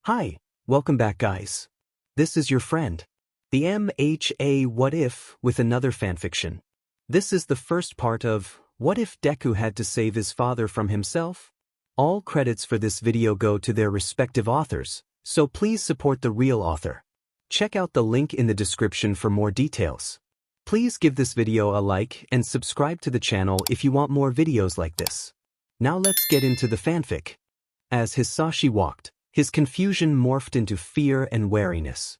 Hi, welcome back guys. This is your friend, the MHA What If with another fanfiction. This is the first part of What If Deku Had to Save His Father from Himself? All credits for this video go to their respective authors, so please support the real author. Check out the link in the description for more details. Please give this video a like and subscribe to the channel if you want more videos like this. Now let's get into the fanfic. As Hisashi walked, his confusion morphed into fear and wariness.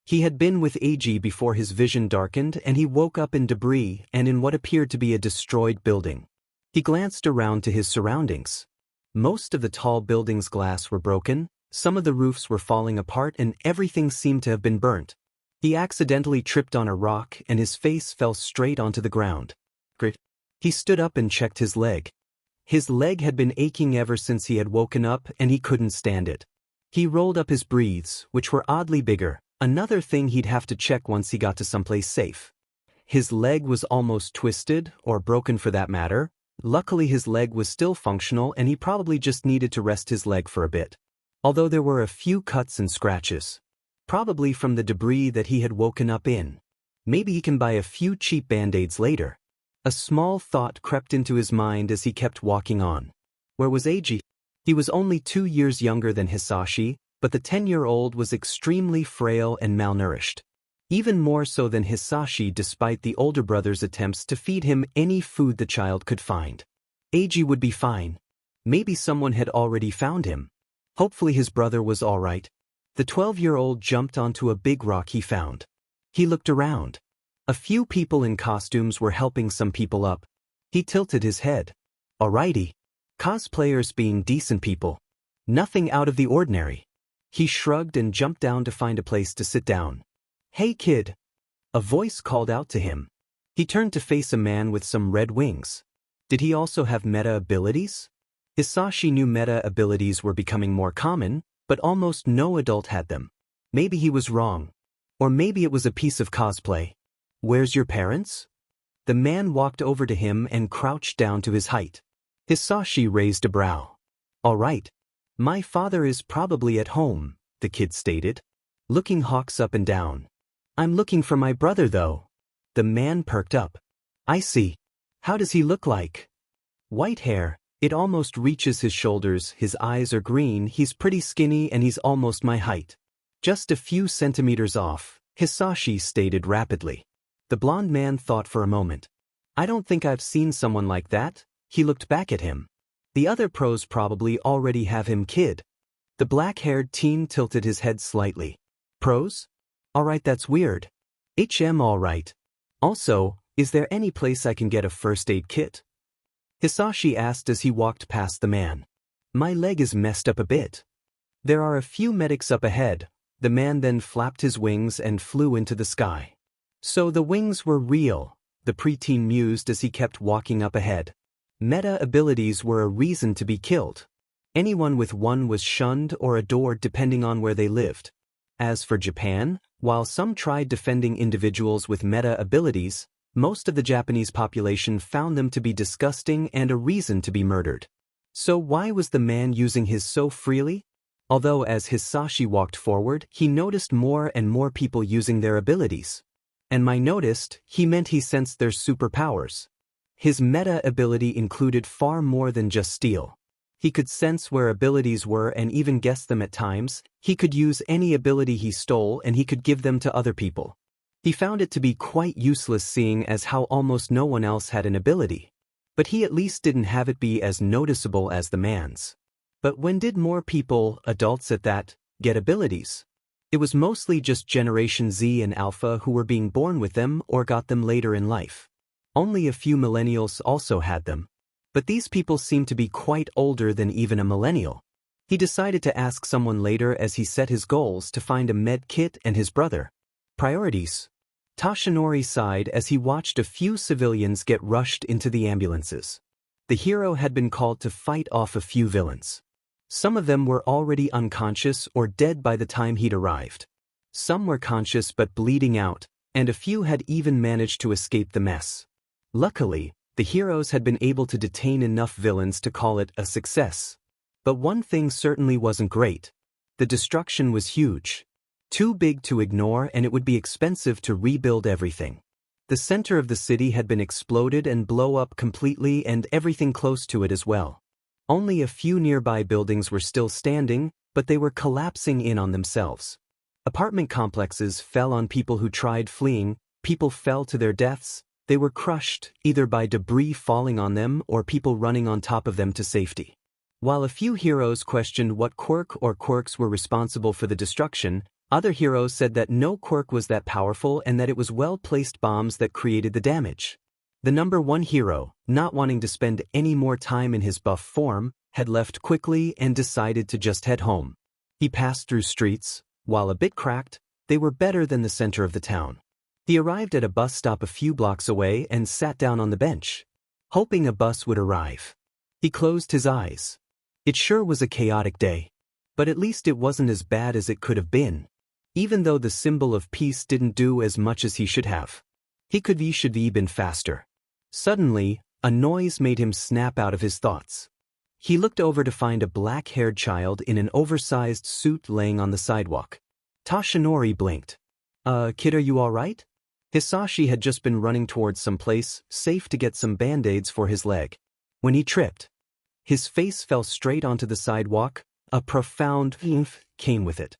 He had been with AG before his vision darkened and he woke up in debris and in what appeared to be a destroyed building. He glanced around to his surroundings. Most of the tall building's glass were broken, some of the roofs were falling apart and everything seemed to have been burnt. He accidentally tripped on a rock and his face fell straight onto the ground. He stood up and checked his leg. His leg had been aching ever since he had woken up and he couldn't stand it. He rolled up his breathes, which were oddly bigger, another thing he'd have to check once he got to someplace safe. His leg was almost twisted, or broken for that matter. Luckily his leg was still functional and he probably just needed to rest his leg for a bit. Although there were a few cuts and scratches. Probably from the debris that he had woken up in. Maybe he can buy a few cheap band-aids later. A small thought crept into his mind as he kept walking on. Where was Eiji? He was only 2 years younger than Hisashi, but the 10-year-old was extremely frail and malnourished. Even more so than Hisashi despite the older brother's attempts to feed him any food the child could find. Eiji would be fine. Maybe someone had already found him. Hopefully his brother was alright. The 12-year-old jumped onto a big rock he found. He looked around. A few people in costumes were helping some people up. He tilted his head. Alrighty. Cosplayers being decent people. Nothing out of the ordinary. He shrugged and jumped down to find a place to sit down. Hey kid. A voice called out to him. He turned to face a man with some red wings. Did he also have meta abilities? Hisashi knew meta abilities were becoming more common, but almost no adult had them. Maybe he was wrong. Or maybe it was a piece of cosplay. Where's your parents? The man walked over to him and crouched down to his height. Hisashi raised a brow. All right. My father is probably at home, the kid stated, looking Hawks up and down. I'm looking for my brother though. The man perked up. I see. How does he look like? White hair, it almost reaches his shoulders, his eyes are green, he's pretty skinny and he's almost my height. Just a few centimeters off, Hisashi stated rapidly. The blonde man thought for a moment. I don't think I've seen someone like that. He looked back at him. The other pros probably already have him kid. The black-haired teen tilted his head slightly. Pros? Alright, that's weird. Alright. Also, is there any place I can get a first aid kit? Hisashi asked as he walked past the man. My leg is messed up a bit. There are a few medics up ahead. The man then flapped his wings and flew into the sky. So the wings were real, the preteen mused as he kept walking up ahead. Meta abilities were a reason to be killed. Anyone with one was shunned or adored depending on where they lived. As for Japan, while some tried defending individuals with meta abilities, most of the Japanese population found them to be disgusting and a reason to be murdered. So why was the man using his so freely? Although as Hisashi walked forward, he noticed more and more people using their abilities. And by noticed, he meant he sensed their superpowers. His meta ability included far more than just steal. He could sense where abilities were and even guess them at times. He could use any ability he stole and he could give them to other people. He found it to be quite useless seeing as how almost no one else had an ability. But he at least didn't have it be as noticeable as the man's. But when did more people, adults at that, get abilities? It was mostly just Generation Z and Alpha who were being born with them or got them later in life. Only a few millennials also had them. But these people seemed to be quite older than even a millennial. He decided to ask someone later as he set his goals to find a med kit and his brother. Priorities. Toshinori sighed as he watched a few civilians get rushed into the ambulances. The hero had been called to fight off a few villains. Some of them were already unconscious or dead by the time he'd arrived. Some were conscious but bleeding out, and a few had even managed to escape the mess. Luckily, the heroes had been able to detain enough villains to call it a success. But one thing certainly wasn't great. The destruction was huge. Too big to ignore, and it would be expensive to rebuild everything. The center of the city had been exploded and blown up completely, and everything close to it as well. Only a few nearby buildings were still standing, but they were collapsing in on themselves. Apartment complexes fell on people who tried fleeing, people fell to their deaths, they were crushed, either by debris falling on them or people running on top of them to safety. While a few heroes questioned what quirk or quirks were responsible for the destruction, other heroes said that no quirk was that powerful and that it was well-placed bombs that created the damage. The number one hero, not wanting to spend any more time in his buff form, had left quickly and decided to just head home. He passed through streets. While a bit cracked, they were better than the center of the town. He arrived at a bus stop a few blocks away and sat down on the bench, hoping a bus would arrive. He closed his eyes. It sure was a chaotic day. But at least it wasn't as bad as it could have been. Even though the symbol of peace didn't do as much as he should have. He could have been faster. Suddenly, a noise made him snap out of his thoughts. He looked over to find a black-haired child in an oversized suit laying on the sidewalk. Toshinori blinked. Kid, are you alright? Hisashi had just been running towards some place safe to get some band-aids for his leg. When he tripped, his face fell straight onto the sidewalk. A profound oomph came with it.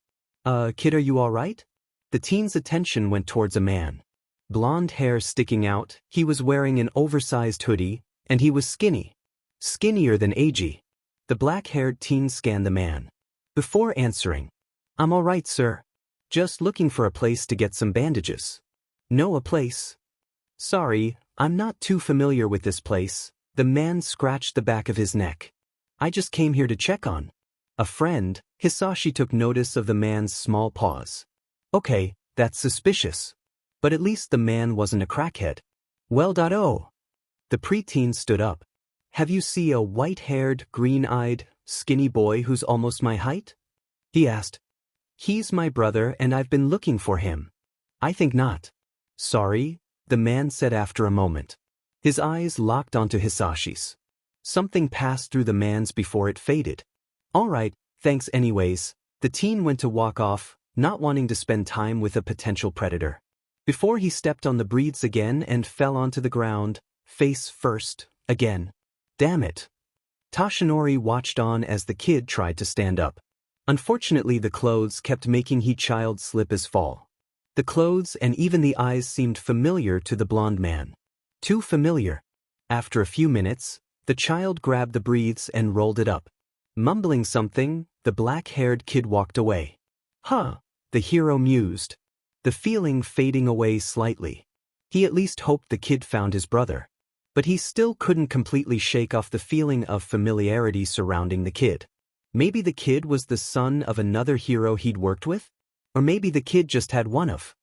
Kid, are you alright? The teen's attention went towards a man. Blonde hair sticking out, he was wearing an oversized hoodie, and he was skinny. Skinnier than Eiji. The black-haired teen scanned the man. Before answering, I'm alright, sir. Just looking for a place to get some bandages. Know a place? Sorry, I'm not too familiar with this place. The man scratched the back of his neck. I just came here to check on a friend. Hisashi took notice of the man's small pause. Okay, that's suspicious. But at least the man wasn't a crackhead. Well, the preteen stood up. Have you seen a white-haired, green-eyed, skinny boy who's almost my height? He asked. He's my brother and I've been looking for him. I think not. Sorry, the man said after a moment. His eyes locked onto Hisashi's. Something passed through the man's before it faded. Alright, thanks anyways. The teen went to walk off, not wanting to spend time with a potential predator. Before he stepped on the breeds again and fell onto the ground, face first, again. Damn it. Toshinori watched on as the kid tried to stand up. Unfortunately, the clothes kept making he child slip as fall. The clothes and even the eyes seemed familiar to the blonde man. Too familiar. After a few minutes, the child grabbed the breeds and rolled it up. Mumbling something, the black-haired kid walked away. Huh, the hero mused. The feeling fading away slightly. He at least hoped the kid found his brother. But he still couldn't completely shake off the feeling of familiarity surrounding the kid. Maybe the kid was the son of another hero he'd worked with? Or maybe the kid just had one of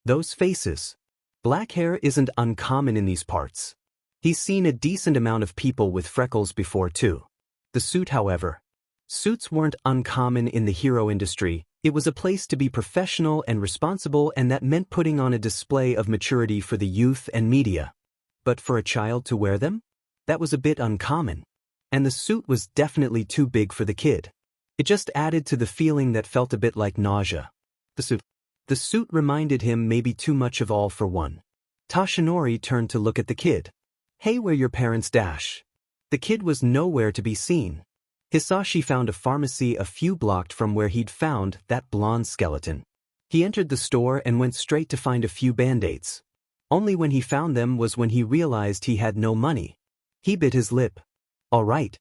those faces. Black hair isn't uncommon in these parts. He's seen a decent amount of people with freckles before too. The suit, however. Suits weren't uncommon in the hero industry. It was a place to be professional and responsible, and that meant putting on a display of maturity for the youth and media. But for a child to wear them? That was a bit uncommon. And the suit was definitely too big for the kid. It just added to the feeling that felt a bit like nausea. The suit reminded him maybe too much of all for one. Toshinori turned to look at the kid. Hey, where your parents dash? The kid was nowhere to be seen. Hisashi found a pharmacy a few blocks from where he'd found that blonde skeleton. He entered the store and went straight to find a few band-aids. Only when he found them was when he realized he had no money. He bit his lip. All right.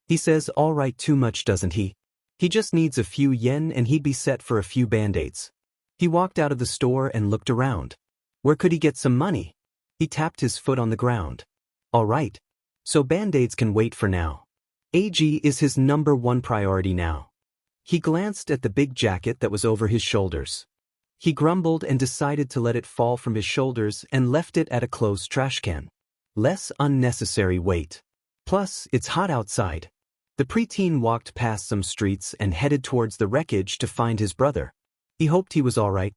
He says all right too much, doesn't he? He just needs a few yen and he'd be set for a few band-aids. He walked out of the store and looked around. Where could he get some money? He tapped his foot on the ground. All right. So band-aids can wait for now. Eiji is his #1 priority now. He glanced at the big jacket that was over his shoulders. He grumbled and decided to let it fall from his shoulders and left it at a closed trash can. Less unnecessary weight. Plus, it's hot outside. The preteen walked past some streets and headed towards the wreckage to find his brother. He hoped he was alright.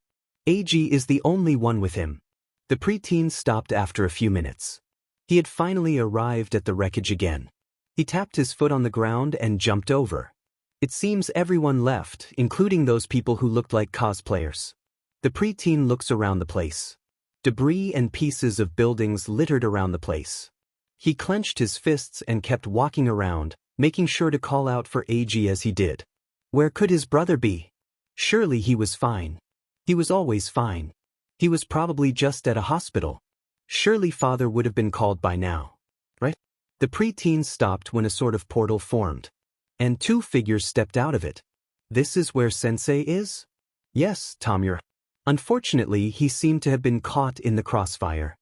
Eiji is the only one with him. The preteen stopped after a few minutes. He had finally arrived at the wreckage again. He tapped his foot on the ground and jumped over. It seems everyone left, including those people who looked like cosplayers. The preteen looks around the place. Debris and pieces of buildings littered around the place. He clenched his fists and kept walking around, making sure to call out for AG as he did. Where could his brother be? Surely he was fine. He was always fine. He was probably just at a hospital. Surely father would have been called by now. Right? The preteen stopped when a sort of portal formed. And two figures stepped out of it. This is where Sensei is? Yes, Tamura. Unfortunately, he seemed to have been caught in the crossfire.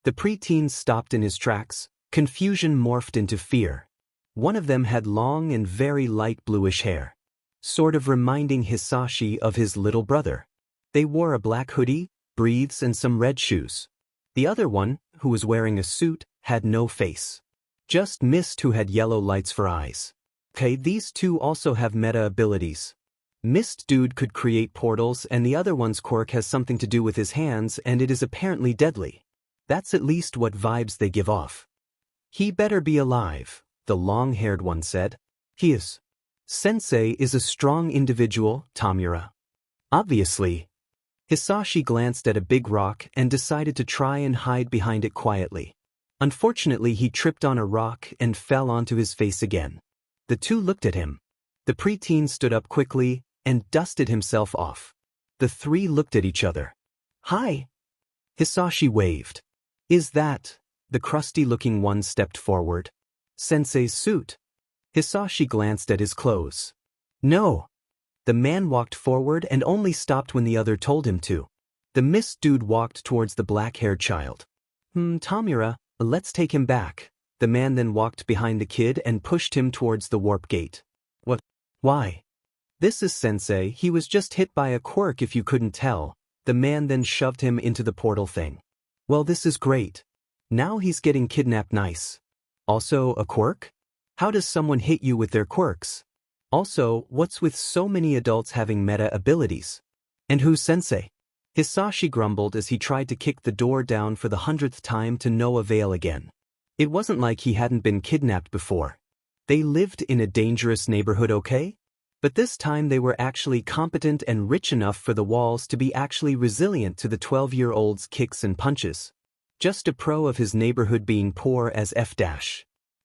The preteen stopped in his tracks. Confusion morphed into fear. One of them had long and very light bluish hair, sort of reminding Hisashi of his little brother. They wore a black hoodie, breathes and some red shoes. The other one, who was wearing a suit, had no face. Just Mist, who had yellow lights for eyes. Okay, these two also have meta abilities. Mist Dude could create portals and the other one's quirk has something to do with his hands and it is apparently deadly. That's at least what vibes they give off. He better be alive, the long-haired one said. He is. Sensei is a strong individual, Tamura. Obviously. Hisashi glanced at a big rock and decided to try and hide behind it quietly. Unfortunately, he tripped on a rock and fell onto his face again. The two looked at him. The preteen stood up quickly and dusted himself off. The three looked at each other. Hi. Hisashi waved. Is that? The crusty-looking one stepped forward. Sensei's suit. Hisashi glanced at his clothes. No. The man walked forward and only stopped when the other told him to. The Mist Dude walked towards the black-haired child. Tamura, let's take him back. The man then walked behind the kid and pushed him towards the warp gate. What? Why? This is Sensei, he was just hit by a quirk if you couldn't tell. The man then shoved him into the portal thing. Well, this is great. Now he's getting kidnapped nice. Also, a quirk? How does someone hit you with their quirks? Also, what's with so many adults having meta abilities? And who's Sensei? Hisashi grumbled as he tried to kick the door down for the 100th time to no avail again. It wasn't like he hadn't been kidnapped before. They lived in a dangerous neighborhood, okay? But this time they were actually competent and rich enough for the walls to be actually resilient to the 12-year-old's kicks and punches. Just a pro of his neighborhood being poor as F-.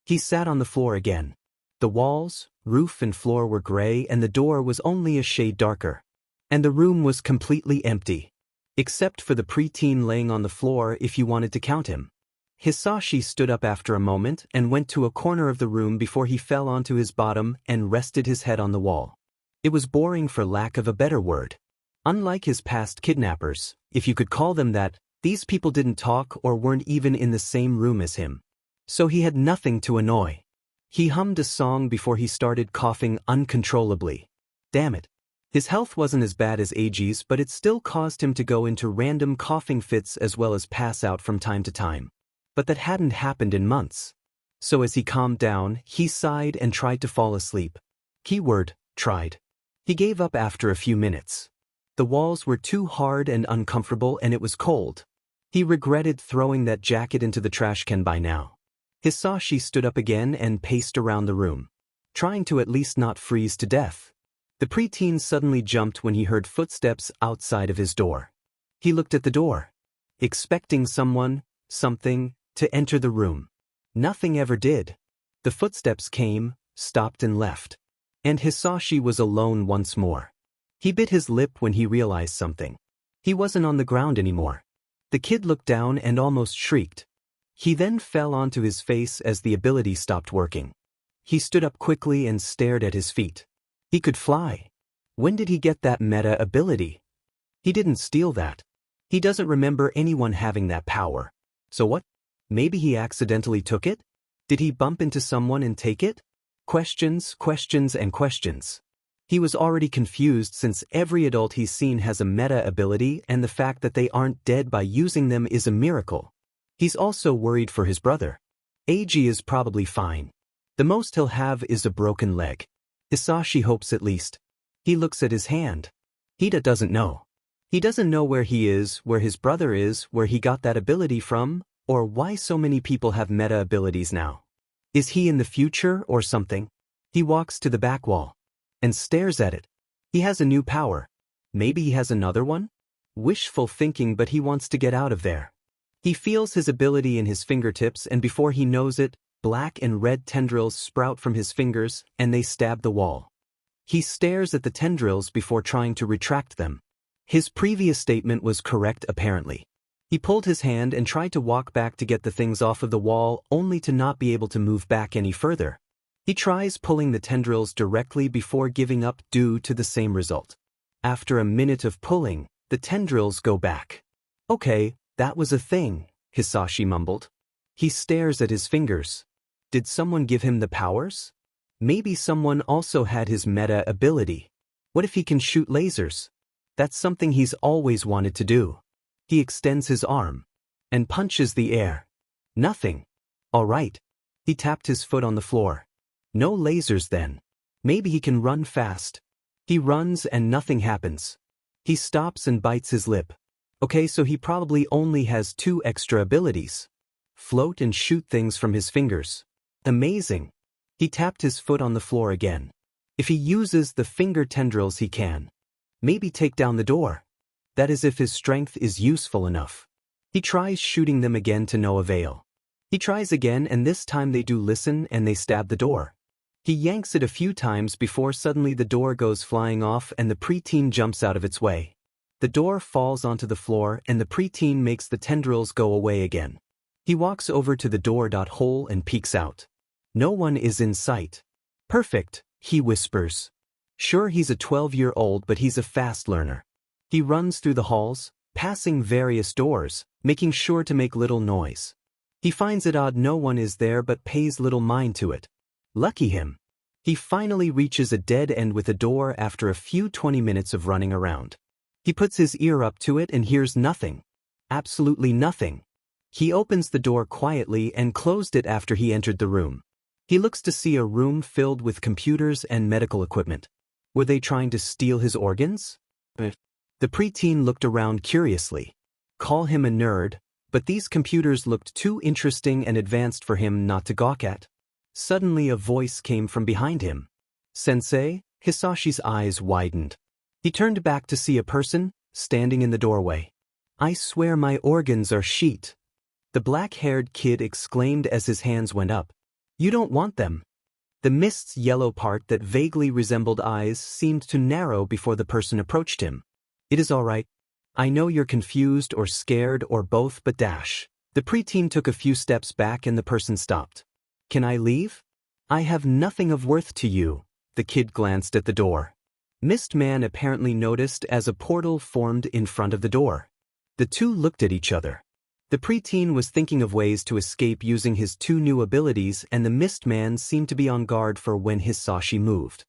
He sat on the floor again. The walls, roof and floor were gray and the door was only a shade darker. And the room was completely empty. Except for the preteen laying on the floor if you wanted to count him. Hisashi stood up after a moment and went to a corner of the room before he fell onto his bottom and rested his head on the wall. It was boring for lack of a better word. Unlike his past kidnappers, if you could call them that, these people didn't talk or weren't even in the same room as him. So he had nothing to annoy. He hummed a song before he started coughing uncontrollably. Damn it. His health wasn't as bad as AG's, but it still caused him to go into random coughing fits as well as pass out from time to time. But that hadn't happened in months. So as he calmed down, he sighed and tried to fall asleep. Keyword, tried. He gave up after a few minutes. The walls were too hard and uncomfortable and it was cold. He regretted throwing that jacket into the trash can by now. Hisashi stood up again and paced around the room, trying to at least not freeze to death. The preteen suddenly jumped when he heard footsteps outside of his door. He looked at the door, expecting someone, something, to enter the room. Nothing ever did. The footsteps came, stopped and left. And Hisashi was alone once more. He bit his lip when he realized something. He wasn't on the ground anymore. The kid looked down and almost shrieked. He then fell onto his face as the ability stopped working. He stood up quickly and stared at his feet. He could fly. When did he get that meta ability? He didn't steal that. He doesn't remember anyone having that power. So what? Maybe he accidentally took it? Did he bump into someone and take it? Questions, questions and questions. He was already confused since every adult he's seen has a meta ability and the fact that they aren't dead by using them is a miracle. He's also worried for his brother. AG is probably fine. The most he'll have is a broken leg. Hisashi hopes at least. He looks at his hand. Hida doesn't know. He doesn't know where he is, where his brother is, where he got that ability from, or why so many people have meta abilities now. Is he in the future or something? He walks to the back wall. and stares at it. He has a new power. Maybe he has another one? Wishful thinking, but he wants to get out of there. He feels his ability in his fingertips, and before he knows it, black and red tendrils sprout from his fingers and they stab the wall. He stares at the tendrils before trying to retract them. His previous statement was correct apparently. He pulled his hand and tried to walk back to get the things off of the wall, only to not be able to move back any further. He tries pulling the tendrils directly before giving up due to the same result. After a minute of pulling, the tendrils go back. Okay, that was a thing, Hisashi mumbled. He stares at his fingers. Did someone give him the powers? Maybe someone also had his meta ability. What if he can shoot lasers? That's something he's always wanted to do. He extends his arm and punches the air. Nothing. All right. He tapped his foot on the floor. No lasers then. Maybe he can run fast. He runs and nothing happens. He stops and bites his lip. Okay, so he probably only has 2 extra abilities. Float and shoot things from his fingers. Amazing. He tapped his foot on the floor again. If he uses the finger tendrils he can. Maybe take down the door. That is if his strength is useful enough. He tries shooting them again to no avail. He tries again, and this time they do listen and they stab the door. He yanks it a few times before suddenly the door goes flying off and the preteen jumps out of its way. The door falls onto the floor and the preteen makes the tendrils go away again. He walks over to the door hole and peeks out. No one is in sight. Perfect, he whispers. Sure, he's a 12-year-old, but he's a fast learner. He runs through the halls, passing various doors, making sure to make little noise. He finds it odd no one is there but pays little mind to it. Lucky him. He finally reaches a dead end with a door after a few 20 minutes of running around. He puts his ear up to it and hears nothing. Absolutely nothing. He opens the door quietly and closed it after he entered the room. He looks to see a room filled with computers and medical equipment. Were they trying to steal his organs? The preteen looked around curiously. Call him a nerd, but these computers looked too interesting and advanced for him not to gawk at. Suddenly a voice came from behind him. Sensei? Hisashi's eyes widened. He turned back to see a person standing in the doorway. I swear my organs are sheet. The black-haired kid exclaimed as his hands went up. You don't want them. The mist's yellow part that vaguely resembled eyes seemed to narrow before the person approached him. It is all right. I know you're confused or scared or both, but dash. The preteen took a few steps back and the person stopped. Can I leave? I have nothing of worth to you. The kid glanced at the door. Mist Man apparently noticed as a portal formed in front of the door. The two looked at each other. The preteen was thinking of ways to escape using his 2 new abilities, and the Mist Man seemed to be on guard for when Hisashi moved.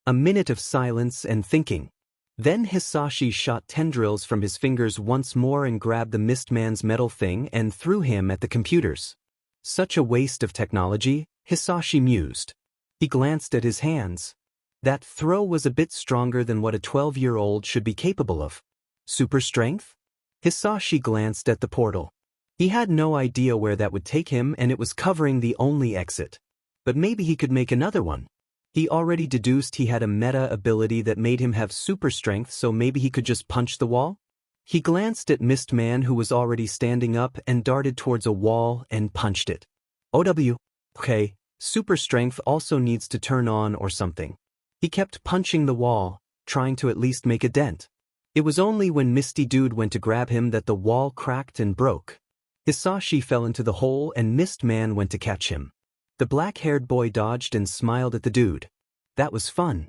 A minute of silence and thinking. Then Hisashi shot tendrils from his fingers once more and grabbed the Mist Man's metal thing and threw him at the computers. Such a waste of technology, Hisashi mused. He glanced at his hands. That throw was a bit stronger than what a 12-year-old should be capable of. Super strength? Hisashi glanced at the portal. He had no idea where that would take him, and it was covering the only exit. But maybe he could make another one. He already deduced he had a meta ability that made him have super strength, so maybe he could just punch the wall? He glanced at Mist Man, who was already standing up, and darted towards a wall and punched it. OW. Okay, super strength also needs to turn on or something. He kept punching the wall, trying to at least make a dent. It was only when Misty Dude went to grab him that the wall cracked and broke. Hisashi fell into the hole and Mist Man went to catch him. The black-haired boy dodged and smiled at the dude. That was fun.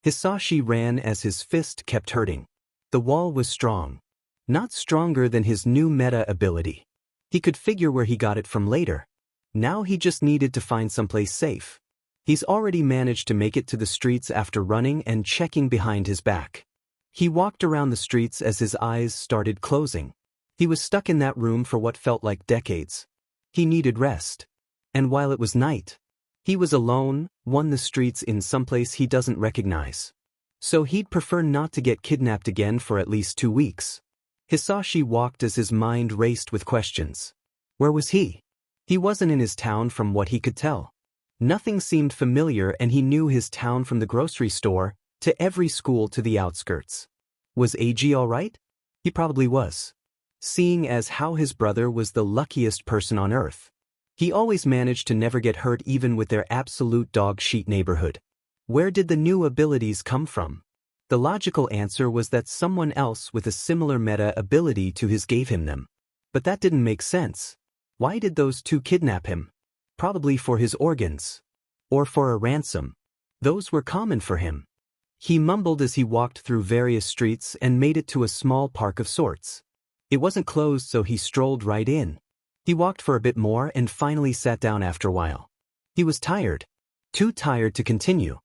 Hisashi ran as his fist kept hurting. The wall was strong. Not stronger than his new meta ability. He could figure where he got it from later. Now he just needed to find someplace safe. He's already managed to make it to the streets after running and checking behind his back. He walked around the streets as his eyes started closing. He was stuck in that room for what felt like decades. He needed rest. And while it was night, he was alone, on the streets in someplace he doesn't recognize. So he'd prefer not to get kidnapped again for at least 2 weeks. Hisashi walked as his mind raced with questions. Where was he? He wasn't in his town from what he could tell. Nothing seemed familiar, and he knew his town from the grocery store, To every school to the outskirts. Was AG alright? He probably was. Seeing as how his brother was the luckiest person on earth. He always managed to never get hurt even with their absolute dog shit neighborhood. Where did the new abilities come from? The logical answer was that someone else with a similar meta ability to his gave him them. But that didn't make sense. Why did those two kidnap him? Probably for his organs. Or for a ransom. Those were common for him. He mumbled as he walked through various streets and made it to a small park of sorts. It wasn't closed, so he strolled right in. He walked for a bit more and finally sat down after a while. He was tired. Too tired to continue.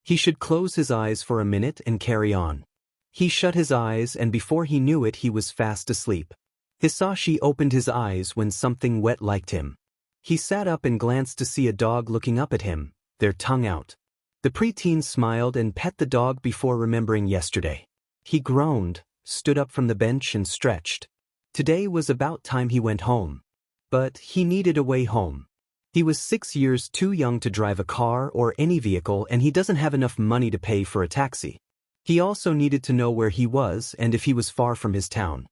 He should close his eyes for a minute and carry on. He shut his eyes, and before he knew it he was fast asleep. Hisashi opened his eyes when something wet liked him. He sat up and glanced to see a dog looking up at him, their tongue out. The preteen smiled and pet the dog before remembering yesterday. He groaned, stood up from the bench and stretched. Today was about time he went home. But he needed a way home. He was 6 years too young to drive a car or any vehicle, and he doesn't have enough money to pay for a taxi. He also needed to know where he was and if he was far from his town.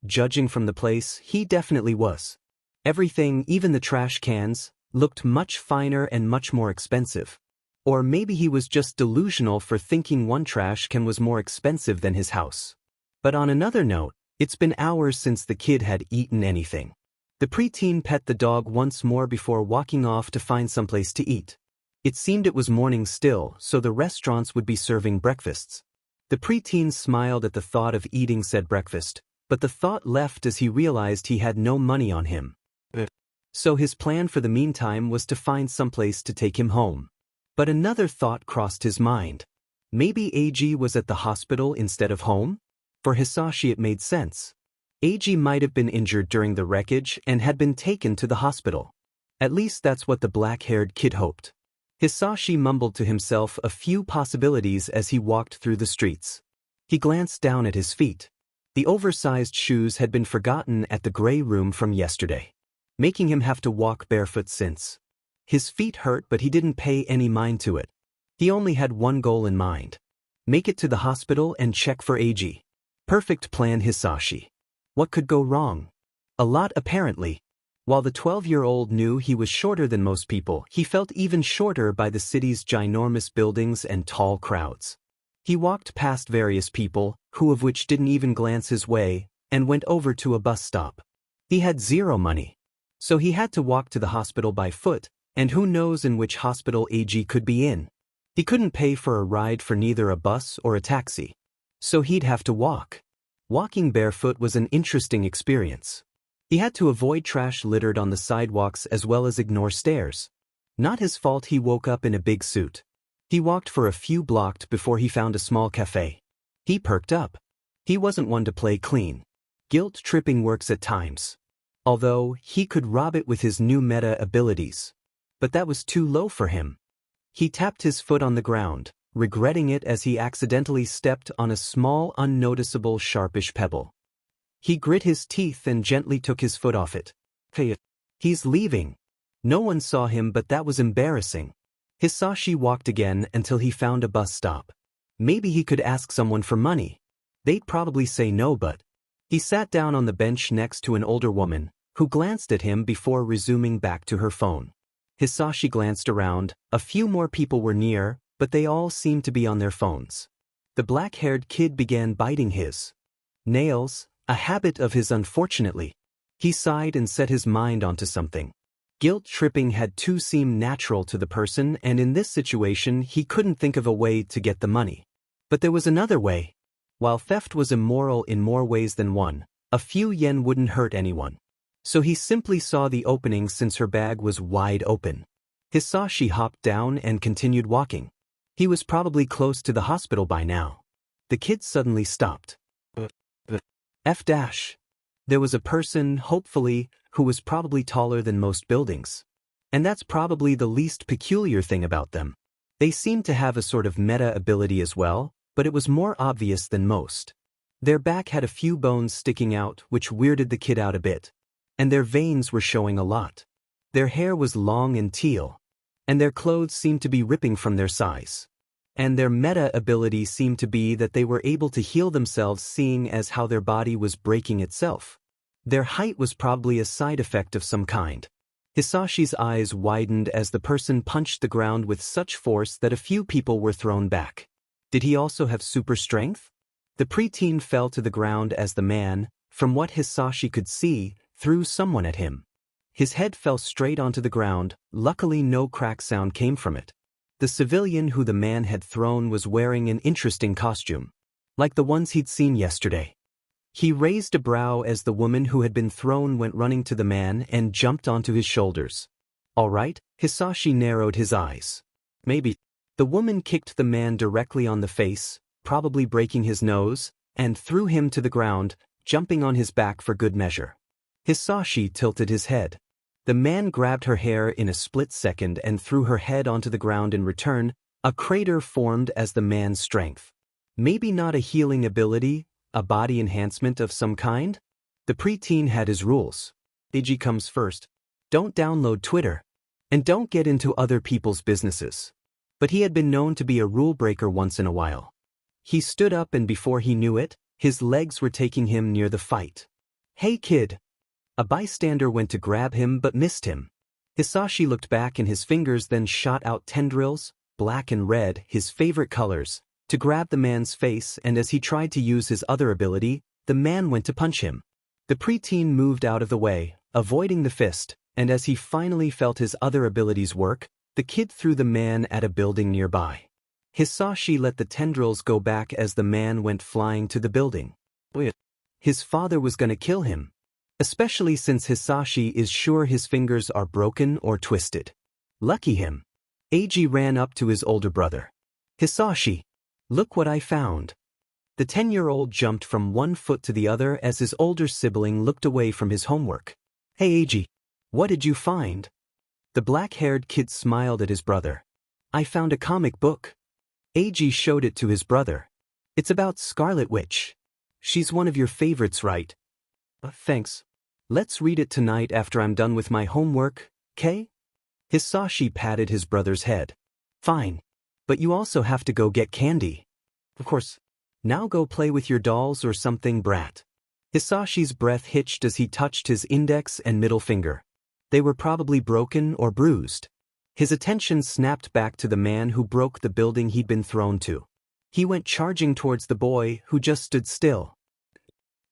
Judging from the place, he definitely was. Everything, even the trash cans, looked much finer and much more expensive. Or maybe he was just delusional for thinking one trash can was more expensive than his house. But on another note, it's been hours since the kid had eaten anything. The preteen pet the dog once more before walking off to find someplace to eat. It seemed it was morning still, so the restaurants would be serving breakfasts. The preteen smiled at the thought of eating said breakfast, but the thought left as he realized he had no money on him. So his plan for the meantime was to find someplace to take him home. But another thought crossed his mind. Maybe AG was at the hospital instead of home? For Hisashi it made sense. AG might have been injured during the wreckage and had been taken to the hospital. At least that's what the black-haired kid hoped. Hisashi mumbled to himself a few possibilities as he walked through the streets. He glanced down at his feet. The oversized shoes had been forgotten at the gray room from yesterday, making him have to walk barefoot since. His feet hurt, but he didn't pay any mind to it. He only had one goal in mind. Make it to the hospital and check for AG. Perfect plan, Hisashi. What could go wrong? A lot, apparently. While the 12-year-old knew he was shorter than most people, he felt even shorter by the city's ginormous buildings and tall crowds. He walked past various people, who of which didn't even glance his way, and went over to a bus stop. He had zero money. So he had to walk to the hospital by foot, and who knows in which hospital AG could be in. He couldn't pay for a ride for neither a bus or a taxi. So he'd have to walk. Walking barefoot was an interesting experience. He had to avoid trash littered on the sidewalks as well as ignore stairs. Not his fault he woke up in a big suit. He walked for a few blocks before he found a small cafe. He perked up. He wasn't one to play clean. Guilt tripping works at times. Although, he could rob it with his new meta abilities. But that was too low for him. He tapped his foot on the ground, regretting it as he accidentally stepped on a small, unnoticeable, sharpish pebble. He grit his teeth and gently took his foot off it. Hey, he's leaving. No one saw him, but that was embarrassing. Hisashi walked again until he found a bus stop. Maybe he could ask someone for money. They'd probably say no, but... He sat down on the bench next to an older woman, who glanced at him before resuming back to her phone. Hisashi glanced around. A few more people were near, but they all seemed to be on their phones. The black-haired kid began biting his nails, a habit of his unfortunately. He sighed and set his mind onto something. Guilt tripping had to seem natural to the person, and in this situation he couldn't think of a way to get the money. But there was another way. While theft was immoral in more ways than one, a few yen wouldn't hurt anyone. So he simply saw the opening since her bag was wide open. Hisashi hopped down and continued walking. He was probably close to the hospital by now. The kid suddenly stopped. F-. There was a person, hopefully, who was probably taller than most buildings. And that's probably the least peculiar thing about them. They seemed to have a sort of meta ability as well, but it was more obvious than most. Their back had a few bones sticking out, which weirded the kid out a bit. And their veins were showing a lot. Their hair was long and teal. And their clothes seemed to be ripping from their size. And their meta ability seemed to be that they were able to heal themselves seeing as how their body was breaking itself. Their height was probably a side effect of some kind. Hisashi's eyes widened as the person punched the ground with such force that a few people were thrown back. Did he also have super strength? The preteen fell to the ground as the man, from what Hisashi could see, threw someone at him. His head fell straight onto the ground, luckily no crack sound came from it. The civilian who the man had thrown was wearing an interesting costume, like the ones he'd seen yesterday. He raised a brow as the woman who had been thrown went running to the man and jumped onto his shoulders. All right, Hisashi narrowed his eyes. Maybe. The woman kicked the man directly on the face, probably breaking his nose, and threw him to the ground, jumping on his back for good measure. Hisashi tilted his head. The man grabbed her hair in a split second and threw her head onto the ground in return. A crater formed as the man's strength. Maybe not a healing ability, a body enhancement of some kind? The preteen had his rules. AG comes first. Don't download Twitter. And don't get into other people's businesses. But he had been known to be a rule breaker once in a while. He stood up and before he knew it, his legs were taking him near the fight. Hey kid! A bystander went to grab him but missed him. Hisashi looked back and his fingers then shot out tendrils, black and red, his favorite colors, to grab the man's face, and as he tried to use his other ability, the man went to punch him. The preteen moved out of the way, avoiding the fist, and as he finally felt his other abilities work, the kid threw the man at a building nearby. Hisashi let the tendrils go back as the man went flying to the building. His father was gonna kill him. Especially since Hisashi is sure his fingers are broken or twisted. Lucky him. Eiji ran up to his older brother. Hisashi, look what I found. The 10-year-old jumped from one foot to the other as his older sibling looked away from his homework. Hey Eiji, what did you find? The black-haired kid smiled at his brother. I found a comic book. Eiji showed it to his brother. It's about Scarlet Witch. She's one of your favorites, right? Thanks. Let's read it tonight after I'm done with my homework, 'kay? Hisashi patted his brother's head. Fine. But you also have to go get candy. Of course. Now go play with your dolls or something, brat. Hisashi's breath hitched as he touched his index and middle finger. They were probably broken or bruised. His attention snapped back to the man who broke the building he'd been thrown to. He went charging towards the boy who just stood still.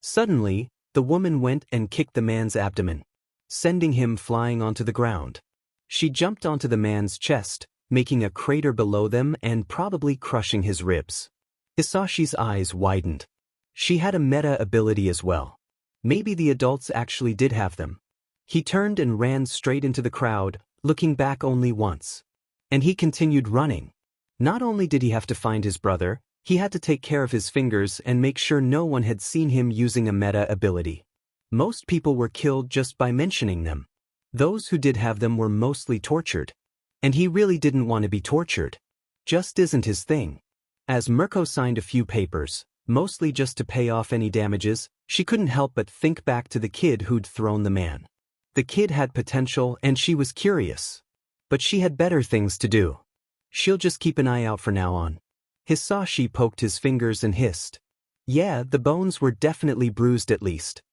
Suddenly, the woman went and kicked the man's abdomen, sending him flying onto the ground. She jumped onto the man's chest, making a crater below them and probably crushing his ribs. Hisashi's eyes widened. She had a meta ability as well. Maybe the adults actually did have them. He turned and ran straight into the crowd, looking back only once. And he continued running. Not only did he have to find his brother, he had to take care of his fingers and make sure no one had seen him using a meta ability. Most people were killed just by mentioning them. Those who did have them were mostly tortured. And he really didn't want to be tortured. Just isn't his thing. As Mirko signed a few papers, mostly just to pay off any damages, she couldn't help but think back to the kid who'd thrown the man. The kid had potential and she was curious. But she had better things to do. She'll just keep an eye out from now on. Hisashi poked his fingers and hissed. Yeah, the bones were definitely bruised at least.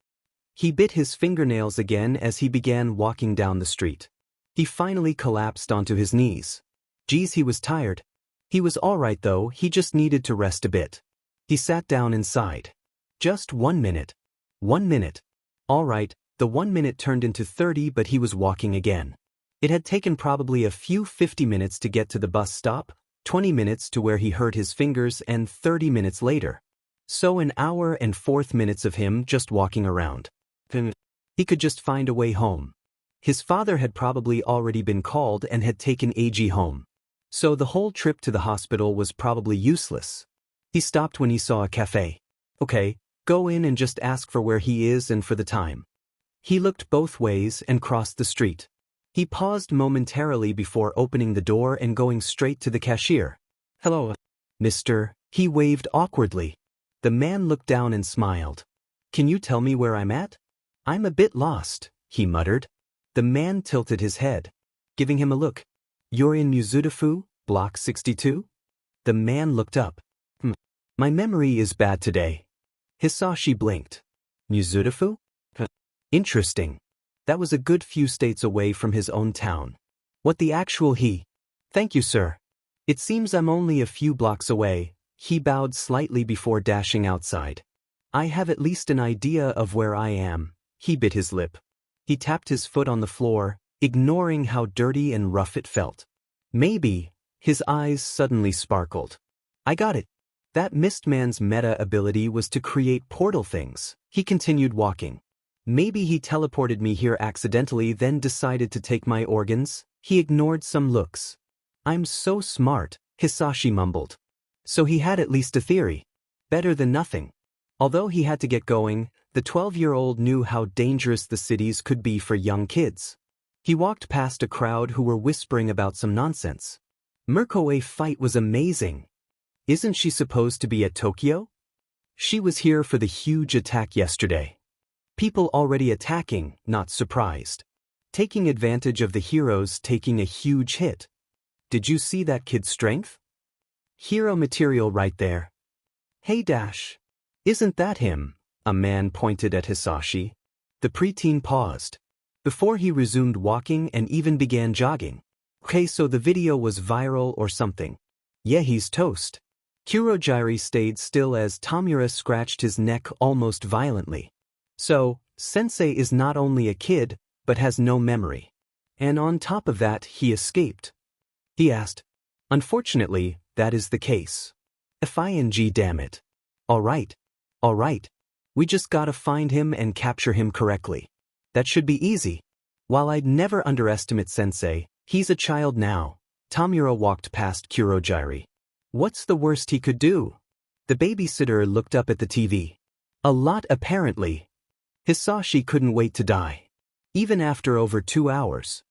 He bit his fingernails again as he began walking down the street. He finally collapsed onto his knees. Geez, he was tired. He was alright though, he just needed to rest a bit. He sat down and sighed. Just 1 minute. 1 minute. Alright, the 1 minute turned into 30 but he was walking again. It had taken probably a few 50 minutes to get to the bus stop, 20 minutes to where he hurt his fingers and 30 minutes later. So an hour and 4 minutes of him just walking around. He could just find a way home. His father had probably already been called and had taken Eiji home. So the whole trip to the hospital was probably useless. He stopped when he saw a cafe. Okay, go in and just ask for where he is and for the time. He looked both ways and crossed the street. He paused momentarily before opening the door and going straight to the cashier. Hello, mister, he waved awkwardly. The man looked down and smiled. Can you tell me where I'm at? I'm a bit lost, he muttered. The man tilted his head, giving him a look. You're in Mizudafu, Block 62? The man looked up. My memory is bad today. Hisashi blinked. Mizurufu? Interesting. That was a good few states away from his own town. What the actual he? Thank you, sir. It seems I'm only a few blocks away. He bowed slightly before dashing outside. I have at least an idea of where I am. He bit his lip. He tapped his foot on the floor, ignoring how dirty and rough it felt. Maybe. His eyes suddenly sparkled. I got it. That mist man's meta ability was to create portal things. He continued walking. Maybe he teleported me here accidentally, then decided to take my organs. He ignored some looks. I'm so smart, Hisashi mumbled. So he had at least a theory. Better than nothing. Although he had to get going, the 12-year-old knew how dangerous the cities could be for young kids. He walked past a crowd who were whispering about some nonsense. Merkoe fight was amazing. Isn't she supposed to be at Tokyo? She was here for the huge attack yesterday. People already attacking, not surprised. Taking advantage of the heroes taking a huge hit. Did you see that kid's strength? Hero material right there. Hey Dash. Isn't that him? A man pointed at Hisashi. The preteen paused. Before he resumed walking and even began jogging. Okay, so the video was viral or something. Yeah, he's toast. Kurogiri stayed still as Tamura scratched his neck almost violently. So, Sensei is not only a kid, but has no memory. And on top of that, he escaped. He asked. Unfortunately, that is the case. FING, damn it. Alright. We just gotta find him and capture him correctly. That should be easy. While I'd never underestimate Sensei, he's a child now. Tamura walked past Kurogiri. What's the worst he could do? The babysitter looked up at the TV. A lot, apparently. Hisashi couldn't wait to die. Even after over 2 hours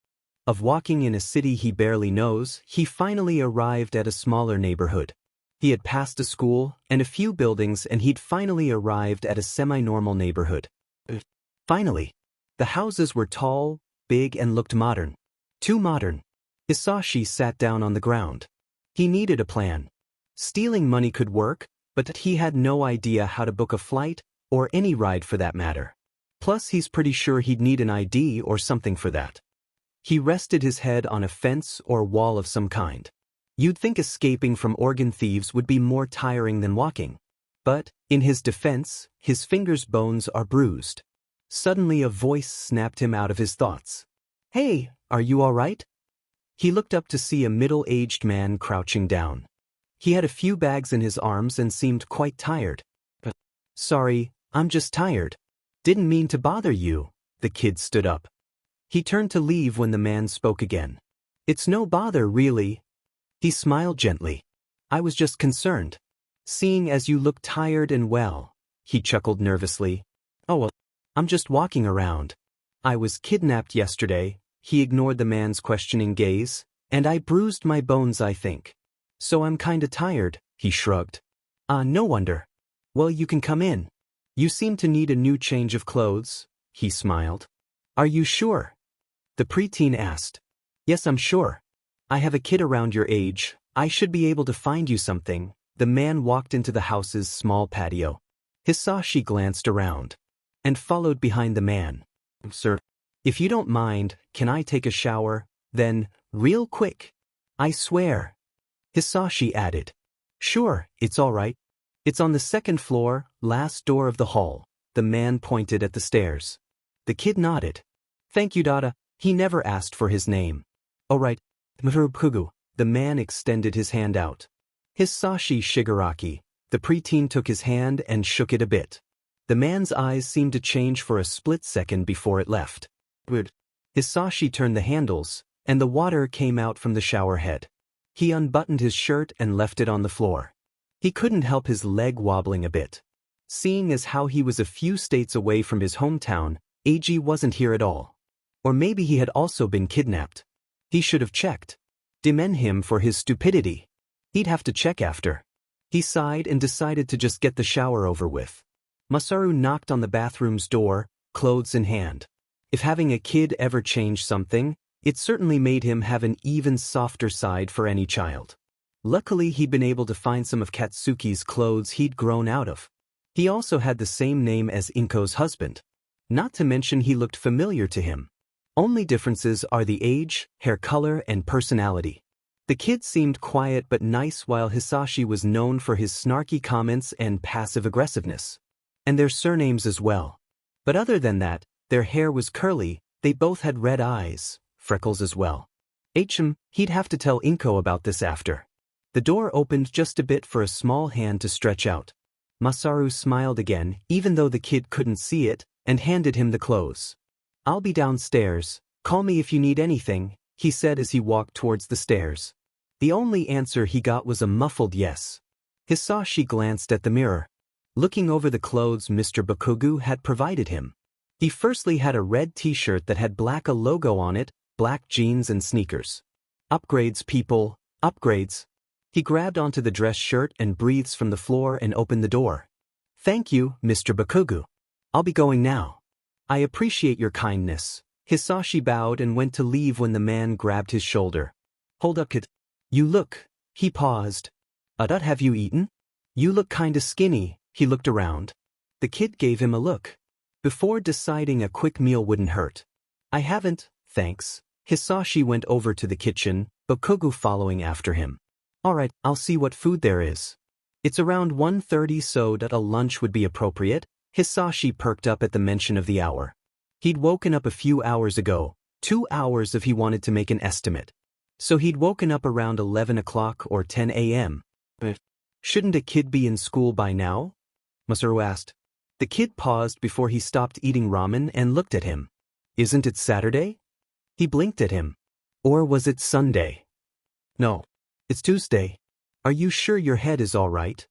of walking in a city he barely knows, he finally arrived at a smaller neighborhood. He had passed a school and a few buildings, and he'd finally arrived at a semi-normal neighborhood. Finally. The houses were tall, big, and looked modern. Too modern. Hisashi sat down on the ground. He needed a plan. Stealing money could work, but he had no idea how to book a flight, or any ride for that matter. Plus, he's pretty sure he'd need an ID or something for that. He rested his head on a fence or wall of some kind. You'd think escaping from organ thieves would be more tiring than walking. But, in his defense, his fingers' bones are bruised. Suddenly a voice snapped him out of his thoughts. Hey, are you all right? He looked up to see a middle-aged man crouching down. He had a few bags in his arms and seemed quite tired. Sorry, I'm just tired. Didn't mean to bother you. The kid stood up. He turned to leave when the man spoke again. It's no bother, really. He smiled gently. I was just concerned. Seeing as you look tired and well. He chuckled nervously. Oh well, I'm just walking around. I was kidnapped yesterday. He ignored the man's questioning gaze. And I bruised my bones, I think. So I'm kinda tired, he shrugged. No wonder. Well, you can come in. You seem to need a new change of clothes, he smiled. Are you sure? The preteen asked. Yes, I'm sure. I have a kid around your age. I should be able to find you something. The man walked into the house's small patio. Hisashi glanced around and followed behind the man. Sir, if you don't mind, can I take a shower? Then, real quick. I swear. Hisashi added. Sure, it's all right. It's on the second floor, last door of the hall. The man pointed at the stairs. The kid nodded. Thank you, Dada. He never asked for his name. All right. Mfurupugu. The man extended his hand out. Hisashi Shigaraki. The preteen took his hand and shook it a bit. The man's eyes seemed to change for a split second before it left. Weird. Hisashi turned the handles, and the water came out from the shower head. He unbuttoned his shirt and left it on the floor. He couldn't help his leg wobbling a bit. Seeing as how he was a few states away from his hometown, AG wasn't here at all. Or maybe he had also been kidnapped. He should have checked. Demend him for his stupidity. He'd have to check after. He sighed and decided to just get the shower over with. Masaru knocked on the bathroom's door, clothes in hand. If having a kid ever changed something, it certainly made him have an even softer side for any child. Luckily he'd been able to find some of Katsuki's clothes he'd grown out of. He also had the same name as Inko's husband. Not to mention he looked familiar to him. Only differences are the age, hair color, and personality. The kid seemed quiet but nice while Hisashi was known for his snarky comments and passive aggressiveness. And their surnames as well. But other than that, their hair was curly, they both had red eyes, freckles as well. He'd have to tell Inko about this after. The door opened just a bit for a small hand to stretch out. Masaru smiled again, even though the kid couldn't see it, and handed him the clothes. "I'll be downstairs, call me if you need anything," he said as he walked towards the stairs. The only answer he got was a muffled yes. Hisashi glanced at the mirror, looking over the clothes Mr. Bakugo had provided him. He firstly had a red t-shirt that had black a logo on it, black jeans and sneakers. Upgrades, people, upgrades. He grabbed onto the dress shirt and breathes from the floor and opened the door. "Thank you, Mr. Bakugo. I'll be going now." "I appreciate your kindness." Hisashi bowed and went to leave when the man grabbed his shoulder. "Hold up, kid. You look," he paused. Have you eaten? You look kinda skinny." He looked around. The kid gave him a look. Before deciding a quick meal wouldn't hurt. "I haven't, thanks." Hisashi went over to the kitchen, Bakugo following after him. "Alright, I'll see what food there is." "It's around 1:30, so that a lunch would be appropriate." Hisashi perked up at the mention of the hour. He'd woken up a few hours ago, 2 hours if he wanted to make an estimate. So he'd woken up around 11 o'clock or 10 a.m. But shouldn't a kid be in school by now? Masaru asked. The kid paused before he stopped eating ramen and looked at him. "Isn't it Saturday?" He blinked at him. "Or was it Sunday?" "No. It's Tuesday." "Are you sure your head is all right?"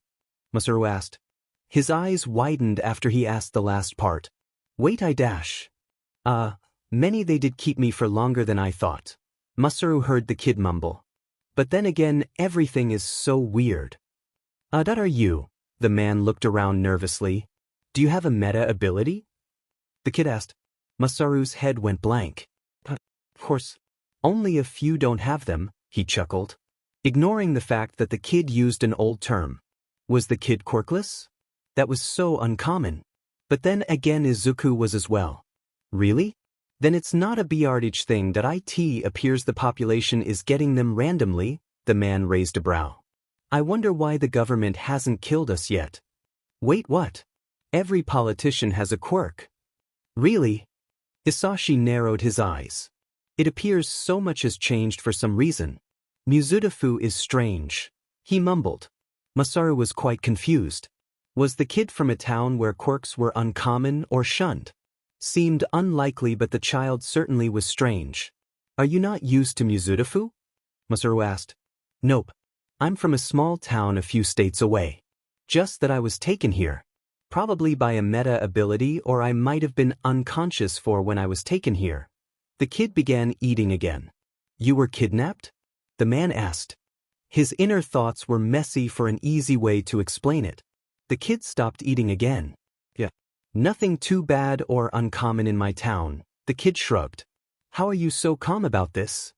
Masaru asked. His eyes widened after he asked the last part. "Wait, I dash. Many they did keep me for longer than I thought." Masaru heard the kid mumble. "But then again, everything is so weird." That are you?" The man looked around nervously. "Do you have a meta ability?" The kid asked. Masaru's head went blank. "Of course. Only a few don't have them," he chuckled, ignoring the fact that the kid used an old term. Was the kid quirkless? That was so uncommon. But then again Izuku was as well. Really? Then it's not a BRH thing that it appears the population is getting them randomly. The man raised a brow. "I wonder why the government hasn't killed us yet." "Wait, what? Every politician has a quirk." "Really?" Hisashi narrowed his eyes. "It appears so much has changed for some reason. Muzutafu is strange," he mumbled. Masaru was quite confused. Was the kid from a town where quirks were uncommon or shunned? Seemed unlikely, but the child certainly was strange. "Are you not used to Muzutafu?" Masaru asked. "Nope. I'm from a small town a few states away. Just that I was taken here. Probably by a meta ability, or I might have been unconscious for when I was taken here." The kid began eating again. "You were kidnapped?" the man asked. His inner thoughts were messy for an easy way to explain it. The kid stopped eating again. "Yeah. Nothing too bad or uncommon in my town." The kid shrugged. "How are you so calm about this?"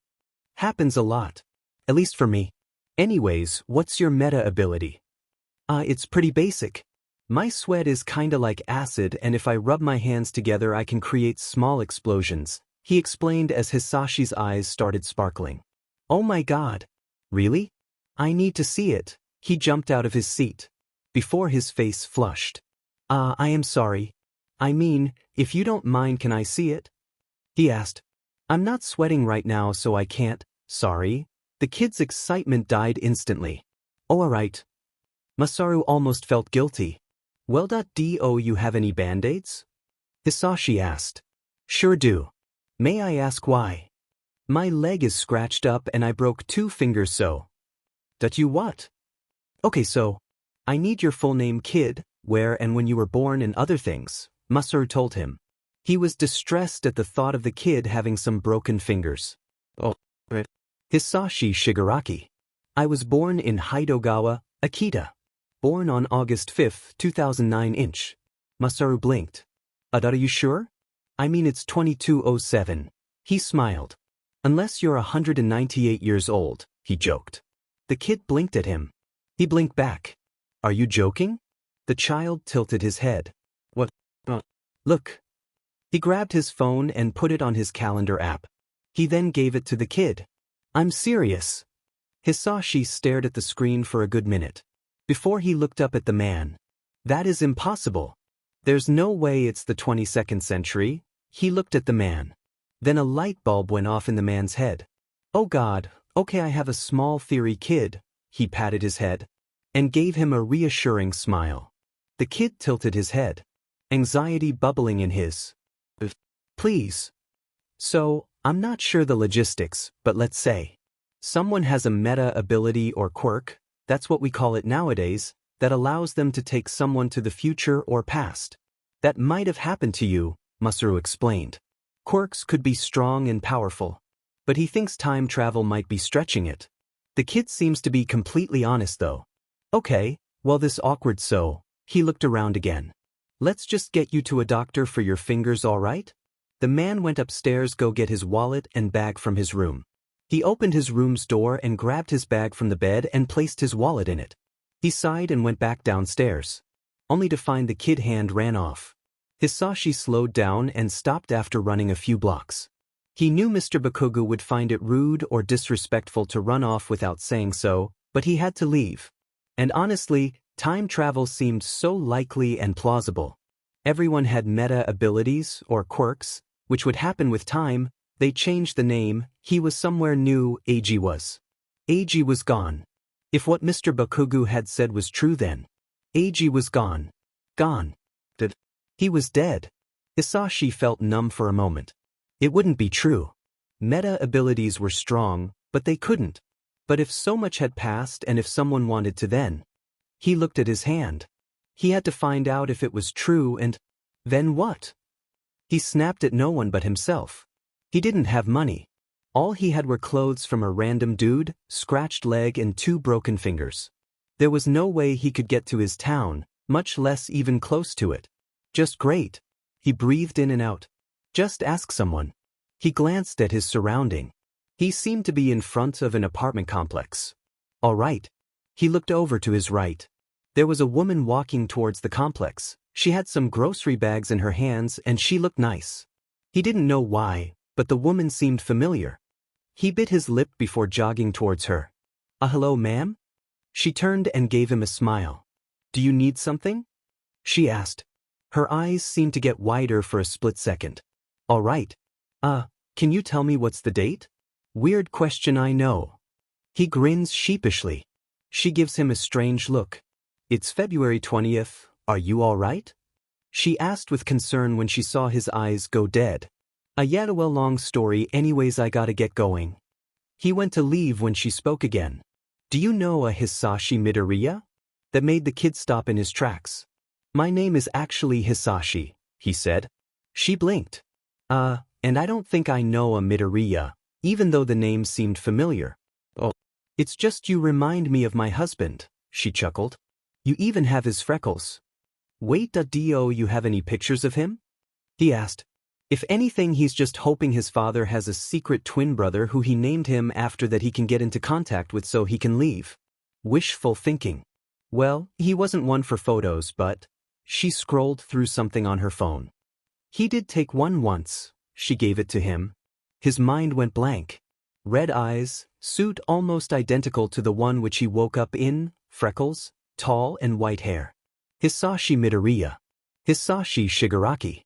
"Happens a lot. At least for me. Anyways, what's your meta ability?" It's pretty basic. My sweat is kinda like acid, and if I rub my hands together I can create small explosions," he explained as Hisashi's eyes started sparkling. "Oh my god. Really? I need to see it." He jumped out of his seat. Before his face flushed. I am sorry. I mean, if you don't mind, can I see it?" he asked. "I'm not sweating right now, so I can't." "Sorry." The kid's excitement died instantly. "Oh, alright." Masaru almost felt guilty. "Well, do you have any band-aids?" Hisashi asked. "Sure do." "May I ask why?" "My leg is scratched up and I broke 2 fingers, so." "That you what?" "Okay, so I need your full name, kid, where and when you were born and other things," Masaru told him. He was distressed at the thought of the kid having some broken fingers. "Oh, right." Hisashi Shigaraki. "I was born in Hidogawa, Akita. Born on August 5, 2009 inch." Masaru blinked. Are you sure?" "I mean it's 2207. He smiled. "Unless you're 198 years old," he joked. The kid blinked at him. He blinked back. Are you joking? The child tilted his head. What? Look. He grabbed his phone and put it on his calendar app. He then gave it to the kid. I'm serious. Hisashi stared at the screen for a good minute. Before he looked up at the man. That is impossible. There's no way it's the 22nd century. He looked at the man. Then a light bulb went off in the man's head. Oh God, okay, I have a small theory, kid. He patted his head and gave him a reassuring smile. The kid tilted his head. Anxiety bubbling in his. Please. So, I'm not sure the logistics, but let's say someone has a meta ability or quirk, that's what we call it nowadays, that allows them to take someone to the future or past. That might have happened to you, Masaru explained. Quirks could be strong and powerful, but he thinks time travel might be stretching it. The kid seems to be completely honest though. Okay, well this awkward so, he looked around again. Let's just get you to a doctor for your fingers, alright? The man went upstairs go get his wallet and bag from his room. He opened his room's door and grabbed his bag from the bed and placed his wallet in it. He sighed and went back downstairs, only to find the kid hand ran off. Hisashi slowed down and stopped after running a few blocks. He knew Mr. Bakugo would find it rude or disrespectful to run off without saying so, but he had to leave. And honestly, time travel seemed so likely and plausible. Everyone had meta abilities or quirks, which would happen with time. They changed the name. He was somewhere new. Eiji was. Eiji was gone. If what Mr. Bakugo had said was true then. Eiji was gone. Gone. He was dead. Hisashi felt numb for a moment. It wouldn't be true. Meta abilities were strong, but they couldn't. But if so much had passed and if someone wanted to then. He looked at his hand. He had to find out if it was true and then what? He snapped at no one but himself. He didn't have money. All he had were clothes from a random dude, scratched leg and 2 broken fingers. There was no way he could get to his town, much less even close to it. Just great. He breathed in and out. Just ask someone. He glanced at his surrounding. He seemed to be in front of an apartment complex. All right. He looked over to his right. There was a woman walking towards the complex. She had some grocery bags in her hands and she looked nice. He didn't know why, but the woman seemed familiar. He bit his lip before jogging towards her. Hello, ma'am? She turned and gave him a smile. Do you need something? She asked. Her eyes seemed to get wider for a split second. All right. Can you tell me what's the date? Weird question, I know. He grins sheepishly. She gives him a strange look. It's February 20th, are you all right? She asked with concern when she saw his eyes go dead. Yeah, well, long story, anyways, I gotta get going. He went to leave when she spoke again. Do you know a Hisashi Midoriya? That made the kid stop in his tracks. My name is actually Hisashi, he said. She blinked. And I don't think I know a Midoriya, even though the name seemed familiar. Oh, it's just you remind me of my husband, she chuckled. You even have his freckles. Wait, do you have any pictures of him? He asked. If anything, he's just hoping his father has a secret twin brother who he named him after that he can get into contact with so he can leave. Wishful thinking. Well, he wasn't one for photos, but... She scrolled through something on her phone. He did take one once. She gave it to him. His mind went blank. Red eyes, suit almost identical to the one which he woke up in, freckles, tall and white hair. Hisashi Midoriya. Hisashi Shigaraki.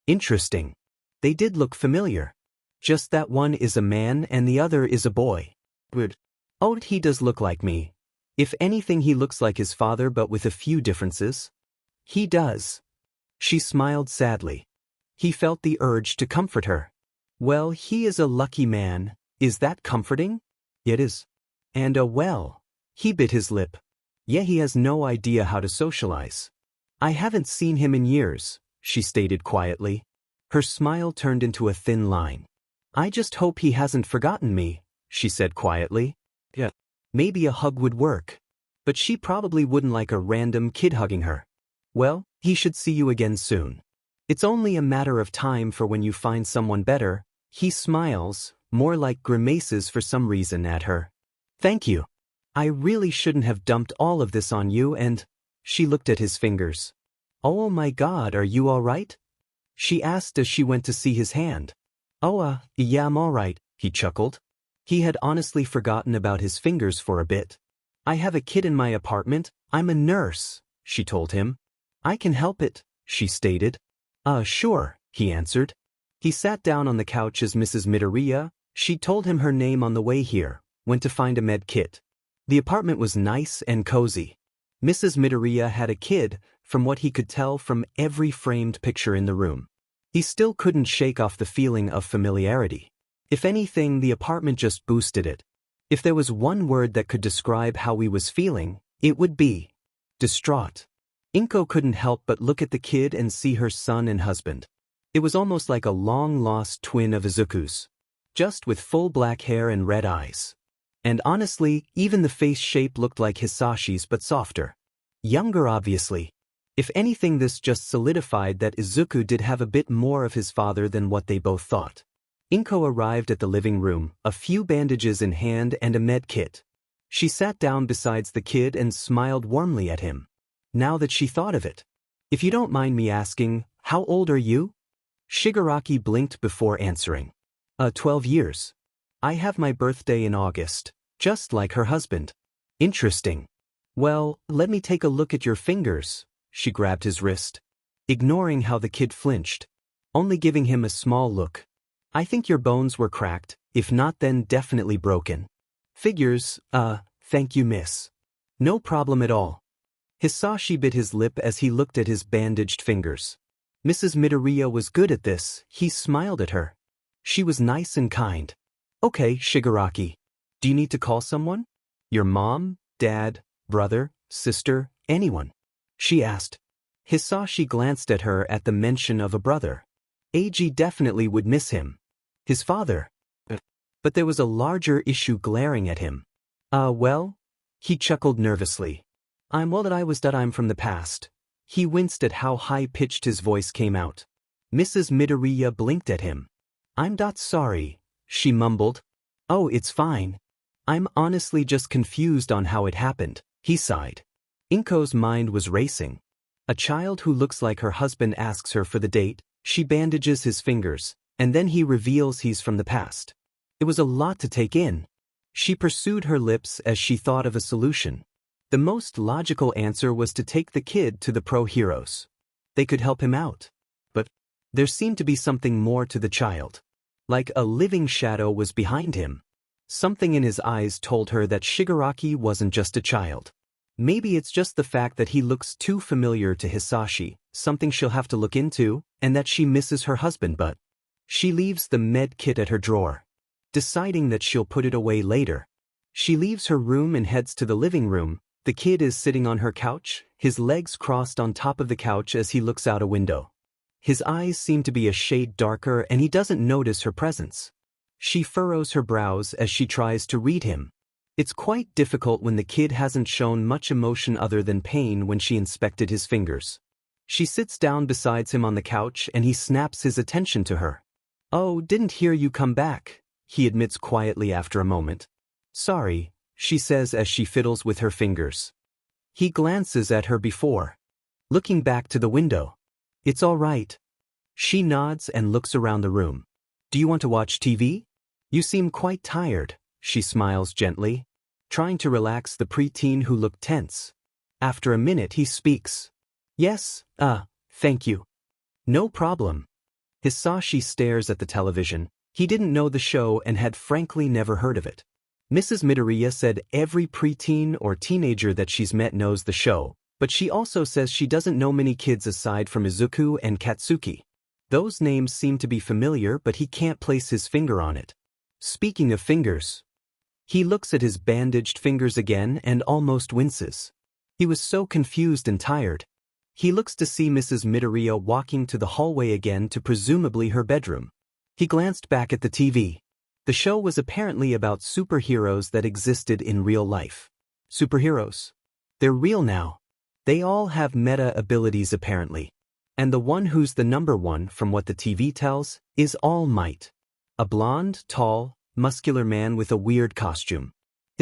Interesting. They did look familiar. Just that one is a man and the other is a boy. Weird. Oh, he does look like me. If anything, he looks like his father but with a few differences. He does. She smiled sadly. He felt the urge to comfort her. Well, he is a lucky man. Is that comforting? It is. And well. He bit his lip. Yeah, he has no idea how to socialize. I haven't seen him in years, she stated quietly. Her smile turned into a thin line. I just hope he hasn't forgotten me, she said quietly. Yeah. Maybe a hug would work. But she probably wouldn't like a random kid hugging her. Well, he should see you again soon. It's only a matter of time for when you find someone better. He smiles, more like grimaces for some reason at her. Thank you. I really shouldn't have dumped all of this on you and… She looked at his fingers. Oh my God, are you all right? She asked as she went to see his hand. Oh, yeah, I'm all right, he chuckled. He had honestly forgotten about his fingers for a bit. I have a kid in my apartment, I'm a nurse, she told him. I can help it, she stated. Sure, he answered. He sat down on the couch as Mrs. Midoriya, she told him her name on the way here, went to find a med kit. The apartment was nice and cozy. Mrs. Midoriya had a kid, from what he could tell from every framed picture in the room. He still couldn't shake off the feeling of familiarity. If anything, the apartment just boosted it. If there was one word that could describe how he was feeling, it would be distraught. Inko couldn't help but look at the kid and see her son and husband. It was almost like a long-lost twin of Izuku's, just with full black hair and red eyes. And honestly, even the face shape looked like Hisashi's but softer. Younger, obviously. If anything, this just solidified that Izuku did have a bit more of his father than what they both thought. Inko arrived at the living room, a few bandages in hand and a med kit. She sat down beside the kid and smiled warmly at him. Now that she thought of it. If you don't mind me asking, how old are you? Shigaraki blinked before answering. 12 years. I have my birthday in August, just like her husband. Interesting. Well, let me take a look at your fingers. She grabbed his wrist, ignoring how the kid flinched, only giving him a small look. I think your bones were cracked, if not then definitely broken. Figures, thank you miss. No problem at all. Hisashi bit his lip as he looked at his bandaged fingers. Mrs. Midoriya was good at this, he smiled at her. She was nice and kind. Okay, Shigaraki. Do you need to call someone? Your mom, dad, brother, sister, anyone? She asked. Hisashi glanced at her at the mention of a brother. AG definitely would miss him. His father. But there was a larger issue glaring at him. Well? He chuckled nervously. I'm from the past. He winced at how high-pitched his voice came out. Mrs. Midoriya blinked at him. I'm sorry, she mumbled. Oh, it's fine. I'm honestly just confused on how it happened, he sighed. Inko's mind was racing. A child who looks like her husband asks her for the date, she bandages his fingers, and then he reveals he's from the past. It was a lot to take in. She pursued her lips as she thought of a solution. The most logical answer was to take the kid to the pro heroes. They could help him out. But there seemed to be something more to the child. Like a living shadow was behind him. Something in his eyes told her that Shigaraki wasn't just a child. Maybe it's just the fact that he looks too familiar to Hisashi, something she'll have to look into, and that she misses her husband but… She leaves the med kit at her drawer, deciding that she'll put it away later. She leaves her room and heads to the living room. The kid is sitting on her couch, his legs crossed on top of the couch as he looks out a window. His eyes seem to be a shade darker and he doesn't notice her presence. She furrows her brows as she tries to read him. It's quite difficult when the kid hasn't shown much emotion other than pain when she inspected his fingers. She sits down beside him on the couch and he snaps his attention to her. Oh, didn't hear you come back, he admits quietly after a moment. Sorry, she says as she fiddles with her fingers. He glances at her before looking back to the window. It's all right. She nods and looks around the room. Do you want to watch TV? You seem quite tired, she smiles gently, trying to relax the preteen who looked tense. After a minute he speaks. Yes, thank you. No problem. Hisashi stares at the television. He didn't know the show and had frankly never heard of it. Mrs. Midoriya said every preteen or teenager that she's met knows the show, but she also says she doesn't know many kids aside from Izuku and Katsuki. Those names seem to be familiar but he can't place his finger on it. Speaking of fingers, he looks at his bandaged fingers again and almost winces. He was so confused and tired. He looks to see Mrs. Midoriya walking to the hallway again to presumably her bedroom. He glanced back at the TV. The show was apparently about superheroes that existed in real life. Superheroes. They're real now. They all have meta abilities apparently. And the one who's the number one from what the TV tells is All Might. A blonde, tall, muscular man with a weird costume.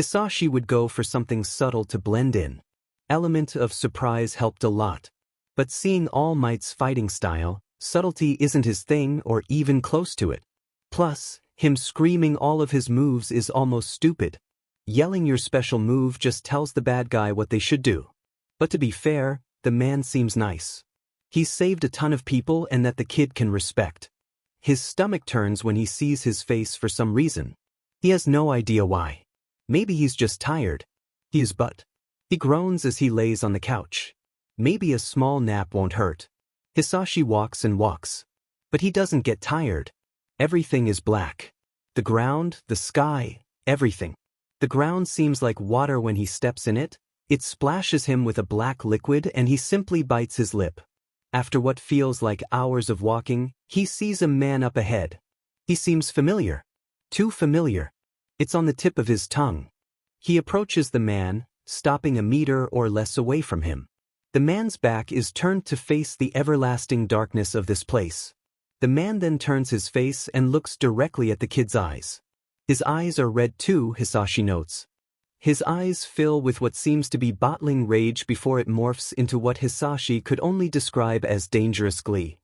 Hisashi would go for something subtle to blend in. Element of surprise helped a lot. But seeing All Might's fighting style, subtlety isn't his thing or even close to it. Plus, him screaming all of his moves is almost stupid. Yelling your special move just tells the bad guy what they should do. But to be fair, the man seems nice. He's saved a ton of people and that the kid can respect. His stomach turns when he sees his face for some reason. He has no idea why. Maybe he's just tired. He is but. He groans as he lays on the couch. Maybe a small nap won't hurt. Hisashi walks and walks. But he doesn't get tired. Everything is black. The ground, the sky, everything. The ground seems like water when he steps in it. It splashes him with a black liquid and he simply bites his lip. After what feels like hours of walking, he sees a man up ahead. He seems familiar. Too familiar. It's on the tip of his tongue. He approaches the man, stopping a meter or less away from him. The man's back is turned to face the everlasting darkness of this place. The man then turns his face and looks directly at the kid's eyes. His eyes are red too, Hisashi notes. His eyes fill with what seems to be bottling rage before it morphs into what Hisashi could only describe as dangerous glee.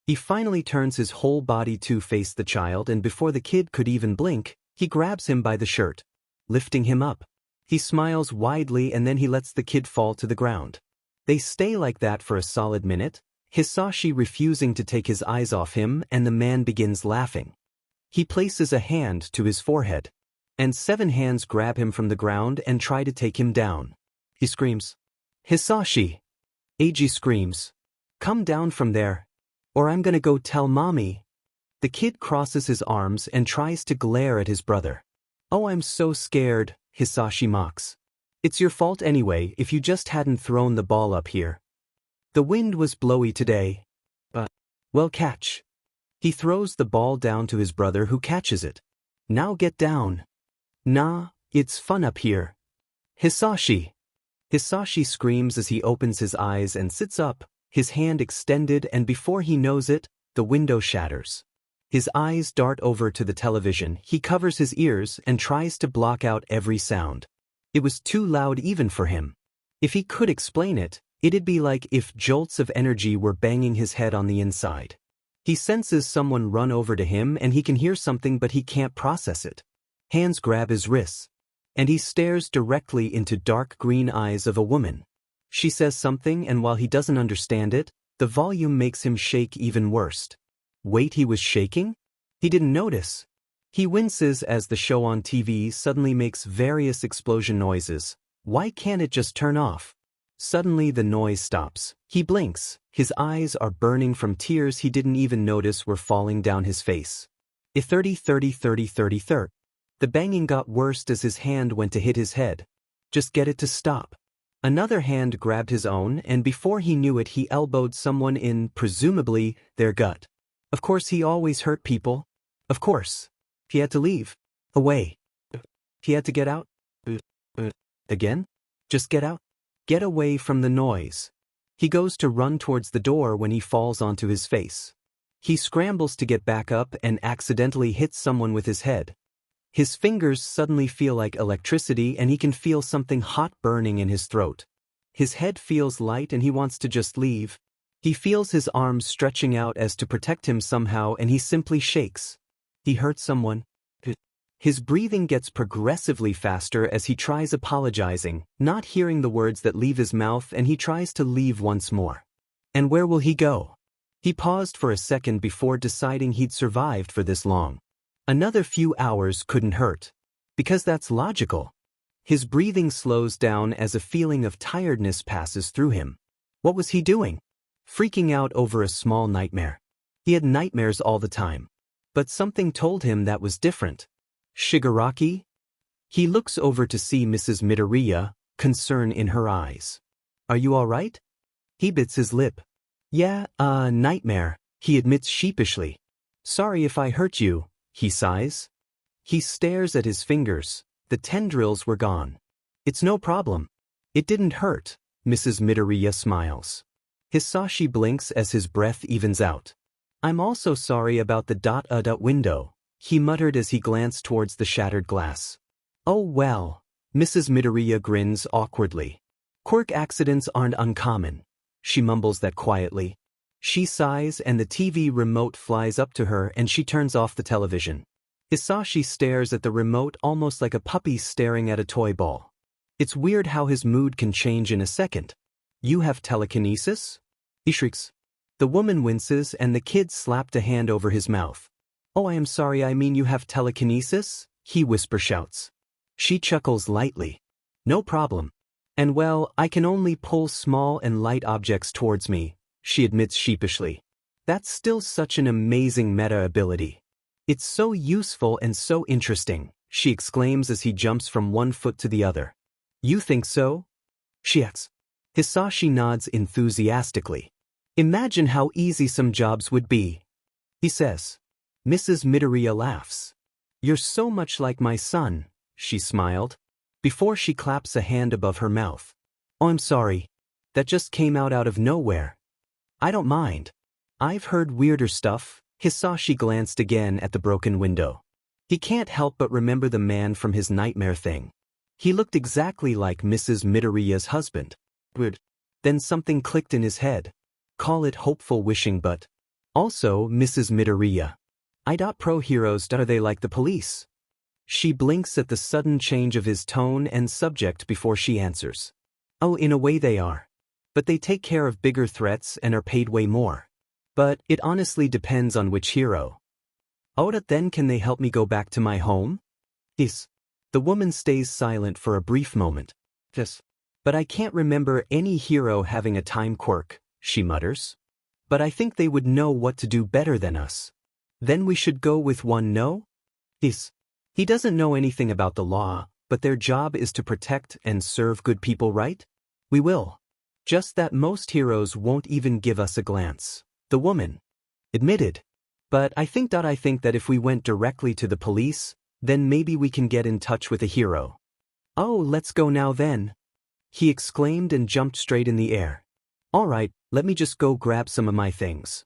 He finally turns his whole body to face the child and before the kid could even blink, he grabs him by the shirt, lifting him up. He smiles widely and then he lets the kid fall to the ground. They stay like that for a solid minute, Hisashi refusing to take his eyes off him and the man begins laughing. He places a hand to his forehead. And 7 hands grab him from the ground and try to take him down. He screams. Hisashi! Eiji screams. Come down from there. Or I'm gonna go tell mommy. The kid crosses his arms and tries to glare at his brother. Oh, I'm so scared, Hisashi mocks. It's your fault anyway if you just hadn't thrown the ball up here. The wind was blowy today. Well, catch. He throws the ball down to his brother who catches it. Now get down. Nah, it's fun up here. Hisashi! Hisashi screams as he opens his eyes and sits up, his hand extended and before he knows it, the window shatters. His eyes dart over to the television, he covers his ears and tries to block out every sound. It was too loud even for him. If he could explain it, it'd be like if jolts of energy were banging his head on the inside. He senses someone run over to him and he can hear something but he can't process it. Hands grab his wrists, and he stares directly into dark green eyes of a woman. She says something and while he doesn't understand it, the volume makes him shake even worse. Wait, he was shaking? He didn't notice. He winces as the show on TV suddenly makes various explosion noises. Why can't it just turn off? Suddenly the noise stops. He blinks. His eyes are burning from tears he didn't even notice were falling down his face. 30. The banging got worse as his hand went to hit his head. Just get it to stop. Another hand grabbed his own and before he knew it he elbowed someone in, presumably, their gut. Of course he always hurt people. Of course. He had to leave. Away. He had to get out. Again? Just get out. Get away from the noise. He goes to run towards the door when he falls onto his face. He scrambles to get back up and accidentally hits someone with his head. His fingers suddenly feel like electricity and he can feel something hot burning in his throat. His head feels light and he wants to just leave. He feels his arms stretching out as to protect him somehow and he simply shakes. He hurt someone. His breathing gets progressively faster as he tries apologizing, not hearing the words that leave his mouth and he tries to leave once more. And where will he go? He paused for a second before deciding he'd survived for this long. Another few hours couldn't hurt. Because that's logical. His breathing slows down as a feeling of tiredness passes through him. What was he doing? Freaking out over a small nightmare. He had nightmares all the time. But something told him that was different. Shigaraki? He looks over to see Mrs. Midoriya, concern in her eyes. Are you all right? He bits his lip. Yeah, nightmare, he admits sheepishly. Sorry if I hurt you. He sighs. He stares at his fingers. The tendrils were gone. It's no problem. It didn't hurt, Mrs. Midoriya smiles. Hisashi blinks as his breath evens out. I'm also sorry about the window, he muttered as he glanced towards the shattered glass. Oh well. Mrs. Midoriya grins awkwardly. Quirk accidents aren't uncommon. She mumbles that quietly. She sighs and the TV remote flies up to her and she turns off the television. Hisashi stares at the remote almost like a puppy staring at a toy ball. It's weird how his mood can change in a second. You have telekinesis? He shrieks. The woman winces and the kid slapped a hand over his mouth. Oh, I am sorry, I mean you have telekinesis? He shouts. She chuckles lightly. No problem. And well, I can only pull small and light objects towards me, she admits sheepishly. That's still such an amazing meta ability. It's so useful and so interesting, she exclaims as he jumps from one foot to the other. You think so? She asks. Hisashi nods enthusiastically. Imagine how easy some jobs would be, he says. Mrs. Midoriya laughs. You're so much like my son, she smiled, before she claps a hand above her mouth. Oh, I'm sorry. That just came out of nowhere. I don't mind. I've heard weirder stuff. Hisashi glanced again at the broken window. He can't help but remember the man from his nightmare thing. He looked exactly like Mrs. Midoriya's husband. Weird. Then something clicked in his head. Call it hopeful wishing, but also Mrs. Midoriya. Pro heroes, are they like the police? She blinks at the sudden change of his tone and subject before she answers. Oh, in a way they are. But they take care of bigger threats and are paid way more. But it honestly depends on which hero. Oda, then can they help me go back to my home? Yes. The woman stays silent for a brief moment. Yes. But I can't remember any hero having a time quirk, she mutters. But I think they would know what to do better than us. Then we should go with one, no? Yes. He doesn't know anything about the law, but their job is to protect and serve good people, right? We will. Just that most heroes won't even give us a glance, the woman admitted. But I think that if we went directly to the police, then maybe we can get in touch with a hero. Oh, let's go now then, he exclaimed and jumped straight in the air. All right, let me just go grab some of my things.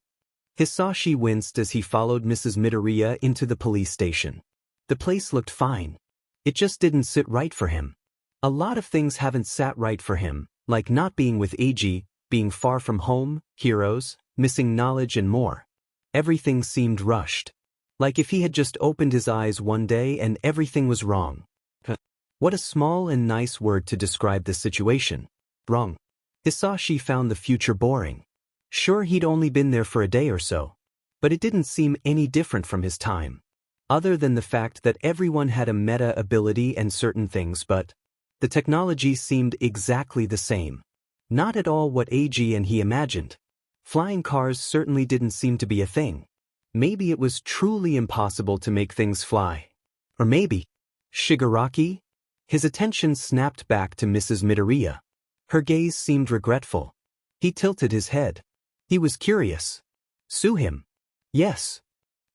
Hisashi winced as he followed Mrs. Midoriya into the police station. The place looked fine. It just didn't sit right for him. A lot of things haven't sat right for him, like not being with Eiji, being far from home, heroes, missing knowledge and more. Everything seemed rushed. Like if he had just opened his eyes one day and everything was wrong. What a small and nice word to describe the situation. Wrong. Hisashi found the future boring. Sure, he'd only been there for a day or so. But it didn't seem any different from his time. Other than the fact that everyone had a meta ability and certain things, but the technology seemed exactly the same. Not at all what Eiji and he imagined. Flying cars certainly didn't seem to be a thing. Maybe it was truly impossible to make things fly. Or maybe Shigaraki? His attention snapped back to Mrs. Midoriya. Her gaze seemed regretful. He tilted his head. He was curious. Sue him? Yes.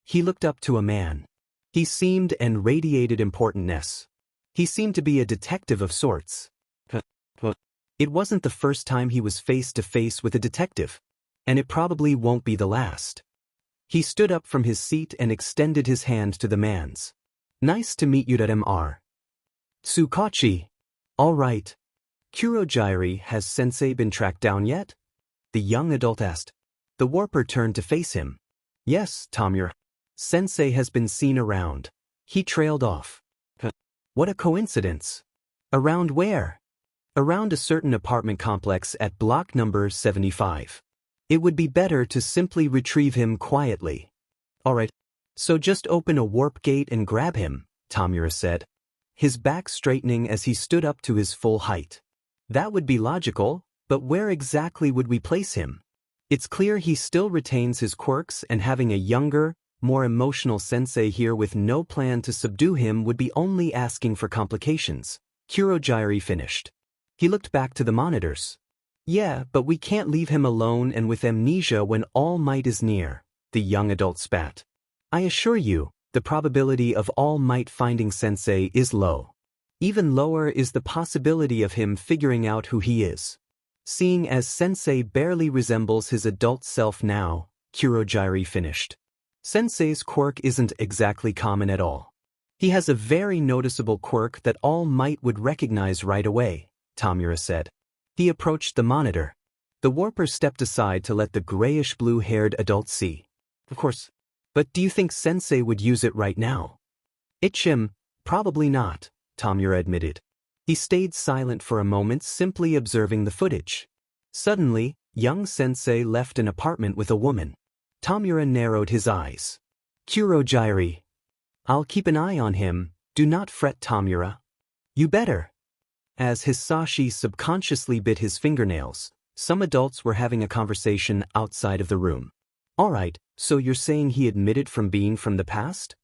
He looked up to a man. He seemed and radiated importantness. He seemed to be a detective of sorts. It wasn't the first time he was face to face with a detective. And it probably won't be the last. He stood up from his seat and extended his hand to the man's. Nice to meet you, Mr. Tsukachi. All right. Kurogyri, has Sensei been tracked down yet? The young adult asked. The warper turned to face him. Yes, Tomura. Sensei has been seen around. He trailed off. What a coincidence. Around where? Around a certain apartment complex at block number 75. It would be better to simply retrieve him quietly. All right. So just open a warp gate and grab him, Tomura said, his back straightening as he stood up to his full height. That would be logical, but where exactly would we place him? It's clear he still retains his quirks, and having a younger, more emotional sensei here with no plan to subdue him would be only asking for complications. Kurogyri finished. He looked back to the monitors. Yeah, but we can't leave him alone and with amnesia when All Might is near, the young adult spat. I assure you, the probability of All Might finding Sensei is low. Even lower is the possibility of him figuring out who he is. Seeing as Sensei barely resembles his adult self now, Kurogyri finished. Sensei's quirk isn't exactly common at all. He has a very noticeable quirk that all might would recognize right away, Tamura said. He approached the monitor. The warper stepped aside to let the grayish-blue-haired adult see. Of course. But do you think Sensei would use it right now? Ichim, probably not, Tamura admitted. He stayed silent for a moment, simply observing the footage. Suddenly, young Sensei left an apartment with a woman. Tamura narrowed his eyes. Kurojairi. I'll keep an eye on him, do not fret, Tamura. You better. As Hisashi subconsciously bit his fingernails, some adults were having a conversation outside of the room. Alright, so you're saying he admitted from being from the past?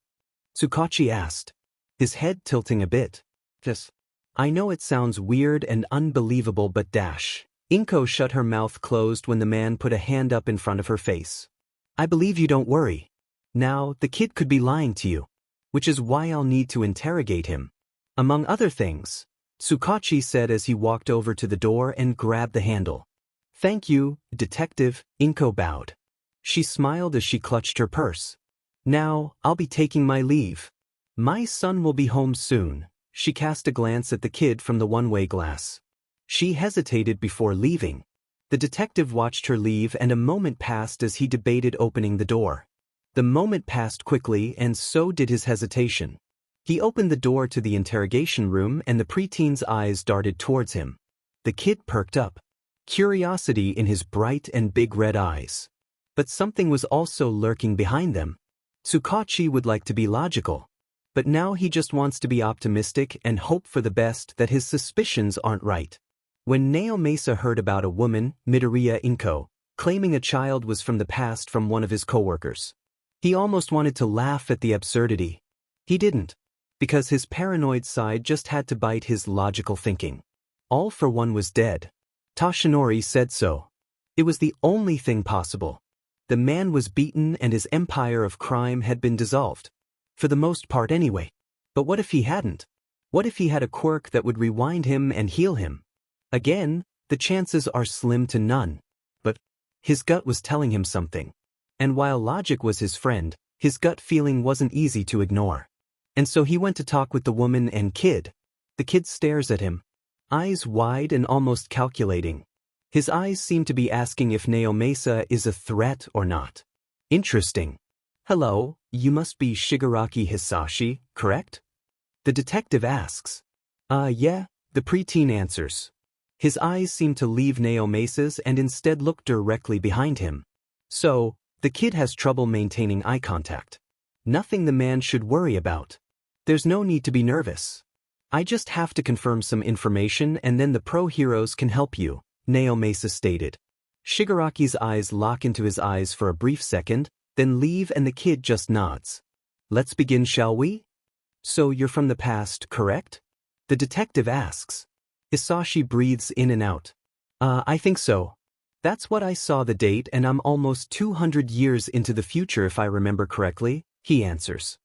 Tsukachi asked, his head tilting a bit. Yes. I know it sounds weird and unbelievable, but dash. Inko shut her mouth closed when the man put a hand up in front of her face. I believe you, don't worry. Now, the kid could be lying to you. Which is why I'll need to interrogate him. Among other things, Tsukachi said as he walked over to the door and grabbed the handle. Thank you, Detective, Inko bowed. She smiled as she clutched her purse. Now, I'll be taking my leave. My son will be home soon. She cast a glance at the kid from the one-way glass. She hesitated before leaving. The detective watched her leave and a moment passed as he debated opening the door. The moment passed quickly and so did his hesitation. He opened the door to the interrogation room and the preteen's eyes darted towards him. The kid perked up. Curiosity in his bright and big red eyes. But something was also lurking behind them. Tsukachi would like to be logical. But now he just wants to be optimistic and hope for the best that his suspicions aren't right. When Naomasa heard about a woman, Midoriya Inko, claiming a child was from the past from one of his coworkers, he almost wanted to laugh at the absurdity. He didn't. Because his paranoid side just had to bite his logical thinking. All for One was dead. Toshinori said so. It was the only thing possible. The man was beaten and his empire of crime had been dissolved. For the most part anyway. But what if he hadn't? What if he had a quirk that would rewind him and heal him? Again, the chances are slim to none. But his gut was telling him something. And while logic was his friend, his gut feeling wasn't easy to ignore. And so he went to talk with the woman and kid. The kid stares at him. Eyes wide and almost calculating. His eyes seem to be asking if Naomasa is a threat or not. Interesting. Hello, you must be Shigaraki Hisashi, correct? The detective asks. Yeah, the preteen answers. His eyes seem to leave Naomasa's and instead look directly behind him. So, the kid has trouble maintaining eye contact. Nothing the man should worry about. There's no need to be nervous. I just have to confirm some information and then the pro-heroes can help you, Naomasa stated. Shigaraki's eyes lock into his eyes for a brief second, then leave and the kid just nods. Let's begin, shall we? So you're from the past, correct? The detective asks. Hisashi breathes in and out. I think so. That's what I saw the date and I'm almost 200 years into the future if I remember correctly, he answers.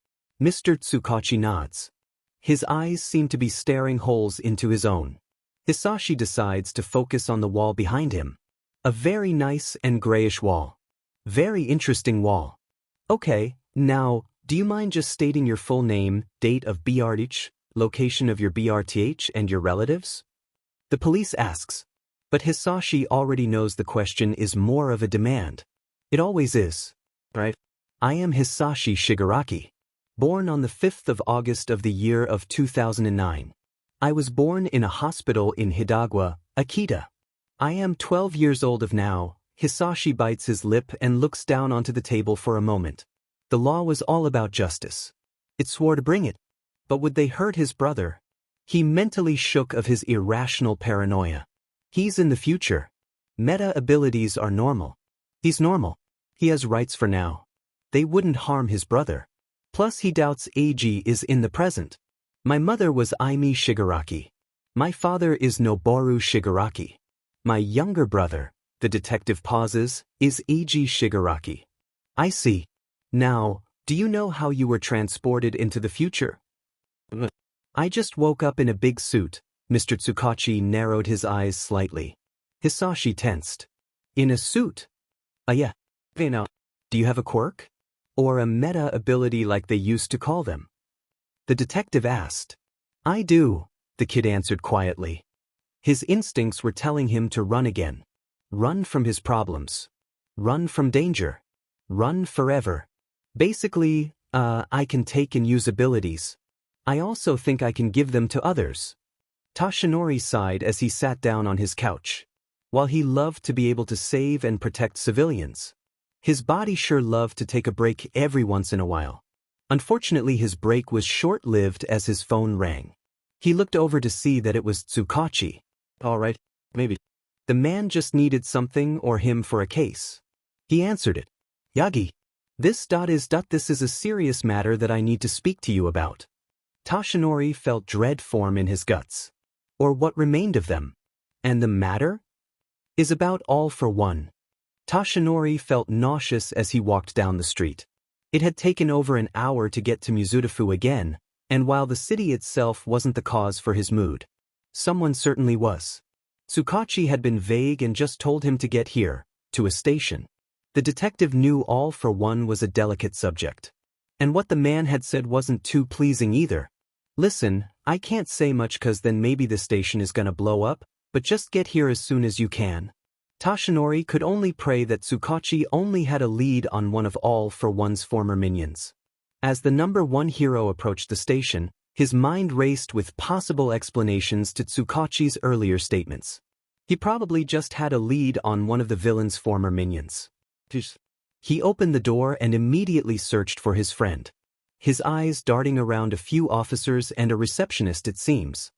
Mr. Tsukachi nods. His eyes seem to be staring holes into his own. Hisashi decides to focus on the wall behind him. A very nice and grayish wall. Very interesting wall. Okay, now, do you mind just stating your full name, date of BRTH, location of your BRTH and your relatives? The police asks. But Hisashi already knows the question is more of a demand. It always is. Right? I am Hisashi Shigaraki. Born on the 5th of August of the year of 2009. I was born in a hospital in Hidagawa, Akita. I am 12 years old of now. Hisashi bites his lip and looks down onto the table for a moment. The law was all about justice. It swore to bring it. But would they hurt his brother? He mentally shook of his irrational paranoia. He's in the future. Meta abilities are normal. He's normal. He has rights for now. They wouldn't harm his brother. Plus he doubts Eiji is in the present. My mother was Aimi Shigaraki. My father is Noboru Shigaraki. My younger brother, the detective pauses, is Eiji Shigaraki. I see. Now, do you know how you were transported into the future? I just woke up in a big suit. Mr. Tsukachi narrowed his eyes slightly. Hisashi tensed. In a suit? Yeah. Do you have a quirk? Or a meta ability like they used to call them? The detective asked. I do, the kid answered quietly. His instincts were telling him to run again. Run from his problems. Run from danger. Run forever. Basically, I can take and use abilities. I also think I can give them to others. Toshinori sighed as he sat down on his couch. While he loved to be able to save and protect civilians, his body sure loved to take a break every once in a while. Unfortunately, his break was short-lived as his phone rang. He looked over to see that it was Tsukachi. All right, maybe. The man just needed something or him for a case. He answered it. Yagi. This is a serious matter that I need to speak to you about. Toshinori felt dread form in his guts. Or what remained of them. And the matter? Is about All for One. Toshinori felt nauseous as he walked down the street. It had taken over an hour to get to Mizudafu again, and while the city itself wasn't the cause for his mood, someone certainly was. Tsukachi had been vague and just told him to get here, to a station. The detective knew All for One was a delicate subject. And what the man had said wasn't too pleasing either. Listen, I can't say much cause then maybe the station is gonna blow up, but just get here as soon as you can. Toshinori could only pray that Tsukachi only had a lead on one of All for One's former minions. As the number one hero approached the station, his mind raced with possible explanations to Tsukachi's earlier statements. He probably just had a lead on one of the villain's former minions. He opened the door and immediately searched for his friend. His eyes darting around a few officers and a receptionist it seems.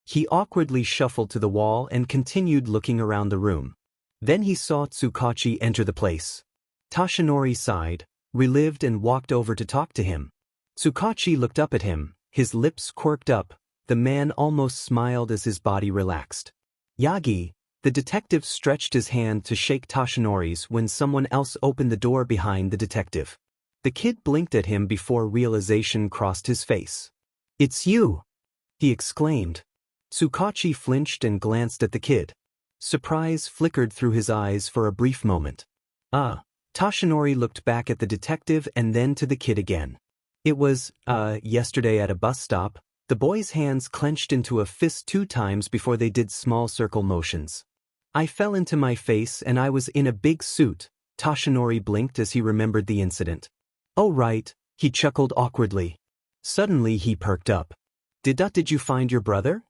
He awkwardly shuffled to the wall and continued looking around the room. Then he saw Tsukachi enter the place. Toshinori sighed, relived and walked over to talk to him. Tsukachi looked up at him, his lips quirked up, the man almost smiled as his body relaxed. Yagi, the detective stretched his hand to shake Toshinori's when someone else opened the door behind the detective. The kid blinked at him before realization crossed his face. It's you! He exclaimed. Tsukachi flinched and glanced at the kid. Surprise flickered through his eyes for a brief moment. Toshinori looked back at the detective and then to the kid again. It was, yesterday at a bus stop. The boy's hands clenched into a fist 2 times before they did small circle motions. I fell into my face and I was in a big suit. Toshinori blinked as he remembered the incident. Oh right, he chuckled awkwardly. Suddenly he perked up. Did you find your brother?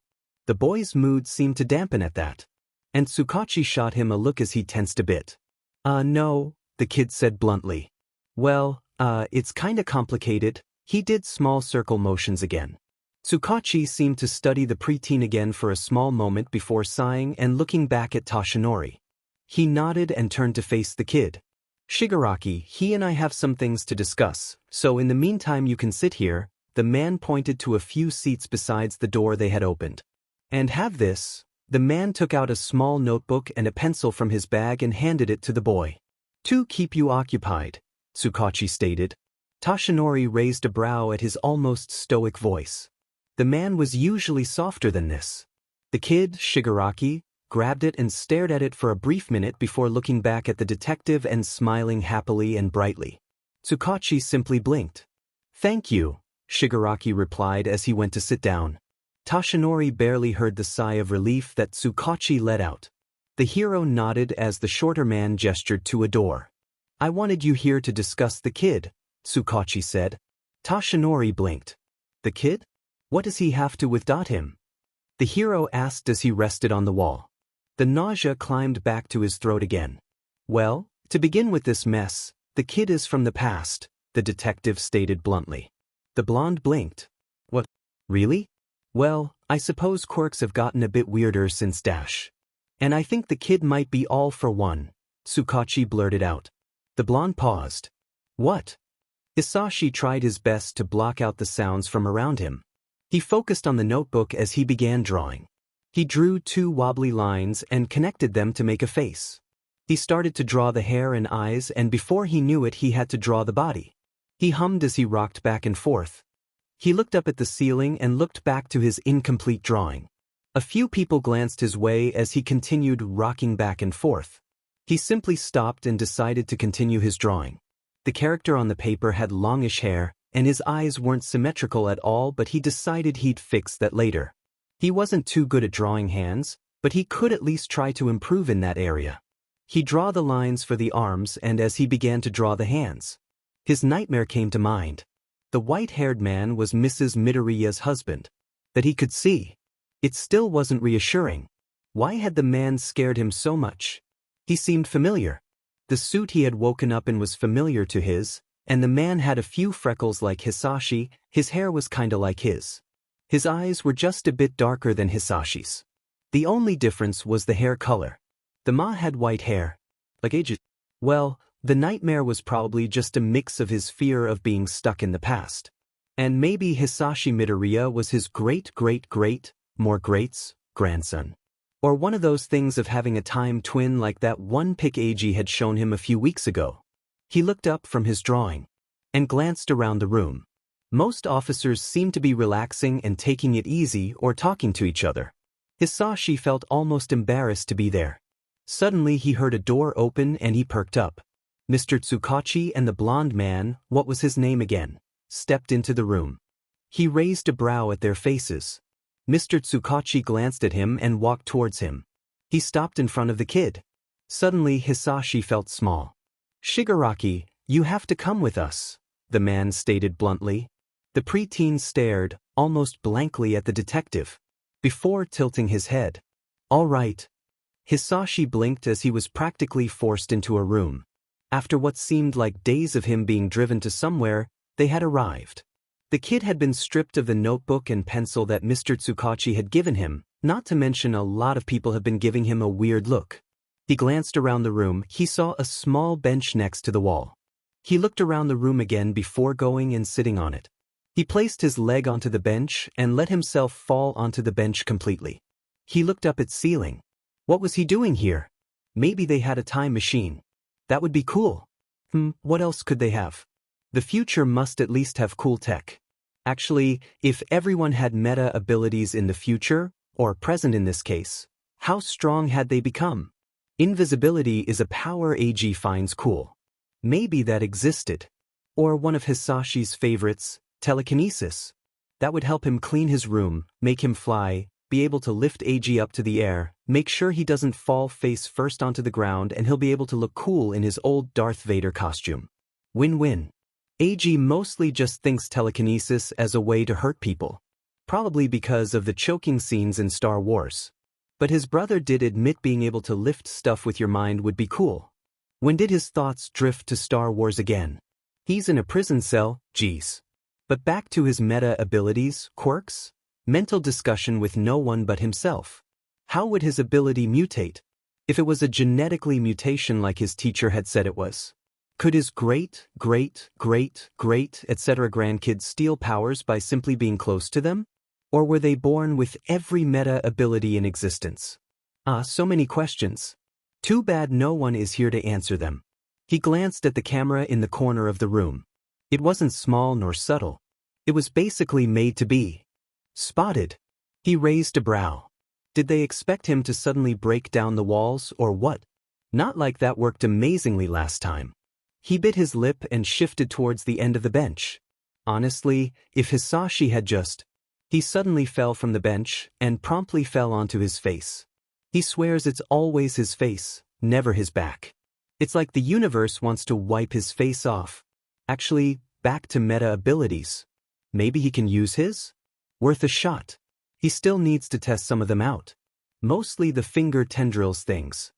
The boy's mood seemed to dampen at that. And Tsukachi shot him a look as he tensed a bit. No, the kid said bluntly. Well, it's kinda complicated. He did small circle motions again. Tsukachi seemed to study the preteen again for a small moment before sighing and looking back at Toshinori. He nodded and turned to face the kid. Shigaraki, he and I have some things to discuss, so in the meantime you can sit here. The man pointed to a few seats besides the door they had opened. And have this. The man took out a small notebook and a pencil from his bag and handed it to the boy. To keep you occupied, Tsukachi stated. Toshinori raised a brow at his almost stoic voice. The man was usually softer than this. The kid, Shigaraki, grabbed it and stared at it for a brief minute before looking back at the detective and smiling happily and brightly. Tsukachi simply blinked. Thank you, Shigaraki replied as he went to sit down. Toshinori barely heard the sigh of relief that Tsukachi let out. The hero nodded as the shorter man gestured to a door. I wanted you here to discuss the kid, Tsukachi said. Toshinori blinked. The kid? What does he have to with him? The hero asked as he rested on the wall. The nausea climbed back to his throat again. Well, to begin with this mess, the kid is from the past, the detective stated bluntly. The blonde blinked. What? Really? Well, I suppose quirks have gotten a bit weirder since Dash. And I think the kid might be All for One, Tsukachi blurted out. The blonde paused. What? Isashi tried his best to block out the sounds from around him. He focused on the notebook as he began drawing. He drew 2 wobbly lines and connected them to make a face. He started to draw the hair and eyes, and before he knew it he had to draw the body. He hummed as he rocked back and forth. He looked up at the ceiling and looked back to his incomplete drawing. A few people glanced his way as he continued rocking back and forth. He simply stopped and decided to continue his drawing. The character on the paper had longish hair, and his eyes weren't symmetrical at all, but he decided he'd fix that later. He wasn't too good at drawing hands, but he could at least try to improve in that area. He drew the lines for the arms, and as he began to draw the hands, his nightmare came to mind. The white-haired man was Mrs. Midoriya's husband. That he could see. It still wasn't reassuring. Why had the man scared him so much? He seemed familiar. The suit he had woken up in was familiar to his, and the man had a few freckles like Hisashi. His hair was kinda like his. His eyes were just a bit darker than Hisashi's. The only difference was the hair color. The ma had white hair. Like ages. Well, the nightmare was probably just a mix of his fear of being stuck in the past. And maybe Hisashi Midoriya was his more greats, grandson. Or one of those things of having a time twin like that one pic AG had shown him a few weeks ago. He looked up from his drawing and glanced around the room. Most officers seemed to be relaxing and taking it easy or talking to each other. Hisashi felt almost embarrassed to be there. Suddenly he heard a door open and he perked up. Mr. Tsukachi and the blonde man, what was his name again, stepped into the room. He raised a brow at their faces. Mr. Tsukachi glanced at him and walked towards him. He stopped in front of the kid. Suddenly Hisashi felt small. "Shigaraki, you have to come with us," the man stated bluntly. The preteen stared, almost blankly at the detective, before tilting his head. "All right." Hisashi blinked as he was practically forced into a room. After what seemed like days of him being driven to somewhere, they had arrived. The kid had been stripped of the notebook and pencil that Mr. Tsukachi had given him, not to mention a lot of people have been giving him a weird look. He glanced around the room. He saw a small bench next to the wall. He looked around the room again before going and sitting on it. He placed his leg onto the bench and let himself fall onto the bench completely. He looked up at ceiling. What was he doing here? Maybe they had a time machine. That would be cool. What else could they have? The future must at least have cool tech. Actually, if everyone had meta abilities in the future, or present in this case, how strong had they become? Invisibility is a power AG finds cool. Maybe that existed. Or one of Hisashi's favorites, telekinesis. That would help him clean his room, make him fly, be able to lift AG up to the air, make sure he doesn't fall face first onto the ground, and he'll be able to look cool in his old Darth Vader costume. Win-win. AG mostly just thinks telekinesis as a way to hurt people. Probably because of the choking scenes in Star Wars. But his brother did admit being able to lift stuff with your mind would be cool. When did his thoughts drift to Star Wars again? He's in a prison cell, geez. But back to his meta abilities, quirks? Mental discussion with no one but himself. How would his ability mutate? If it was a genetically mutation like his teacher had said it was. Could his great, etc. grandkids steal powers by simply being close to them? Or were they born with every meta ability in existence? So many questions. Too bad no one is here to answer them. He glanced at the camera in the corner of the room. It wasn't small nor subtle. It was basically made to be spotted. He raised a brow. Did they expect him to suddenly break down the walls or what? Not like that worked amazingly last time. He bit his lip and shifted towards the end of the bench. Honestly, if Hisashi had just... He suddenly fell from the bench and promptly fell onto his face. He swears it's always his face, never his back. It's like the universe wants to wipe his face off. Actually, back to meta abilities. Maybe he can use his? Worth a shot. He still needs to test some of them out. Mostly the finger tendrils things.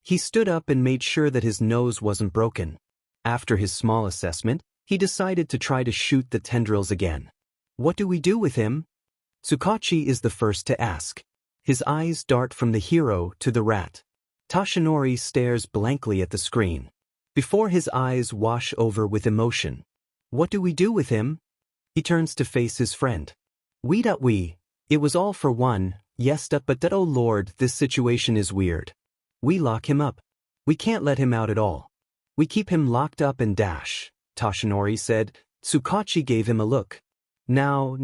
He stood up and made sure that his nose wasn't broken. After his small assessment, he decided to try to shoot the tendrils again. What do we do with him? Tsukachi is the first to ask. His eyes dart from the hero to the rat. Toshinori stares blankly at the screen. Before his eyes wash over with emotion. What do we do with him? He turns to face his friend. We. It was all for one, yes, but oh lord, this situation is weird. We lock him up. We can't let him out at all. We keep him locked up and dash, Toshinori said. Tsukachi gave him a look. Now,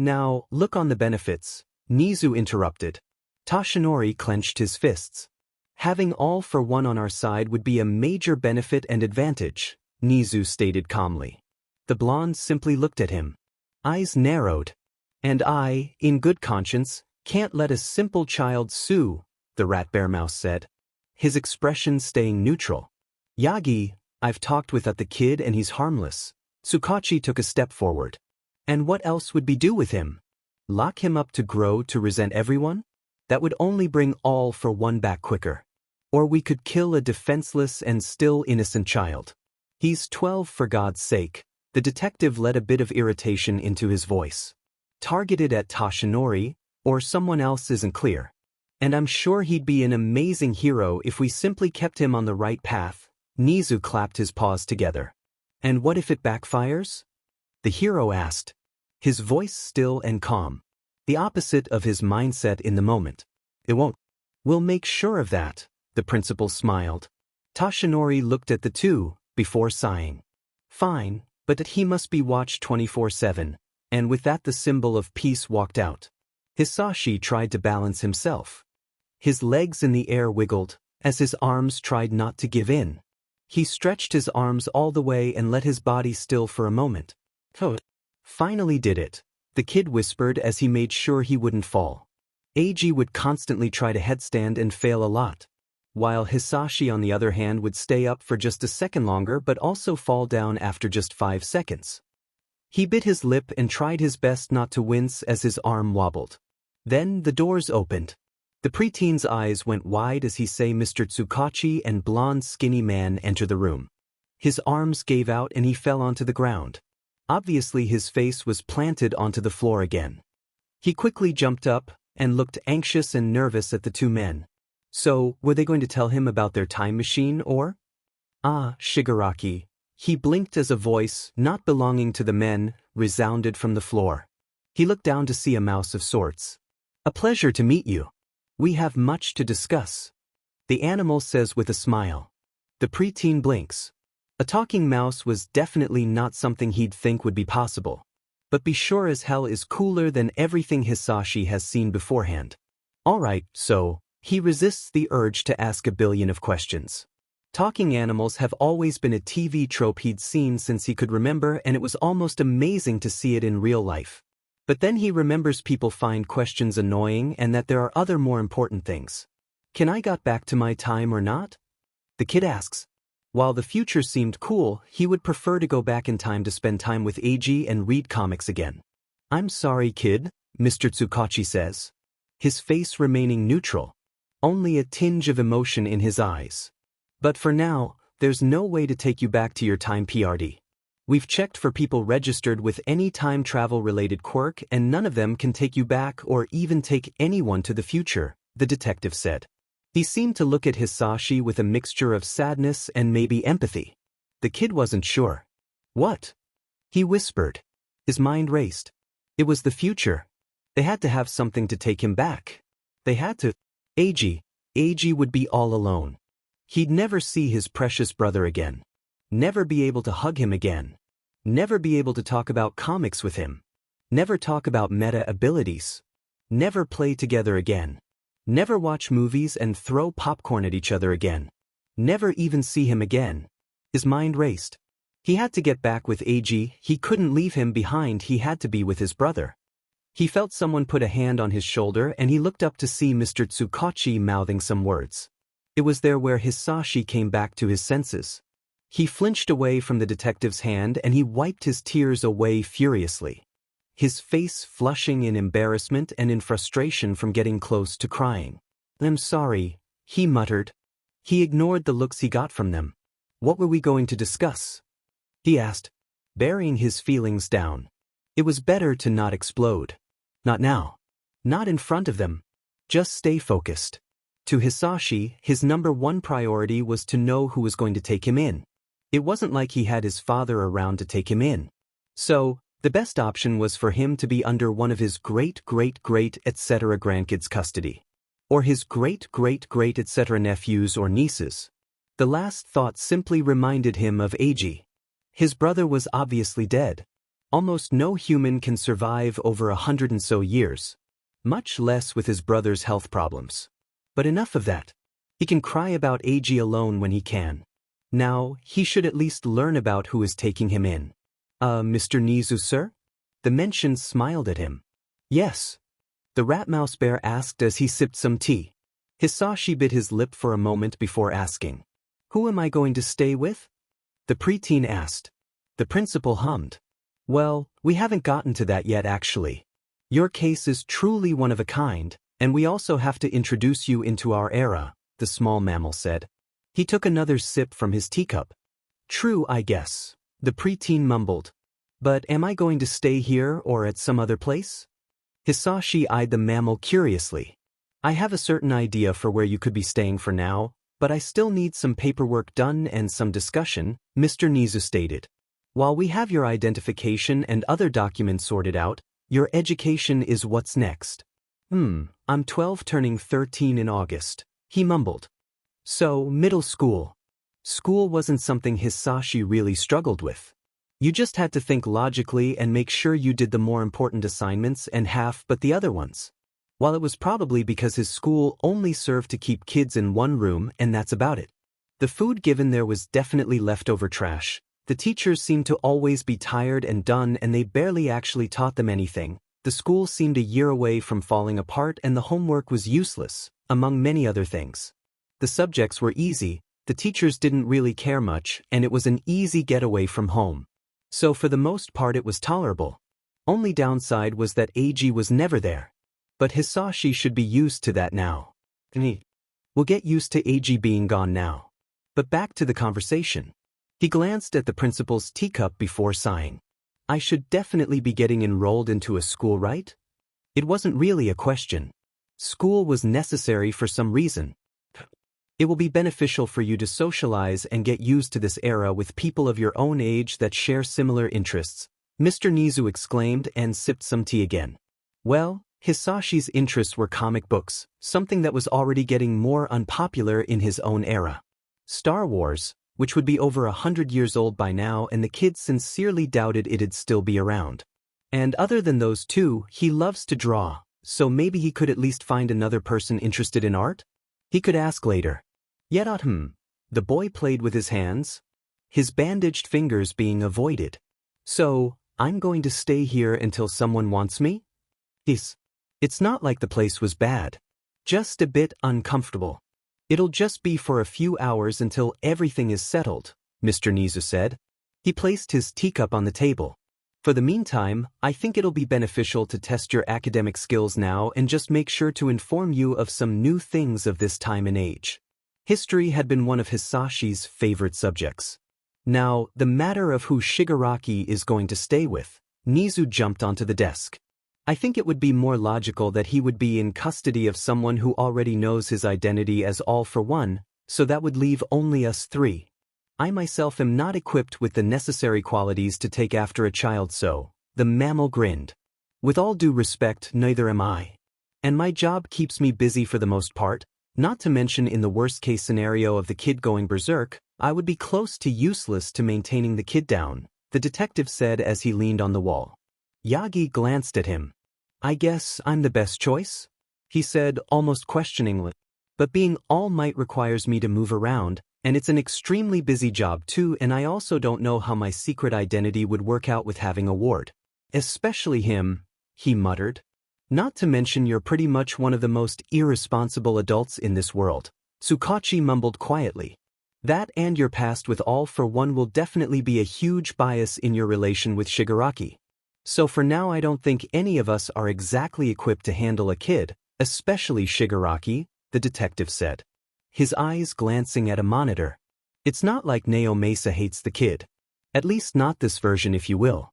look on the benefits, Nizu interrupted. Toshinori clenched his fists. Having all for one on our side would be a major benefit and advantage, Nizu stated calmly. The blonde simply looked at him. eyes narrowed. And I, in good conscience, can't let a simple child sue, the rat bear mouse said, his expression staying neutral. Yagi, I've talked with the kid and he's harmless. Tsukachi took a step forward. And what else would we do with him? Lock him up to grow to resent everyone? That would only bring all for one back quicker. Or we could kill a defenseless and still innocent child. He's 12 for God's sake. The detective let a bit of irritation into his voice. Targeted at Toshinori, or someone else isn't clear. And I'm sure he'd be an amazing hero if we simply kept him on the right path. Nizu clapped his paws together. And what if it backfires? The hero asked, his voice still and calm. The opposite of his mindset in the moment. It won't. We'll make sure of that, the principal smiled. Toshinori looked at the two, before sighing. Fine, but that he must be watched 24/7, and with that the symbol of peace walked out. Hisashi tried to balance himself. His legs in the air wiggled, as his arms tried not to give in. He stretched his arms all the way and let his body still for a moment. Finally did it, the kid whispered as he made sure he wouldn't fall. Eiji would constantly try to headstand and fail a lot, while Hisashi on the other hand would stay up for just a second longer but also fall down after just 5 seconds. He bit his lip and tried his best not to wince as his arm wobbled. Then the doors opened. The preteen's eyes went wide as he saw Mr. Tsukachi and blonde skinny man enter the room. His arms gave out and he fell onto the ground. Obviously his face was planted onto the floor again. He quickly jumped up and looked anxious and nervous at the two men. So, were they going to tell him about their time machine or? Ah, Shigaraki. He blinked as a voice, not belonging to the men, resounded from the floor. He looked down to see a mouse of sorts. A pleasure to meet you. We have much to discuss. The animal says with a smile. The preteen blinks. A talking mouse was definitely not something he'd think would be possible. But be sure as hell is cooler than everything Hisashi has seen beforehand. Alright, so, he resists the urge to ask a billion of questions. Talking animals have always been a TV trope he'd seen since he could remember, and it was almost amazing to see it in real life. But then he remembers people find questions annoying and that there are other more important things. Can I get back to my time or not? The kid asks. While the future seemed cool, he would prefer to go back in time to spend time with Eiji and read comics again. I'm sorry, kid, Mr. Tsukachi says. His face remaining neutral. Only a tinge of emotion in his eyes. But for now, there's no way to take you back to your time PRD. We've checked for people registered with any time travel-related quirk and none of them can take you back or even take anyone to the future, the detective said. He seemed to look at Hisashi with a mixture of sadness and maybe empathy. The kid wasn't sure. What? He whispered. His mind raced. It was the future. They had to have something to take him back. They had to. Eiji would be all alone. He'd never see his precious brother again. Never be able to hug him again. Never be able to talk about comics with him. Never talk about meta abilities. Never play together again. Never watch movies and throw popcorn at each other again. Never even see him again. His mind raced. He had to get back with Eiji, he couldn't leave him behind, he had to be with his brother. He felt someone put a hand on his shoulder and he looked up to see Mr. Tsukachi mouthing some words. It was there where Hisashi came back to his senses. He flinched away from the detective's hand and he wiped his tears away furiously. His face flushing in embarrassment and in frustration from getting close to crying. I'm sorry, he muttered. He ignored the looks he got from them. What were we going to discuss? He asked, burying his feelings down. It was better to not explode. Not now. Not in front of them. Just stay focused. To Hisashi, his #1 priority was to know who was going to take him in. It wasn't like he had his father around to take him in. So, the best option was for him to be under one of his great-great-great etc. grandkids' custody. Or his great-great-great etc. nephews or nieces. The last thought simply reminded him of Eiji. His brother was obviously dead. Almost no human can survive over 100 and so years. Much less with his brother's health problems. But enough of that. He can cry about Eiji alone when he can. Now, he should at least learn about who is taking him in. Mr. Nizu, sir? The mention smiled at him. Yes. The rat mouse bear asked as he sipped some tea. Hisashi bit his lip for a moment before asking. Who am I going to stay with? The preteen asked. The principal hummed. Well, we haven't gotten to that yet actually. Your case is truly one of a kind, and we also have to introduce you into our era, the small mammal said. He took another sip from his teacup. True, I guess, the preteen mumbled. But am I going to stay here or at some other place? Hisashi eyed the mammal curiously. I have a certain idea for where you could be staying for now, but I still need some paperwork done and some discussion, Mr. Nizu stated. While we have your identification and other documents sorted out, your education is what's next. I'm 12 turning 13 in August, he mumbled. So, middle school. School wasn't something Hisashi really struggled with. You just had to think logically and make sure you did the more important assignments and half but the other ones. While it was probably because his school only served to keep kids in one room and that's about it. The food given there was definitely leftover trash. The teachers seemed to always be tired and done and they barely actually taught them anything. The school seemed a year away from falling apart and the homework was useless, among many other things. The subjects were easy, the teachers didn't really care much, and it was an easy getaway from home. So for the most part it was tolerable. Only downside was that Eiji was never there. But Hisashi should be used to that now. We'll get used to Eiji being gone now. But back to the conversation. He glanced at the principal's teacup before sighing. I should definitely be getting enrolled into a school, right? It wasn't really a question. School was necessary for some reason. It will be beneficial for you to socialize and get used to this era with people of your own age that share similar interests, Mr. Nizu exclaimed and sipped some tea again. Well, Hisashi's interests were comic books, something that was already getting more unpopular in his own era. Star Wars, which would be over 100 years old by now, and the kids sincerely doubted it'd still be around. And other than those two, he loves to draw, so maybe he could at least find another person interested in art? He could ask later. Yet the boy played with his hands, his bandaged fingers being avoided. So, I'm going to stay here until someone wants me? It's not like the place was bad. Just a bit uncomfortable. It'll just be for a few hours until everything is settled, Mr. Nizu said. He placed his teacup on the table. For the meantime, I think it'll be beneficial to test your academic skills now and just make sure to inform you of some new things of this time and age. History had been one of Hisashi's favorite subjects. Now, the matter of who Shigaraki is going to stay with. Nizu jumped onto the desk. I think it would be more logical that he would be in custody of someone who already knows his identity as All for One, so that would leave only us three. I myself am not equipped with the necessary qualities to take after a child, so, the mammal grinned. With all due respect, neither am I. And my job keeps me busy for the most part, not to mention in the worst-case scenario of the kid going berserk, I would be close to useless to maintaining the kid down, the detective said as he leaned on the wall. Yagi glanced at him. I guess I'm the best choice? He said, almost questioningly. But being All Might requires me to move around, and it's an extremely busy job too, and I also don't know how my secret identity would work out with having a ward. Especially him, he muttered. Not to mention you're pretty much one of the most irresponsible adults in this world, Tsukachi mumbled quietly. That and your past with All for One will definitely be a huge bias in your relation with Shigaraki. So for now I don't think any of us are exactly equipped to handle a kid, especially Shigaraki, the detective said. His eyes glancing at a monitor. It's not like Neo Mesa hates the kid. At least not this version, if you will.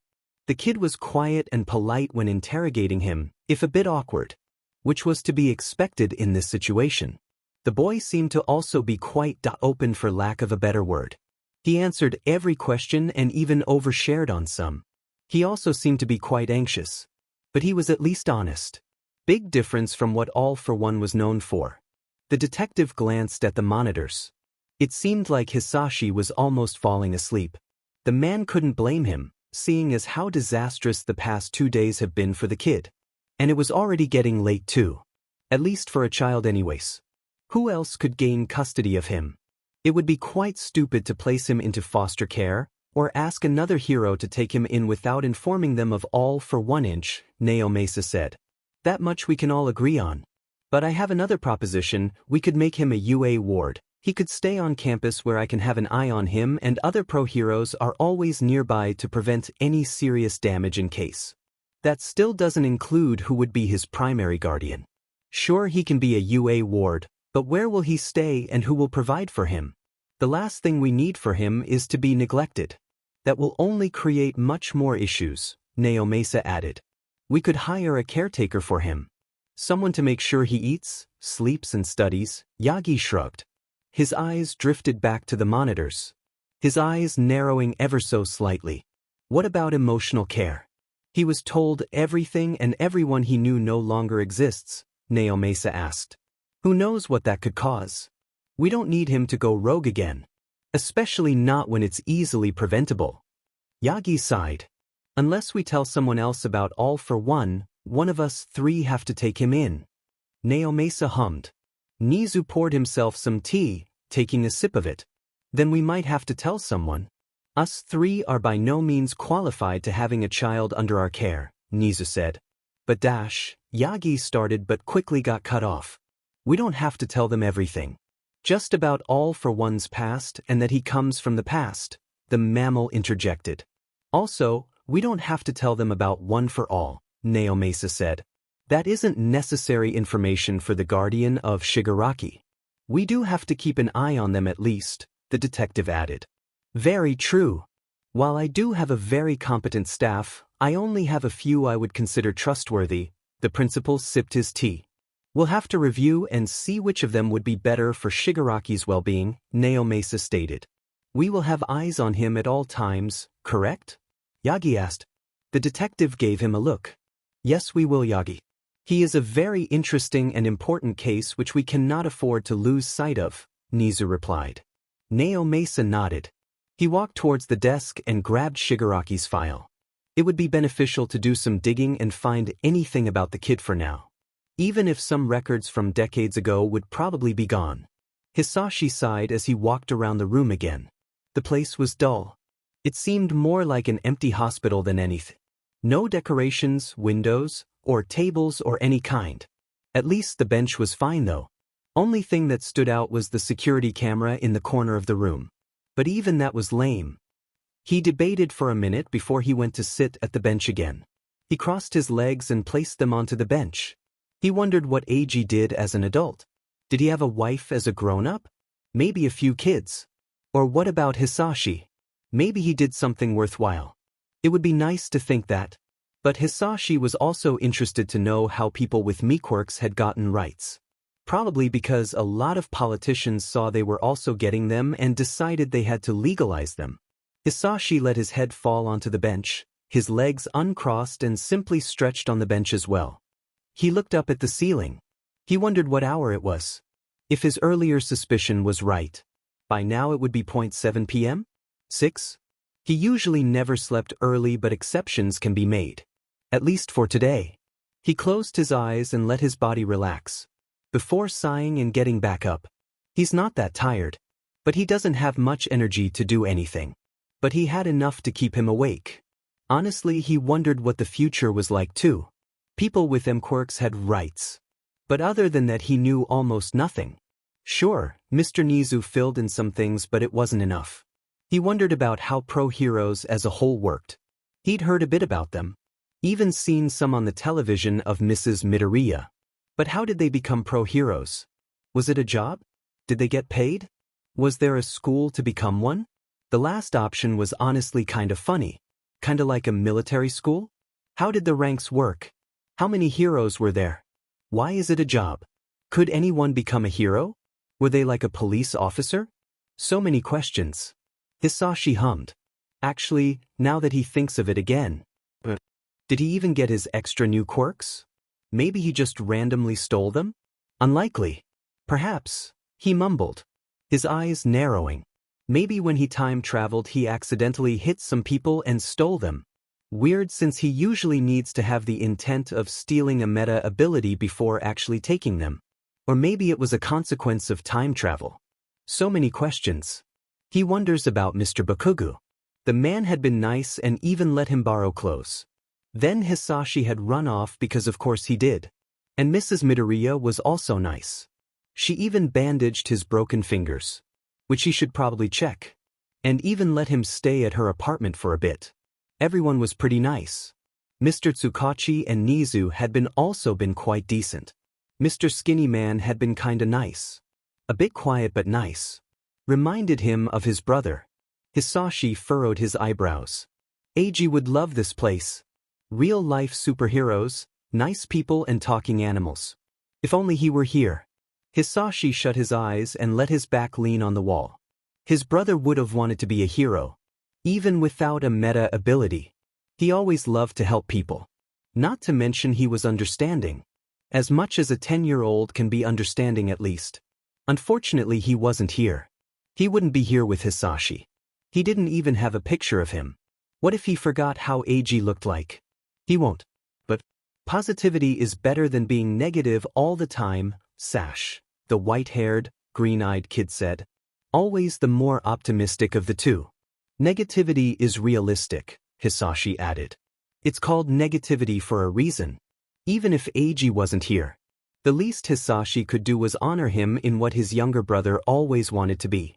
The kid was quiet and polite when interrogating him, if a bit awkward. Which was to be expected in this situation. The boy seemed to also be quite open, for lack of a better word. He answered every question and even overshared on some. He also seemed to be quite anxious. But he was at least honest. Big difference from what All for One was known for. The detective glanced at the monitors. It seemed like Hisashi was almost falling asleep. The man couldn't blame him, seeing as how disastrous the past 2 days have been for the kid. And it was already getting late too. At least for a child anyways. Who else could gain custody of him? It would be quite stupid to place him into foster care, Or ask another hero to take him in without informing them of all for 1 inch, Naomasa said. That much we can all agree on. But I have another proposition. We could make him a UA ward. He could stay on campus where I can have an eye on him, and other pro heroes are always nearby to prevent any serious damage in case. That still doesn't include who would be his primary guardian. Sure, he can be a UA ward, but where will he stay and who will provide for him? The last thing we need for him is to be neglected. That will only create much more issues, Naomasa added. We could hire a caretaker for him. Someone to make sure he eats, sleeps and studies. Yagi shrugged. His eyes drifted back to the monitors. His eyes narrowing ever so slightly. What about emotional care? He was told everything and everyone he knew no longer exists, Naomasa asked. Who knows what that could cause? We don't need him to go rogue again. Especially not when it's easily preventable. Yagi sighed. Unless we tell someone else about all for one of us 3 have to take him in. Naomasa hummed. Nizu poured himself some tea, taking a sip of it. Then we might have to tell someone. Us 3 are by no means qualified to having a child under our care, Nizu said. But Yagi started but quickly got cut off. We don't have to tell them everything. Just about all for one's past and that he comes from the past, the mammal interjected. Also, we don't have to tell them about one for all, Naomasa said. That isn't necessary information for the guardian of Shigaraki. We do have to keep an eye on them at least, the detective added. Very true. While I do have a very competent staff, I only have a few I would consider trustworthy. The principal sipped his tea. We'll have to review and see which of them would be better for Shigaraki's well-being, Naomasa stated. We will have eyes on him at all times, correct? Yagi asked. The detective gave him a look. Yes, we will, Yagi. He is a very interesting and important case which we cannot afford to lose sight of, Nizu replied. Naomasa nodded. He walked towards the desk and grabbed Shigaraki's file. It would be beneficial to do some digging and find anything about the kid for now. Even if some records from decades ago would probably be gone. Hisashi sighed as he walked around the room again. The place was dull. It seemed more like an empty hospital than anything. No decorations, windows, or tables or any kind. At least the bench was fine though. Only thing that stood out was the security camera in the corner of the room. But even that was lame. He debated for a minute before he went to sit at the bench again. He crossed his legs and placed them onto the bench. He wondered what Eiji did as an adult. Did he have a wife as a grown-up? Maybe a few kids. Or what about Hisashi? Maybe he did something worthwhile. It would be nice to think that. But Hisashi was also interested to know how people with me-quirks had gotten rights. Probably because a lot of politicians saw they were also getting them and decided they had to legalize them. Hisashi let his head fall onto the bench, his legs uncrossed and simply stretched on the bench as well. He looked up at the ceiling. He wondered what hour it was. If his earlier suspicion was right, by now it would be 7 p.m.? 6? He usually never slept early, but exceptions can be made. At least for today. He closed his eyes and let his body relax. Before sighing and getting back up. He's not that tired. But he doesn't have much energy to do anything. But he had enough to keep him awake. Honestly, he wondered what the future was like too. People with M-quirks had rights. But other than that he knew almost nothing. Sure, Mr. Nizu filled in some things, but it wasn't enough. He wondered about how pro-heroes as a whole worked. He'd heard a bit about them. Even seen some on the television of Mrs. Midoriya. But how did they become pro-heroes? Was it a job? Did they get paid? Was there a school to become one? The last option was honestly kind of funny. Kinda like a military school? How did the ranks work? How many heroes were there? Why is it a job? Could anyone become a hero? Were they like a police officer? So many questions. Hisashi hummed. Actually, now that he thinks of it again. Did he even get his extra new quirks? Maybe he just randomly stole them? Unlikely. Perhaps. He mumbled. His eyes narrowing. Maybe when he time traveled he accidentally hit some people and stole them. Weird, since he usually needs to have the intent of stealing a meta ability before actually taking them. Or maybe it was a consequence of time travel. So many questions. He wonders about Mr. Bakugu. The man had been nice and even let him borrow clothes. Then Hisashi had run off because of course he did. And Mrs. Midoriya was also nice. She even bandaged his broken fingers, which he should probably check, and even let him stay at her apartment for a bit. Everyone was pretty nice. Mr. Tsukachi and Nizu had also been quite decent. Mr. Skinny Man had been kinda nice. A bit quiet but nice. Reminded him of his brother. Hisashi furrowed his eyebrows. Eiji would love this place. Real-life superheroes, nice people and talking animals. If only he were here. Hisashi shut his eyes and let his back lean on the wall. His brother would have wanted to be a hero. Even without a meta ability. He always loved to help people. Not to mention he was understanding. As much as a 10-year-old can be understanding at least. Unfortunately he wasn't here. He wouldn't be here with Hisashi. He didn't even have a picture of him. What if he forgot how Eiji looked like? He won't. But positivity is better than being negative all the time, Sash, the white-haired, green-eyed kid said. Always the more optimistic of the two. Negativity is realistic, Hisashi added. It's called negativity for a reason. Even if Eiji wasn't here. The least Hisashi could do was honor him in what his younger brother always wanted to be.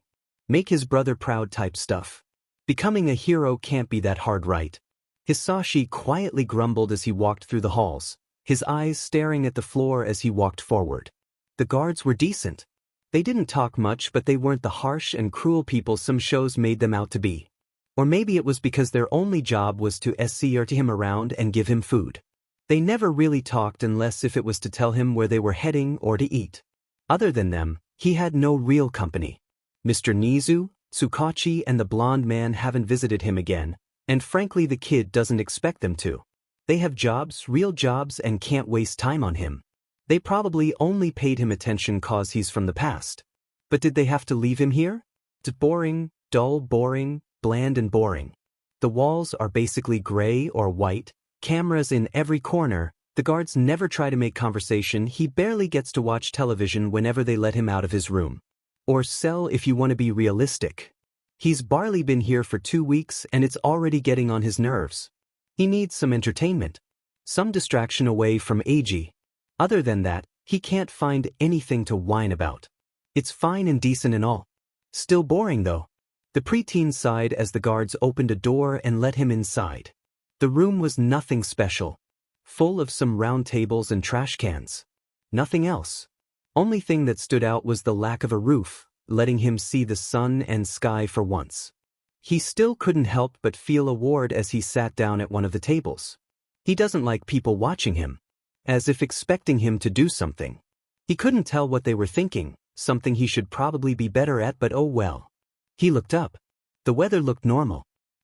Make his brother proud type stuff. Becoming a hero can't be that hard, right? Hisashi quietly grumbled as he walked through the halls, his eyes staring at the floor as he walked forward. The guards were decent. They didn't talk much, but they weren't the harsh and cruel people some shows made them out to be. Or maybe it was because their only job was to escort him around and give him food. They never really talked unless if it was to tell him where they were heading or to eat. Other than them, he had no real company. Mr. Nizu, Tsukachi and the blonde man haven't visited him again, and frankly the kid doesn't expect them to. They have jobs, real jobs, and can't waste time on him. They probably only paid him attention cause he's from the past. But did they have to leave him here? It's boring, dull, boring, bland and boring. The walls are basically gray or white, cameras in every corner, the guards never try to make conversation, he barely gets to watch television whenever they let him out of his room. Or sell if you want to be realistic. He's barely been here for 2 weeks and it's already getting on his nerves. He needs some entertainment. Some distraction away from Eiji. Other than that, he can't find anything to whine about. It's fine and decent and all. Still boring though. The preteen sighed as the guards opened a door and let him inside. The room was nothing special. Full of some round tables and trash cans. Nothing else. Only thing that stood out was the lack of a roof, letting him see the sun and sky for once. He still couldn't help but feel awed as he sat down at one of the tables. He doesn't like people watching him. As if expecting him to do something. He couldn't tell what they were thinking, something he should probably be better at, but oh well. He looked up. The weather looked normal.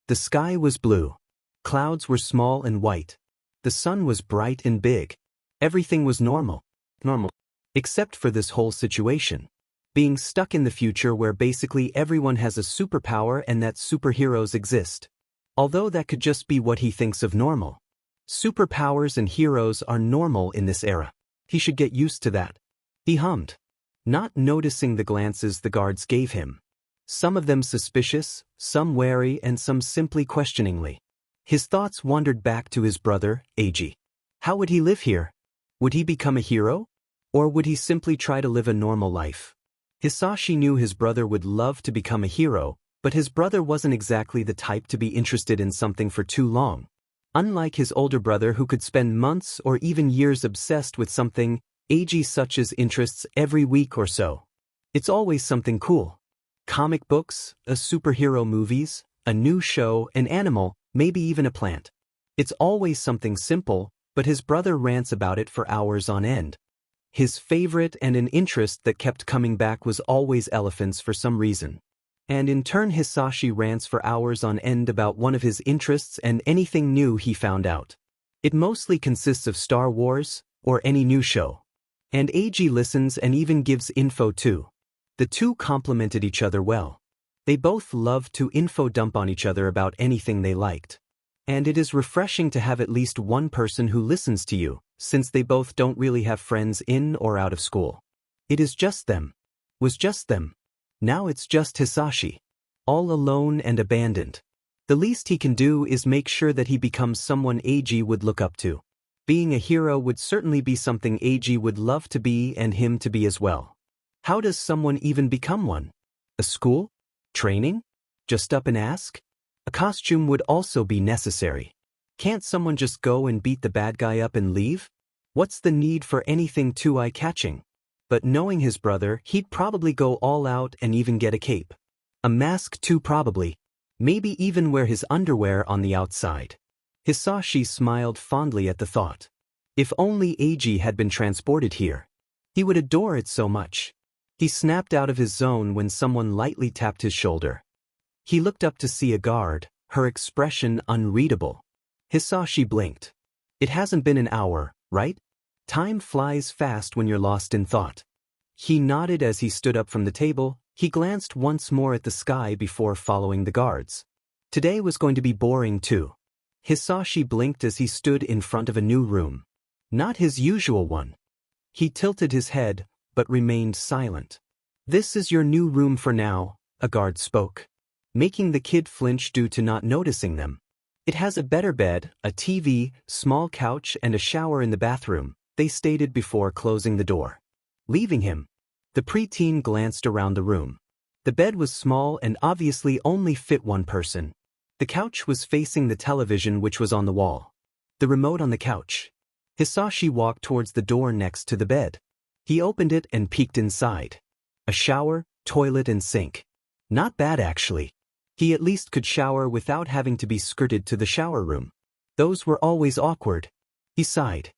The sky was blue. Clouds were small and white. The sun was bright and big. Everything was normal. Except for this whole situation. Being stuck in the future where basically everyone has a superpower and that superheroes exist. Although that could just be what he thinks of normal. Superpowers and heroes are normal in this era. He should get used to that. He hummed. Not noticing the glances the guards gave him. Some of them suspicious, some wary and some simply questioningly. His thoughts wandered back to his brother, Eiji. How would he live here? Would he become a hero? Or would he simply try to live a normal life? Hisashi knew his brother would love to become a hero, but his brother wasn't exactly the type to be interested in something for too long. Unlike his older brother who could spend months or even years obsessed with something, Eiji such as interests every week or so. It's always something cool. Comic books, a superhero movies, a new show, an animal, maybe even a plant. It's always something simple, but his brother rants about it for hours on end. His favorite and an interest that kept coming back was always elephants for some reason. And in turn Hisashi rants for hours on end about one of his interests and anything new he found out. It mostly consists of Star Wars, or any new show. And Eiji listens and even gives info too. The two complemented each other well. They both loved to info dump on each other about anything they liked. And it is refreshing to have at least one person who listens to you, since they both don't really have friends in or out of school. It is just them. Was just them. Now it's just Hisashi. All alone and abandoned. The least he can do is make sure that he becomes someone AG would look up to. Being a hero would certainly be something AG would love to be and him to be as well. How does someone even become one? A school? Training? Just up and ask? A costume would also be necessary. Can't someone just go and beat the bad guy up and leave? What's the need for anything too eye-catching? But knowing his brother, he'd probably go all out and even get a cape. A mask too probably. Maybe even wear his underwear on the outside. Hisashi smiled fondly at the thought. If only AG had been transported here. He would adore it so much. He snapped out of his zone when someone lightly tapped his shoulder. He looked up to see a guard, her expression unreadable. Hisashi blinked. It hasn't been an hour, right? Time flies fast when you're lost in thought. He nodded as he stood up from the table. He glanced once more at the sky before following the guards. Today was going to be boring too. Hisashi blinked as he stood in front of a new room. Not his usual one. He tilted his head, but remained silent. This is your new room for now, a guard spoke, making the kid flinch due to not noticing them. It has a better bed, a TV, small couch and a shower in the bathroom, they stated before closing the door. Leaving him. The preteen glanced around the room. The bed was small and obviously only fit one person. The couch was facing the television which was on the wall. The remote on the couch. Hisashi walked towards the door next to the bed. He opened it and peeked inside. A shower, toilet and sink. Not bad actually. He at least could shower without having to be skirted to the shower room. Those were always awkward. He sighed.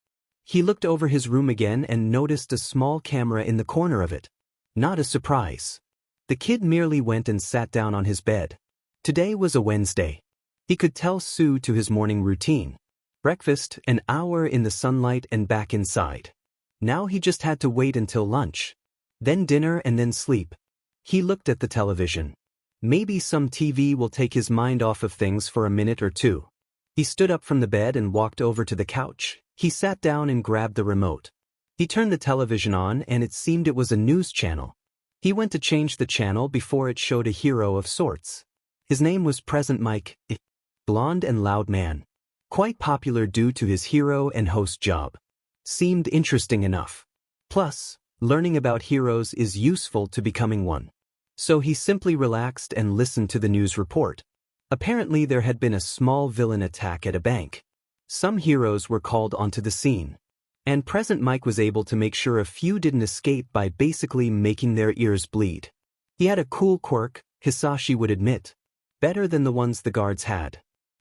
He looked over his room again and noticed a small camera in the corner of it. Not a surprise. The kid merely went and sat down on his bed. Today was a Wednesday. He could tell Sue to his morning routine. Breakfast, an hour in the sunlight and back inside. Now he just had to wait until lunch. Then dinner and then sleep. He looked at the television. Maybe some TV will take his mind off of things for a minute or two. He stood up from the bed and walked over to the couch. He sat down and grabbed the remote. He turned the television on and it seemed it was a news channel. He went to change the channel before it showed a hero of sorts. His name was Present Mike, a blonde and loud man. Quite popular due to his hero and host job. Seemed interesting enough. Plus, learning about heroes is useful to becoming one. So he simply relaxed and listened to the news report. Apparently there had been a small villain attack at a bank. Some heroes were called onto the scene. And Present Mike was able to make sure a few didn't escape by basically making their ears bleed. He had a cool quirk, Hisashi would admit. Better than the ones the guards had.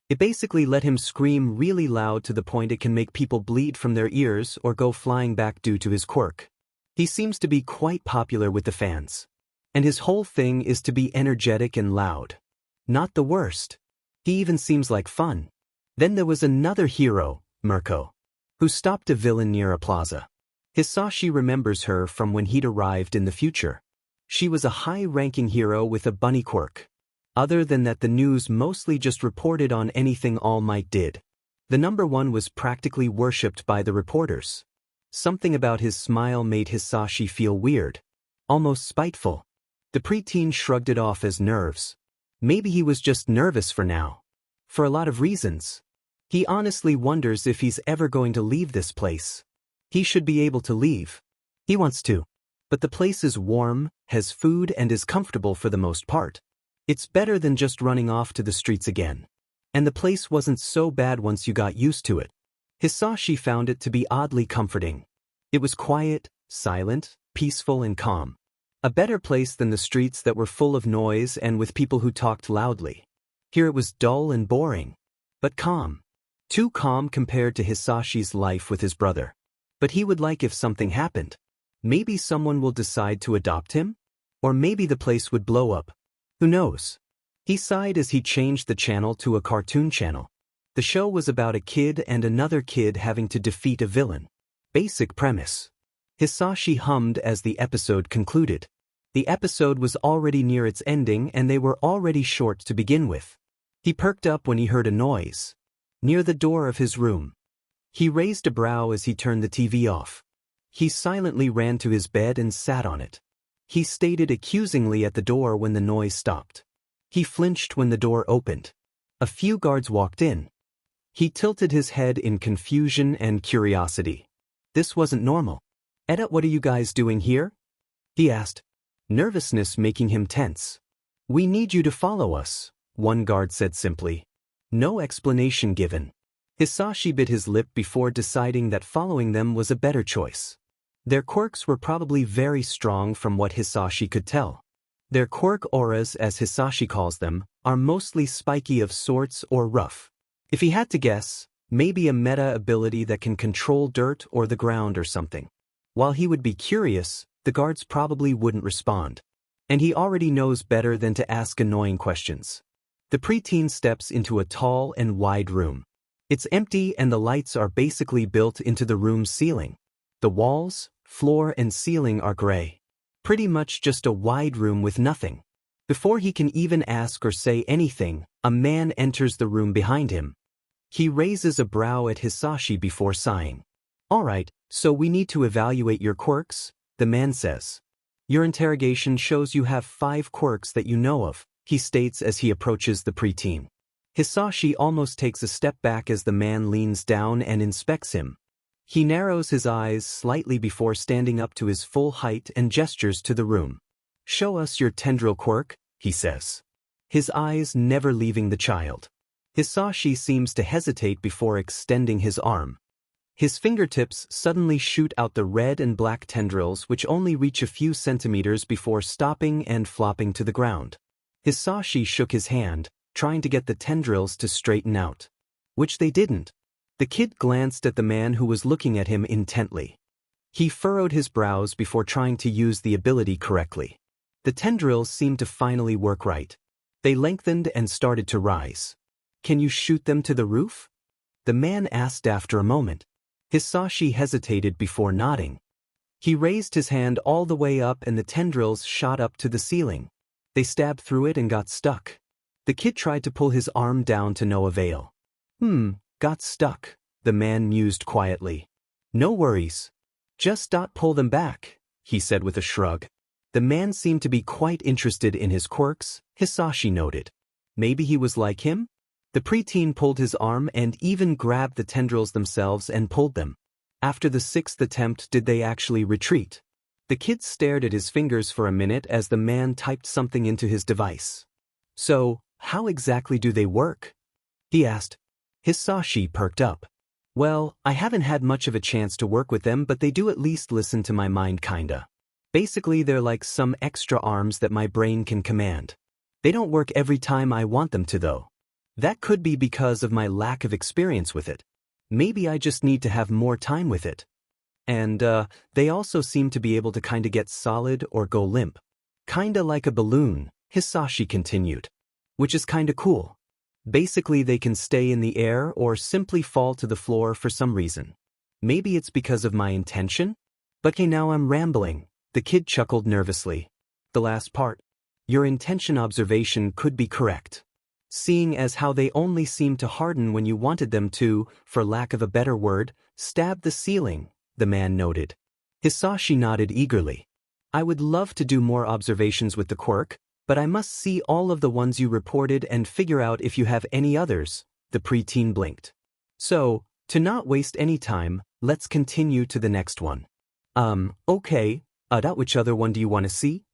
It basically let him scream really loud to the point it can make people bleed from their ears or go flying back due to his quirk. He seems to be quite popular with the fans. And his whole thing is to be energetic and loud. Not the worst. He even seems like fun. Then there was another hero, Mirko, who stopped a villain near a plaza. Hisashi remembers her from when he'd arrived in the future. She was a high-ranking hero with a bunny quirk. Other than that, the news mostly just reported on anything All Might did. The number one was practically worshipped by the reporters. Something about his smile made Hisashi feel weird. Almost spiteful. The preteen shrugged it off as nerves. Maybe he was just nervous for now. For a lot of reasons. He honestly wonders if he's ever going to leave this place. He should be able to leave. He wants to. But the place is warm, has food and is comfortable for the most part. It's better than just running off to the streets again. And the place wasn't so bad once you got used to it. Hisashi found it to be oddly comforting. It was quiet, silent, peaceful and calm. A better place than the streets that were full of noise and with people who talked loudly. Here it was dull and boring. But calm. Too calm compared to Hisashi's life with his brother. But he would like if something happened. Maybe someone will decide to adopt him? Or maybe the place would blow up. Who knows? He sighed as he changed the channel to a cartoon channel. The show was about a kid and another kid having to defeat a villain. Basic premise. Hisashi hummed as the episode concluded. The episode was already near its ending and they were already short to begin with. He perked up when he heard a noise. Near the door of his room. He raised a brow as he turned the TV off. He silently ran to his bed and sat on it. He stared accusingly at the door when the noise stopped. He flinched when the door opened. A few guards walked in. He tilted his head in confusion and curiosity. This wasn't normal. "Edda, what are you guys doing here?" he asked, nervousness making him tense. "We need you to follow us," one guard said simply. No explanation given. Hisashi bit his lip before deciding that following them was a better choice. Their quirks were probably very strong from what Hisashi could tell. Their quirk auras, as Hisashi calls them, are mostly spiky of sorts or rough. If he had to guess, maybe a meta ability that can control dirt or the ground or something. While he would be curious, the guards probably wouldn't respond. And he already knows better than to ask annoying questions. The preteen steps into a tall and wide room. It's empty and the lights are basically built into the room's ceiling. The walls, floor and ceiling are gray. Pretty much just a wide room with nothing. Before he can even ask or say anything, a man enters the room behind him. He raises a brow at Hisashi before sighing. "All right, so we need to evaluate your quirks," the man says. "Your interrogation shows you have 5 quirks that you know of," he states as he approaches the preteen. Hisashi almost takes a step back as the man leans down and inspects him. He narrows his eyes slightly before standing up to his full height and gestures to the room. "Show us your tendril quirk," he says. His eyes never leaving the child. Hisashi seems to hesitate before extending his arm. His fingertips suddenly shoot out the red and black tendrils which only reach a few centimeters before stopping and flopping to the ground. Hisashi shook his hand, trying to get the tendrils to straighten out. Which they didn't. The kid glanced at the man who was looking at him intently. He furrowed his brows before trying to use the ability correctly. The tendrils seemed to finally work right. They lengthened and started to rise. "Can you shoot them to the roof?" the man asked after a moment. Hisashi hesitated before nodding. He raised his hand all the way up and the tendrils shot up to the ceiling. They stabbed through it and got stuck. The kid tried to pull his arm down to no avail. Got stuck," the man mused quietly. "No worries. Just pull them back," he said with a shrug. The man seemed to be quite interested in his quirks, Hisashi noted. Maybe he was like him? The preteen pulled his arm and even grabbed the tendrils themselves and pulled them. After the 6th attempt did they actually retreat. The kid stared at his fingers for a minute as the man typed something into his device. "So, how exactly do they work?" he asked. Hisashi perked up. "Well, I haven't had much of a chance to work with them, but they do at least listen to my mind kinda. Basically they're like some extra arms that my brain can command. They don't work every time I want them to though. That could be because of my lack of experience with it. Maybe I just need to have more time with it. And, they also seem to be able to kinda get solid or go limp. Kinda like a balloon," Hisashi continued. "Which is kinda cool. Basically they can stay in the air or simply fall to the floor for some reason. Maybe it's because of my intention? But okay, now I'm rambling," the kid chuckled nervously. "The last part. Your intention observation could be correct. Seeing as how they only seem to harden when you wanted them to, for lack of a better word, stab the ceiling," the man noted. Hisashi nodded eagerly. "I would love to do more observations with the quirk, but I must see all of the ones you reported and figure out if you have any others," the preteen blinked. "So, to not waste any time, let's continue to the next one." Okay, which other one do you want to see?"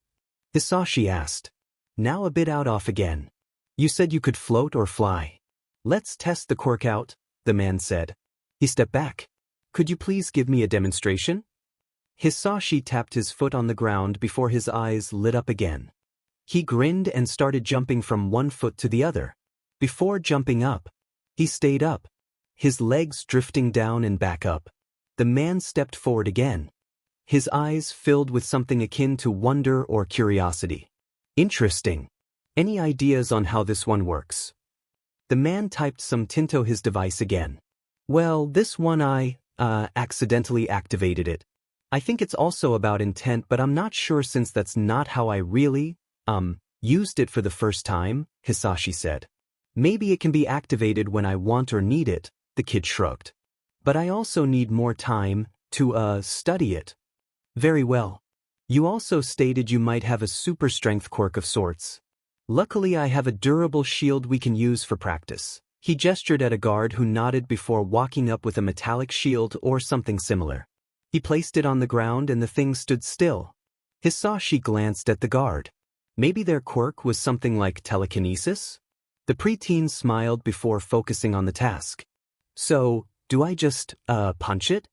Hisashi asked. Now a bit out off again. "You said you could float or fly." "Let's test the quirk out," the man said. He stepped back. "Could you please give me a demonstration?" Hisashi tapped his foot on the ground before his eyes lit up again. He grinned and started jumping from one foot to the other. Before jumping up, he stayed up, his legs drifting down and back up. The man stepped forward again. His eyes filled with something akin to wonder or curiosity. "Interesting. Any ideas on how this one works?" The man typed some into his device again. "Well, this one I accidentally activated it. I think it's also about intent, but I'm not sure since that's not how I really, used it for the first time," Hisashi said. "Maybe it can be activated when I want or need it," the kid shrugged. "But I also need more time to, study it." "Very well. You also stated you might have a super strength quirk of sorts. Luckily I have a durable shield we can use for practice. He gestured at a guard who nodded before walking up with a metallic shield or something similar. He placed it on the ground and the thing stood still. Hisashi glanced at the guard. Maybe their quirk was something like telekinesis? The preteen smiled before focusing on the task. So, do I just, punch it?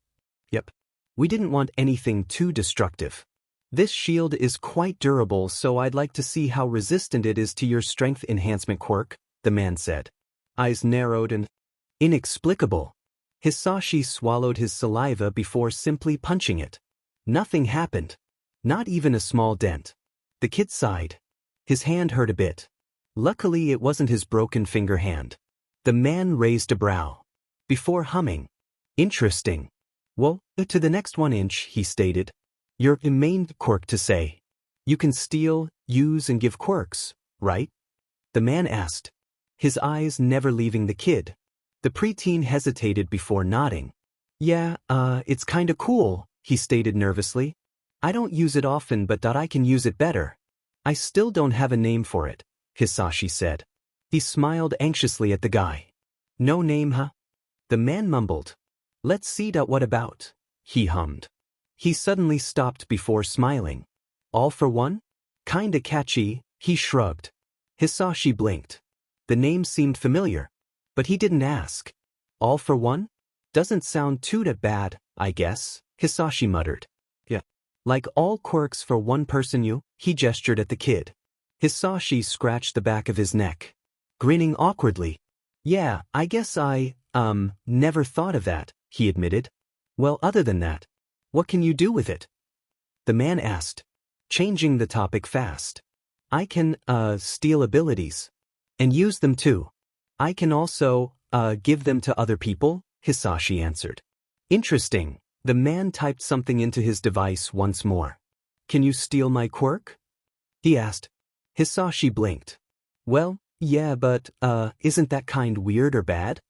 Yep. We didn't want anything too destructive. This shield is quite durable, so I'd like to see how resistant it is to your strength enhancement quirk, the man said. Eyes narrowed and inexplicable. Hisashi swallowed his saliva before simply punching it. Nothing happened. Not even a small dent. The kid sighed. His hand hurt a bit. Luckily it wasn't his broken finger hand. The man raised a brow. Before humming. Interesting. Well, to the next 1 inch, he stated. Your main quirk to say. You can steal, use and give quirks, right? The man asked. His eyes never leaving the kid. The preteen hesitated before nodding. Yeah, it's kinda cool, he stated nervously. I don't use it often but I can use it better. I still don't have a name for it, Hisashi said. He smiled anxiously at the guy. No name, huh? The man mumbled. Let's see what about, he hummed. He suddenly stopped before smiling. All for one? Kinda catchy, he shrugged. Hisashi blinked. The name seemed familiar, but he didn't ask. All for one? Doesn't sound too bad, I guess, Hisashi muttered. Yeah. Like all quirks for one person he gestured at the kid. Hisashi scratched the back of his neck. Grinning awkwardly. Yeah, I guess I, never thought of that, he admitted. Well, other than that, what can you do with it? The man asked, changing the topic fast. I can, steal abilities. And use them too. I can also, give them to other people, Hisashi answered. Interesting. The man typed something into his device once more. Can you steal my quirk? He asked. Hisashi blinked. Well, yeah, but, isn't that kind weird or bad?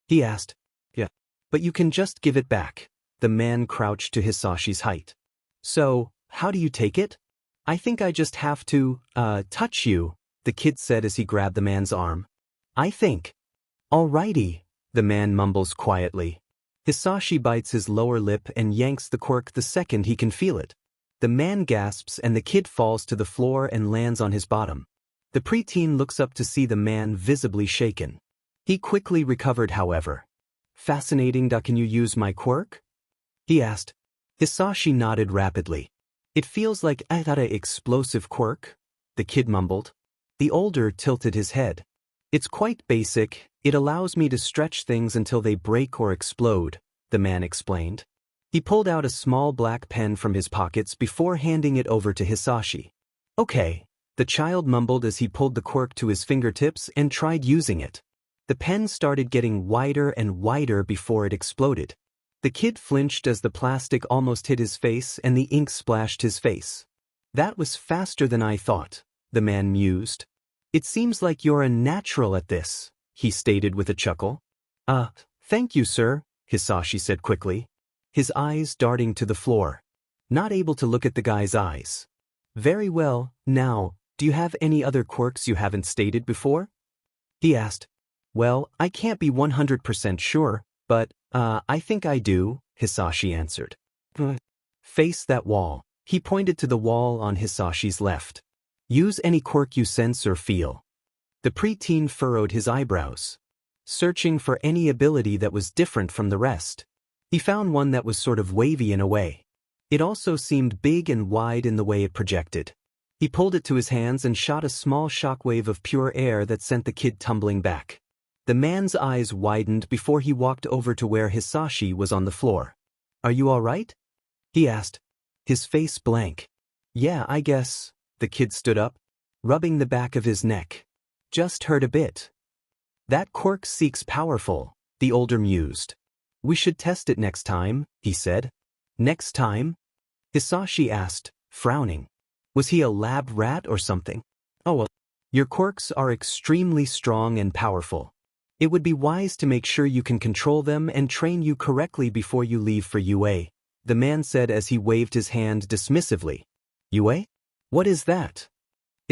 He asked. Yeah. But you can just give it back. The man crouched to Hisashi's height. So, how do you take it? I think I just have to, touch you, the kid said as he grabbed the man's arm. I think. Alrighty, the man mumbles quietly. Hisashi bites his lower lip and yanks the quirk the second he can feel it. The man gasps and the kid falls to the floor and lands on his bottom. The preteen looks up to see the man visibly shaken. He quickly recovered, however. Fascinating. Can you use my quirk? He asked. Hisashi nodded rapidly. It feels like an explosive quirk, the kid mumbled. The older tilted his head. It's quite basic. It allows me to stretch things until they break or explode, the man explained. He pulled out a small black pen from his pockets before handing it over to Hisashi. Okay, the child mumbled as he pulled the quirk to his fingertips and tried using it. The pen started getting wider and wider before it exploded. The kid flinched as the plastic almost hit his face and the ink splashed his face. That was faster than I thought, the man mused. It seems like you're a natural at this, he stated with a chuckle. Thank you, sir, Hisashi said quickly, his eyes darting to the floor. Not able to look at the guy's eyes. Very well, now, do you have any other quirks you haven't stated before? He asked. Well, I can't be 100% sure, but, I think I do, Hisashi answered. Face that wall. He pointed to the wall on Hisashi's left. Use any quirk you sense or feel. The preteen furrowed his eyebrows, searching for any ability that was different from the rest. He found one that was sort of wavy in a way. It also seemed big and wide in the way it projected. He pulled it to his hands and shot a small shockwave of pure air that sent the kid tumbling back. The man's eyes widened before he walked over to where Hisashi was on the floor. Are you all right? He asked, his face blank. Yeah, I guess. The kid stood up, rubbing the back of his neck. Just hurt a bit. That quirk seeks powerful, the older mused. We should test it next time, he said. Next time? Hisashi asked, frowning. Was he a lab rat or something? Oh well. Your quirks are extremely strong and powerful. It would be wise to make sure you can control them and train you correctly before you leave for UA, the man said as he waved his hand dismissively. UA? What is that?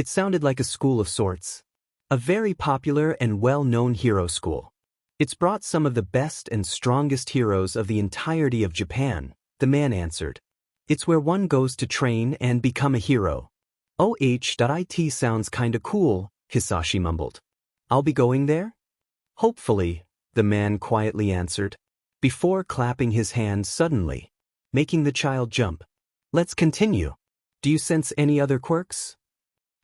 It sounded like a school of sorts. A very popular and well-known hero school. It's brought some of the best and strongest heroes of the entirety of Japan, the man answered. It's where one goes to train and become a hero. It sounds kinda cool, Hisashi mumbled. I'll be going there? Hopefully, the man quietly answered, before clapping his hand suddenly, making the child jump. Let's continue. Do you sense any other quirks?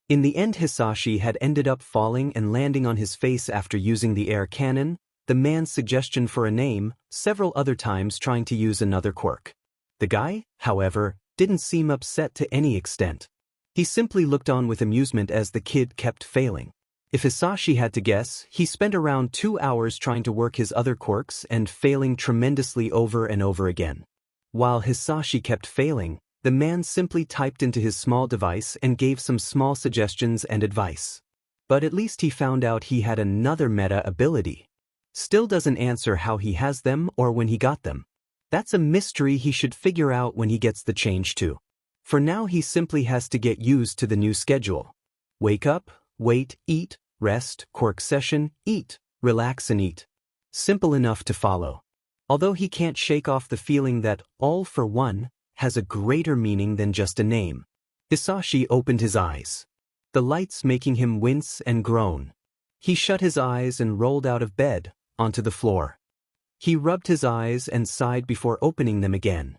In the end, Hisashi had ended up falling and landing on his face after using the air cannon, the man's suggestion for a name, several other times trying to use another quirk. The guy, however, didn't seem upset to any extent. He simply looked on with amusement as the kid kept failing. If Hisashi had to guess, he spent around 2 hours trying to work his other quirks and failing tremendously over and over again. While Hisashi kept failing, the man simply typed into his small device and gave some small suggestions and advice. But at least he found out he had another meta ability. Still doesn't answer how he has them or when he got them. That's a mystery he should figure out when he gets the change too. For now he simply has to get used to the new schedule. Wake up, wait, eat, rest, quirk session, eat, relax and eat. Simple enough to follow. Although he can't shake off the feeling that all for one has a greater meaning than just a name. Hisashi opened his eyes, the lights making him wince and groan. He shut his eyes and rolled out of bed, onto the floor. He rubbed his eyes and sighed before opening them again.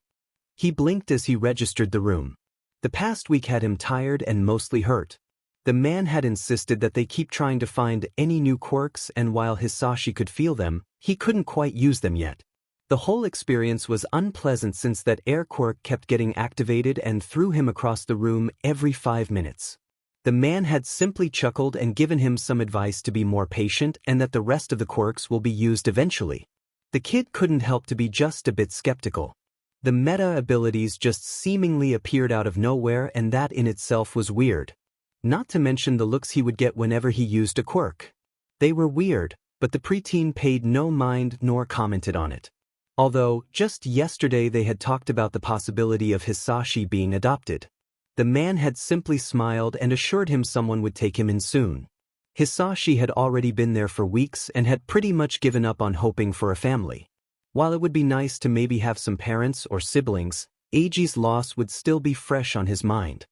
He blinked as he registered the room. The past week had him tired and mostly hurt. The man had insisted that they keep trying to find any new quirks, and while Hisashi could feel them, he couldn't quite use them yet. The whole experience was unpleasant since that air quirk kept getting activated and threw him across the room every 5 minutes. The man had simply chuckled and given him some advice to be more patient and that the rest of the quirks will be used eventually. The kid couldn't help to be just a bit skeptical. The meta abilities just seemingly appeared out of nowhere, and that in itself was weird. Not to mention the looks he would get whenever he used a quirk. They were weird, but the preteen paid no mind nor commented on it. Although, just yesterday they had talked about the possibility of Hisashi being adopted. The man had simply smiled and assured him someone would take him in soon. Hisashi had already been there for weeks and had pretty much given up on hoping for a family. While it would be nice to maybe have some parents or siblings, Eiji's loss would still be fresh on his mind.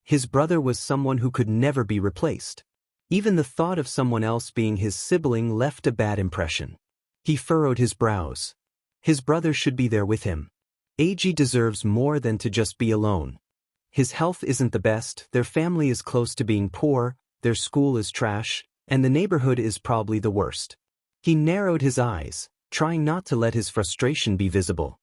His brother was someone who could never be replaced. Even the thought of someone else being his sibling left a bad impression. He furrowed his brows. His brother should be there with him. Eiji deserves more than to just be alone. His health isn't the best, their family is close to being poor, their school is trash, and the neighborhood is probably the worst. He narrowed his eyes, trying not to let his frustration be visible.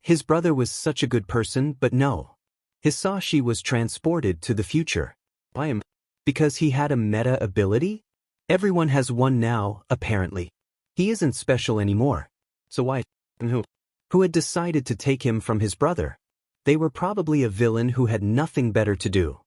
His brother was such a good person, but no. Hisashi was transported to the future. By him. Because he had a meta ability? Everyone has one now, apparently. He isn't special anymore. So why? And who? Who had decided to take him from his brother? They were probably a villain who had nothing better to do.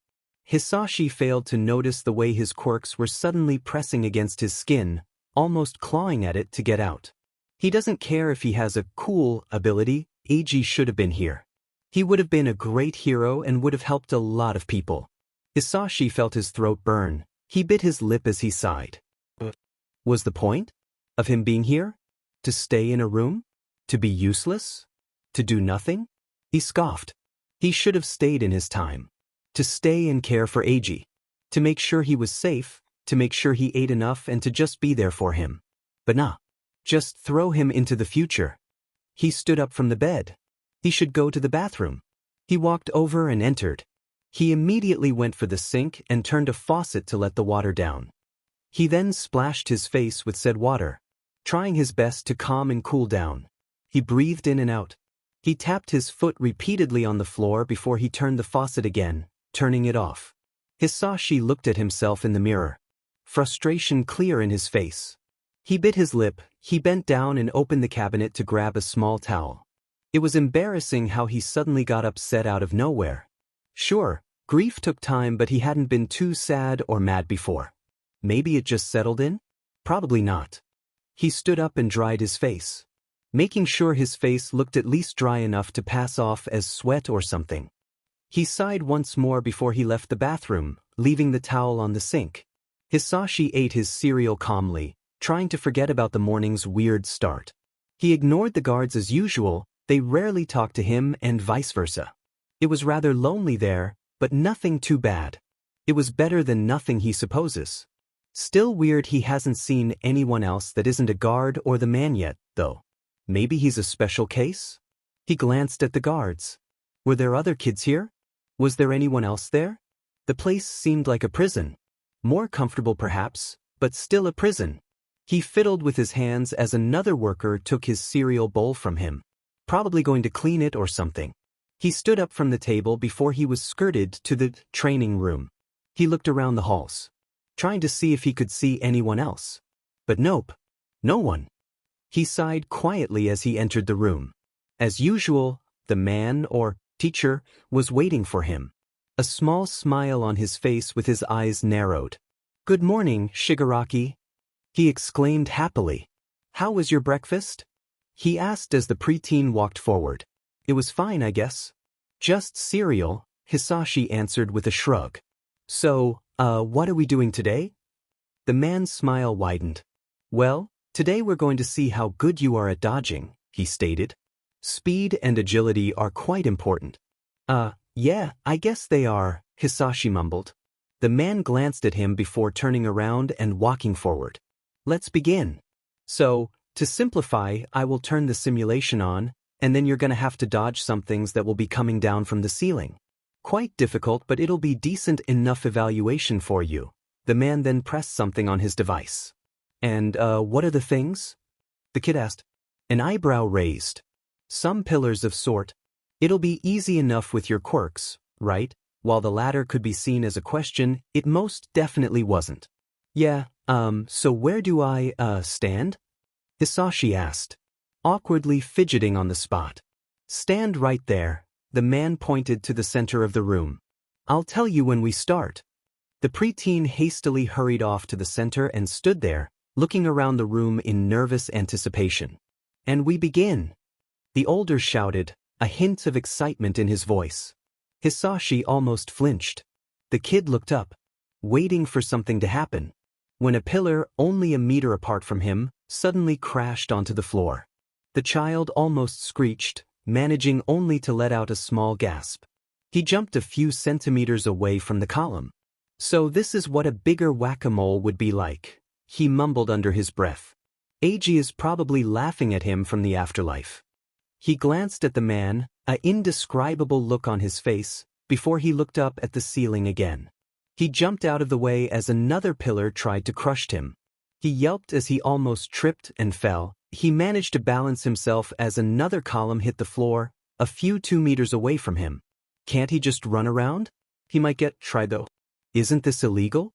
Hisashi failed to notice the way his quirks were suddenly pressing against his skin, almost clawing at it to get out. He doesn't care if he has a cool ability, Eiji should have been here. He would have been a great hero and would have helped a lot of people. Hisashi felt his throat burn. He bit his lip as he sighed. Was the point of him being here? To stay in a room? To be useless? To do nothing? He scoffed. He should have stayed in his time. To stay and care for Eiji. To make sure he was safe, to make sure he ate enough, and to just be there for him. But nah. Just throw him into the future. He stood up from the bed. He should go to the bathroom. He walked over and entered. He immediately went for the sink and turned a faucet to let the water down. He then splashed his face with said water, trying his best to calm and cool down. He breathed in and out. He tapped his foot repeatedly on the floor before he turned the faucet again, turning it off. Hisashi looked at himself in the mirror. Frustration clear in his face. He bit his lip. He bent down and opened the cabinet to grab a small towel. It was embarrassing how he suddenly got upset out of nowhere. Sure, grief took time, but he hadn't been too sad or mad before. Maybe it just settled in? Probably not. He stood up and dried his face, making sure his face looked at least dry enough to pass off as sweat or something. He sighed once more before he left the bathroom, leaving the towel on the sink. Hisashi ate his cereal calmly, trying to forget about the morning's weird start. He ignored the guards as usual, they rarely talked to him and vice versa. It was rather lonely there, but nothing too bad. It was better than nothing, he supposes. Still weird he hasn't seen anyone else that isn't a guard or the man yet, though. Maybe he's a special case? He glanced at the guards. Were there other kids here? Was there anyone else there? The place seemed like a prison. More comfortable perhaps, but still a prison. He fiddled with his hands as another worker took his cereal bowl from him. Probably going to clean it or something. He stood up from the table before he was skirted to the training room. He looked around the halls, trying to see if he could see anyone else. But nope. No one. He sighed quietly as he entered the room. As usual, the man, or teacher, was waiting for him. A small smile on his face with his eyes narrowed. "Good morning, Shigaraki," he exclaimed happily. "How was your breakfast?" he asked as the preteen walked forward. "It was fine, I guess." "Just cereal," Hisashi answered with a shrug. "So, what are we doing today?" The man's smile widened. "Well, today we're going to see how good you are at dodging," he stated. "Speed and agility are quite important." Yeah, I guess they are," Hisashi mumbled. The man glanced at him before turning around and walking forward. "Let's begin. So, to simplify, I will turn the simulation on, and then you're gonna have to dodge some things that will be coming down from the ceiling. Quite difficult, but it'll be decent enough evaluation for you." The man then pressed something on his device. "And, what are the things?" the kid asked. An eyebrow raised. "Some pillars of sort. It'll be easy enough with your quirks, right?" While the latter could be seen as a question, it most definitely wasn't. "Yeah, so where do I, stand?" Hisashi asked, awkwardly fidgeting on the spot. "Stand right there." The man pointed to the center of the room. "I'll tell you when we start." The preteen hastily hurried off to the center and stood there, looking around the room in nervous anticipation. "And we begin," the older shouted, a hint of excitement in his voice. Hisashi almost flinched. The kid looked up, waiting for something to happen, when a pillar only a meter apart from him suddenly crashed onto the floor. The child almost screeched, managing only to let out a small gasp. He jumped a few centimeters away from the column. "So this is what a bigger whack-a-mole would be like," he mumbled under his breath. Eiji is probably laughing at him from the afterlife. He glanced at the man, an indescribable look on his face, before he looked up at the ceiling again. He jumped out of the way as another pillar tried to crush him. He yelped as he almost tripped and fell. He managed to balance himself as another column hit the floor, a few 2 meters away from him. Can't he just run around? He might get tried though. Isn't this illegal?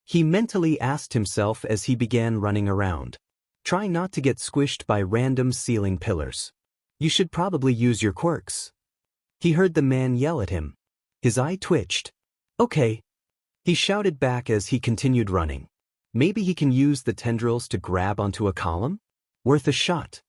He mentally asked himself as he began running around. Try not to get squished by random ceiling pillars. You should probably use your quirks. He heard the man yell at him. His eye twitched. "Okay," he shouted back as he continued running. Maybe he can use the tendrils to grab onto a column? Worth a shot.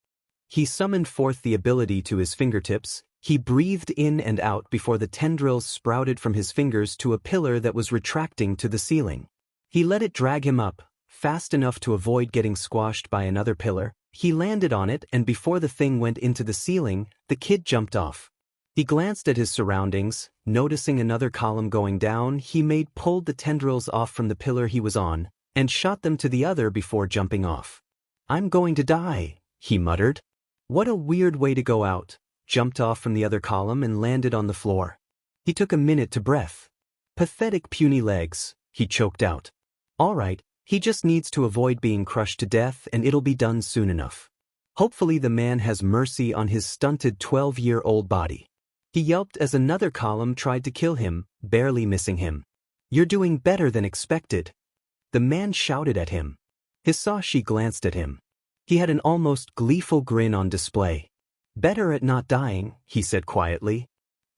He summoned forth the ability to his fingertips. He breathed in and out before the tendrils sprouted from his fingers to a pillar that was retracting to the ceiling. He let it drag him up, fast enough to avoid getting squashed by another pillar. He landed on it, and before the thing went into the ceiling, the kid jumped off. He glanced at his surroundings, noticing another column going down. He pulled the tendrils off from the pillar he was on, and shot them to the other before jumping off. "I'm going to die," he muttered. What a weird way to go out. Jumped off from the other column and landed on the floor. He took a minute to breath. "Pathetic puny legs," he choked out. "All right. He just needs to avoid being crushed to death and it'll be done soon enough. Hopefully the man has mercy on his stunted 12-year-old body." He yelped as another column tried to kill him, barely missing him. "You're doing better than expected," the man shouted at him. Hisashi glanced at him. He had an almost gleeful grin on display. "Better at not dying," he said quietly.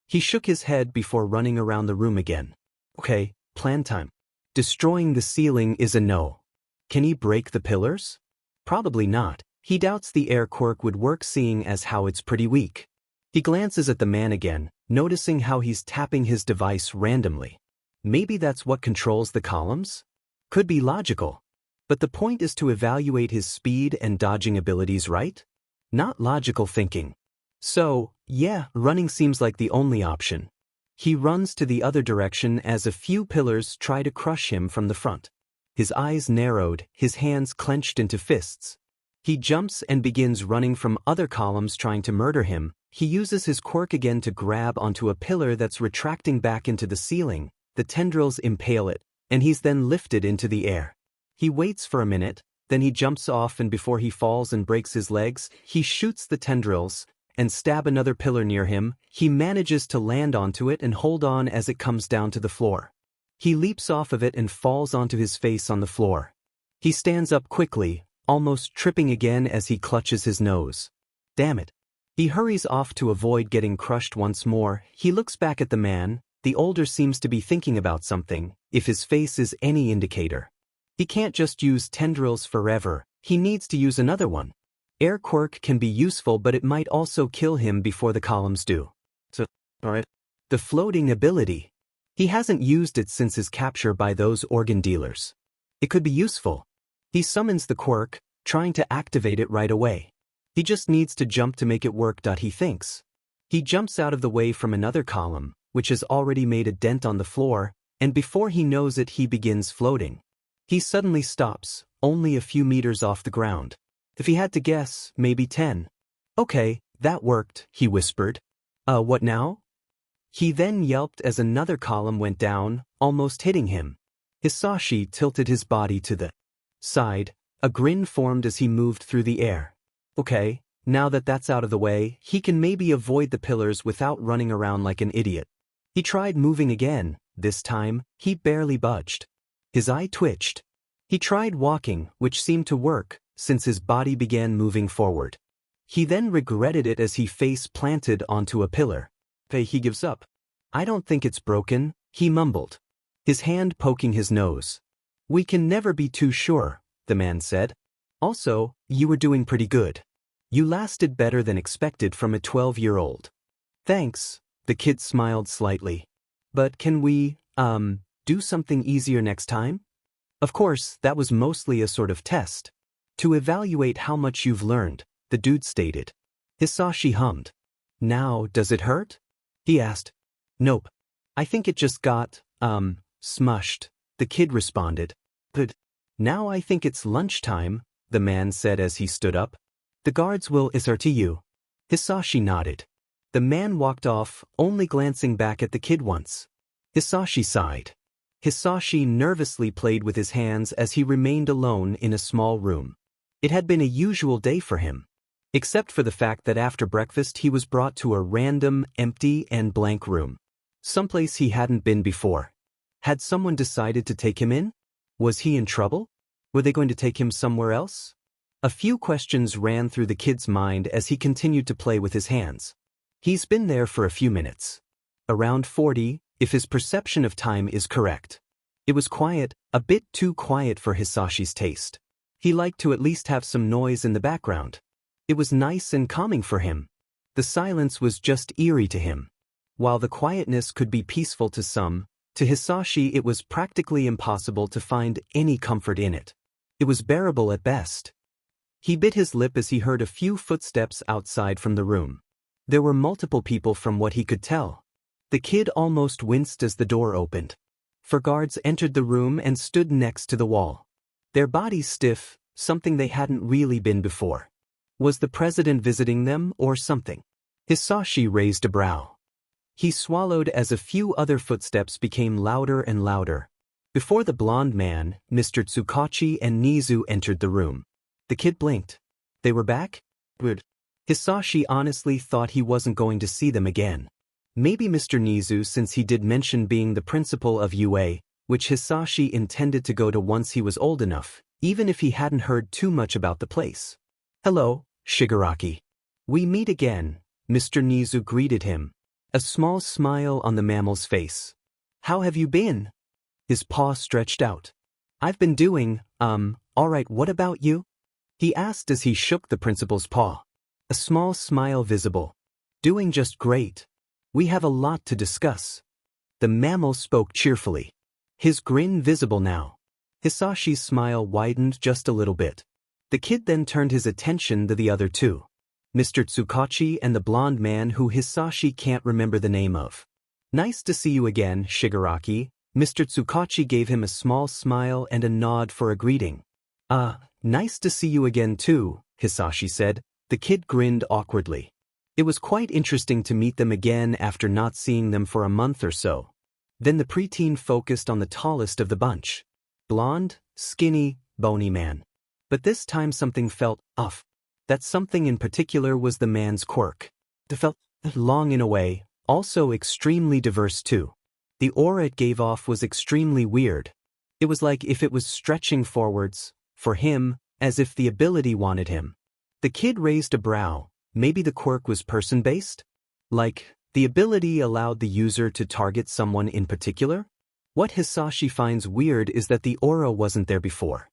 He shook his head before running around the room again. "Okay, plan time. Destroying the ceiling is a no. Can he break the pillars? Probably not. He doubts the air quirk would work seeing as how it's pretty weak. He glances at the man again, noticing how he's tapping his device randomly. Maybe that's what controls the columns? Could be logical. But the point is to evaluate his speed and dodging abilities, right? Not logical thinking. So, yeah, running seems like the only option. He runs to the other direction as a few pillars try to crush him from the front. His eyes narrowed, his hands clenched into fists. He jumps and begins running from other columns trying to murder him. He uses his quirk again to grab onto a pillar that's retracting back into the ceiling. The tendrils impale it, and he's then lifted into the air. He waits for a minute, then he jumps off, and before he falls and breaks his legs, he shoots the tendrils and stab another pillar near him. He manages to land onto it and hold on as it comes down to the floor. He leaps off of it and falls onto his face on the floor. He stands up quickly, almost tripping again as he clutches his nose. Damn it. He hurries off to avoid getting crushed once more. He looks back at the man. The older seems to be thinking about something, if his face is any indicator. He can't just use tendrils forever, he needs to use another one. Air quirk can be useful, but it might also kill him before the columns do. So, alright. The floating ability. He hasn't used it since his capture by those organ dealers. It could be useful. He summons the quirk, trying to activate it right away. He just needs to jump to make it work. He thinks. He jumps out of the way from another column, which has already made a dent on the floor, and before he knows it, he begins floating. He suddenly stops, only a few meters off the ground. If he had to guess, maybe 10. Okay, that worked, he whispered. What now? He then yelped as another column went down, almost hitting him. Hisashi tilted his body to the side. A grin formed as he moved through the air. Okay, now that that's out of the way, he can maybe avoid the pillars without running around like an idiot. He tried moving again. This time, he barely budged. His eye twitched. He tried walking, which seemed to work, since his body began moving forward. He then regretted it as he face planted onto a pillar. He gives up. I don't think it's broken, he mumbled, his hand poking his nose. We can never be too sure, the man said. Also, you were doing pretty good. You lasted better than expected from a 12-year-old. Thanks, the kid smiled slightly. But can we, do something easier next time? Of course, that was mostly a sort of test. To evaluate how much you've learned, the dude stated. Hisashi hummed. Now, does it hurt? He asked. Nope. I think it just got, smushed, the kid responded. But now I think it's lunchtime, the man said as he stood up. The guards will assert to you. Hisashi nodded. The man walked off, only glancing back at the kid once. Hisashi sighed. Hisashi nervously played with his hands as he remained alone in a small room. It had been a usual day for him. Except for the fact that after breakfast he was brought to a random, empty and blank room. Someplace he hadn't been before. Had someone decided to take him in? Was he in trouble? Were they going to take him somewhere else? A few questions ran through the kid's mind as he continued to play with his hands. He's been there for a few minutes. Around 40, if his perception of time is correct. It was quiet, a bit too quiet for Hisashi's taste. He liked to at least have some noise in the background. It was nice and calming for him. The silence was just eerie to him. While the quietness could be peaceful to some, to Hisashi it was practically impossible to find any comfort in it. It was bearable at best. He bit his lip as he heard a few footsteps outside from the room. There were multiple people from what he could tell. The kid almost winced as the door opened. 4 guards entered the room and stood next to the wall. Their bodies stiff, something they hadn't really been before. Was the president visiting them or something? Hisashi raised a brow. He swallowed as a few other footsteps became louder and louder. Before the blonde man, Mr. Tsukachi and Nizu entered the room. The kid blinked. They were back? Good. Hisashi honestly thought he wasn't going to see them again. Maybe Mr. Nizu, since he did mention being the principal of UA, which Hisashi intended to go to once he was old enough, even if he hadn't heard too much about the place. Hello, Shigaraki. We meet again, Mr. Nizu greeted him. A small smile on the mammal's face. How have you been? His paw stretched out. I've been doing, alright, what about you? He asked as he shook the principal's paw. A small smile visible. Doing just great. We have a lot to discuss. The mammal spoke cheerfully. His grin visible now. Hisashi's smile widened just a little bit. The kid then turned his attention to the other two. Mr. Tsukachi and the blonde man who Hisashi can't remember the name of. Nice to see you again, Shigaraki. Mr. Tsukachi gave him a small smile and a nod for a greeting. Nice to see you again too, Hisashi said. The kid grinned awkwardly. It was quite interesting to meet them again after not seeing them for a month or so. Then the preteen focused on the tallest of the bunch. Blonde, skinny, bony man. But this time something felt off. That something in particular was the man's quirk. It felt long in a way, also extremely diverse too. The aura it gave off was extremely weird. It was like if it was stretching forwards, for him, as if the ability wanted him. The kid raised a brow. Maybe the quirk was person-based? Like, the ability allowed the user to target someone in particular? What Hisashi finds weird is that the aura wasn't there before.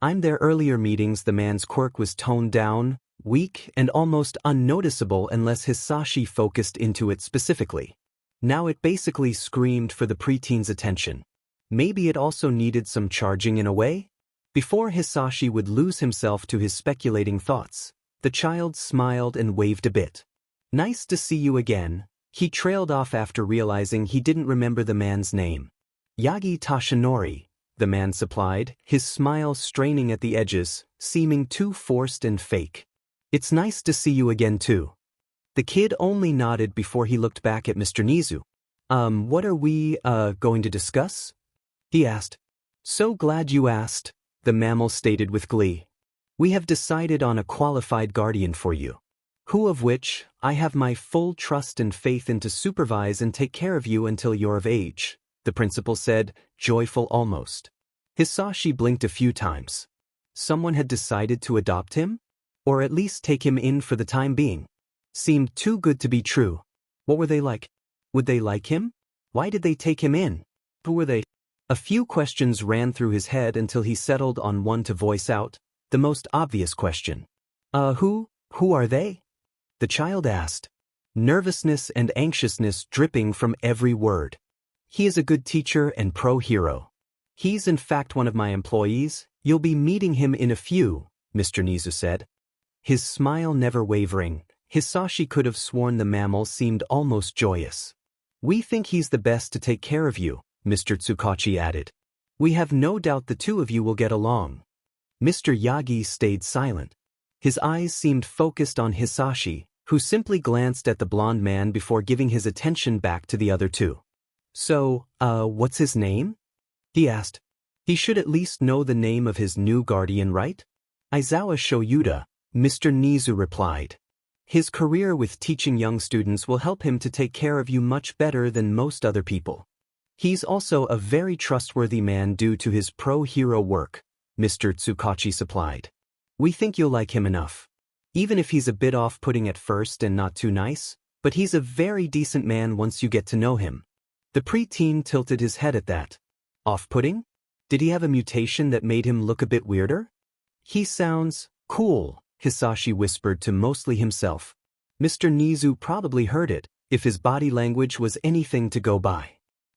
In their earlier meetings the man's quirk was toned down, weak and almost unnoticeable unless Hisashi focused into it specifically. Now it basically screamed for the preteen's attention. Maybe it also needed some charging in a way? Before Hisashi would lose himself to his speculating thoughts, the child smiled and waved a bit. Nice to see you again. He trailed off after realizing he didn't remember the man's name. Yagi Tashinori, the man supplied, his smile straining at the edges, seeming too forced and fake. It's nice to see you again too. The kid only nodded before he looked back at Mr. Nizu. What are we, going to discuss? He asked. So glad you asked, the mammal stated with glee. We have decided on a qualified guardian for you. Who of which, I have my full trust and faith in to supervise and take care of you until you're of age, the principal said, joyful almost. Hisashi blinked a few times. Someone had decided to adopt him? Or at least take him in for the time being. Seemed too good to be true. What were they like? Would they like him? Why did they take him in? Who were they? A few questions ran through his head until he settled on one to voice out, the most obvious question. Who are they? The child asked. Nervousness and anxiousness dripping from every word. He is a good teacher and pro-hero. He's in fact one of my employees. You'll be meeting him in a few, Mr. Nizu said. His smile never wavering, Hisashi could have sworn the mammal seemed almost joyous. We think he's the best to take care of you, Mr. Tsukachi added. We have no doubt the two of you will get along. Mr. Yagi stayed silent. His eyes seemed focused on Hisashi, who simply glanced at the blonde man before giving his attention back to the other two. So, what's his name? He asked. He should at least know the name of his new guardian, right? Aizawa Shoyuda, Mr. Nizu replied. His career with teaching young students will help him to take care of you much better than most other people. He's also a very trustworthy man due to his pro-hero work, Mr. Tsukachi supplied. We think you'll like him enough. Even if he's a bit off-putting at first and not too nice, but he's a very decent man once you get to know him. The preteen tilted his head at that. Off-putting? Did he have a mutation that made him look a bit weirder? He sounds cool, Hisashi whispered to mostly himself. Mr. Nizu probably heard it, if his body language was anything to go by.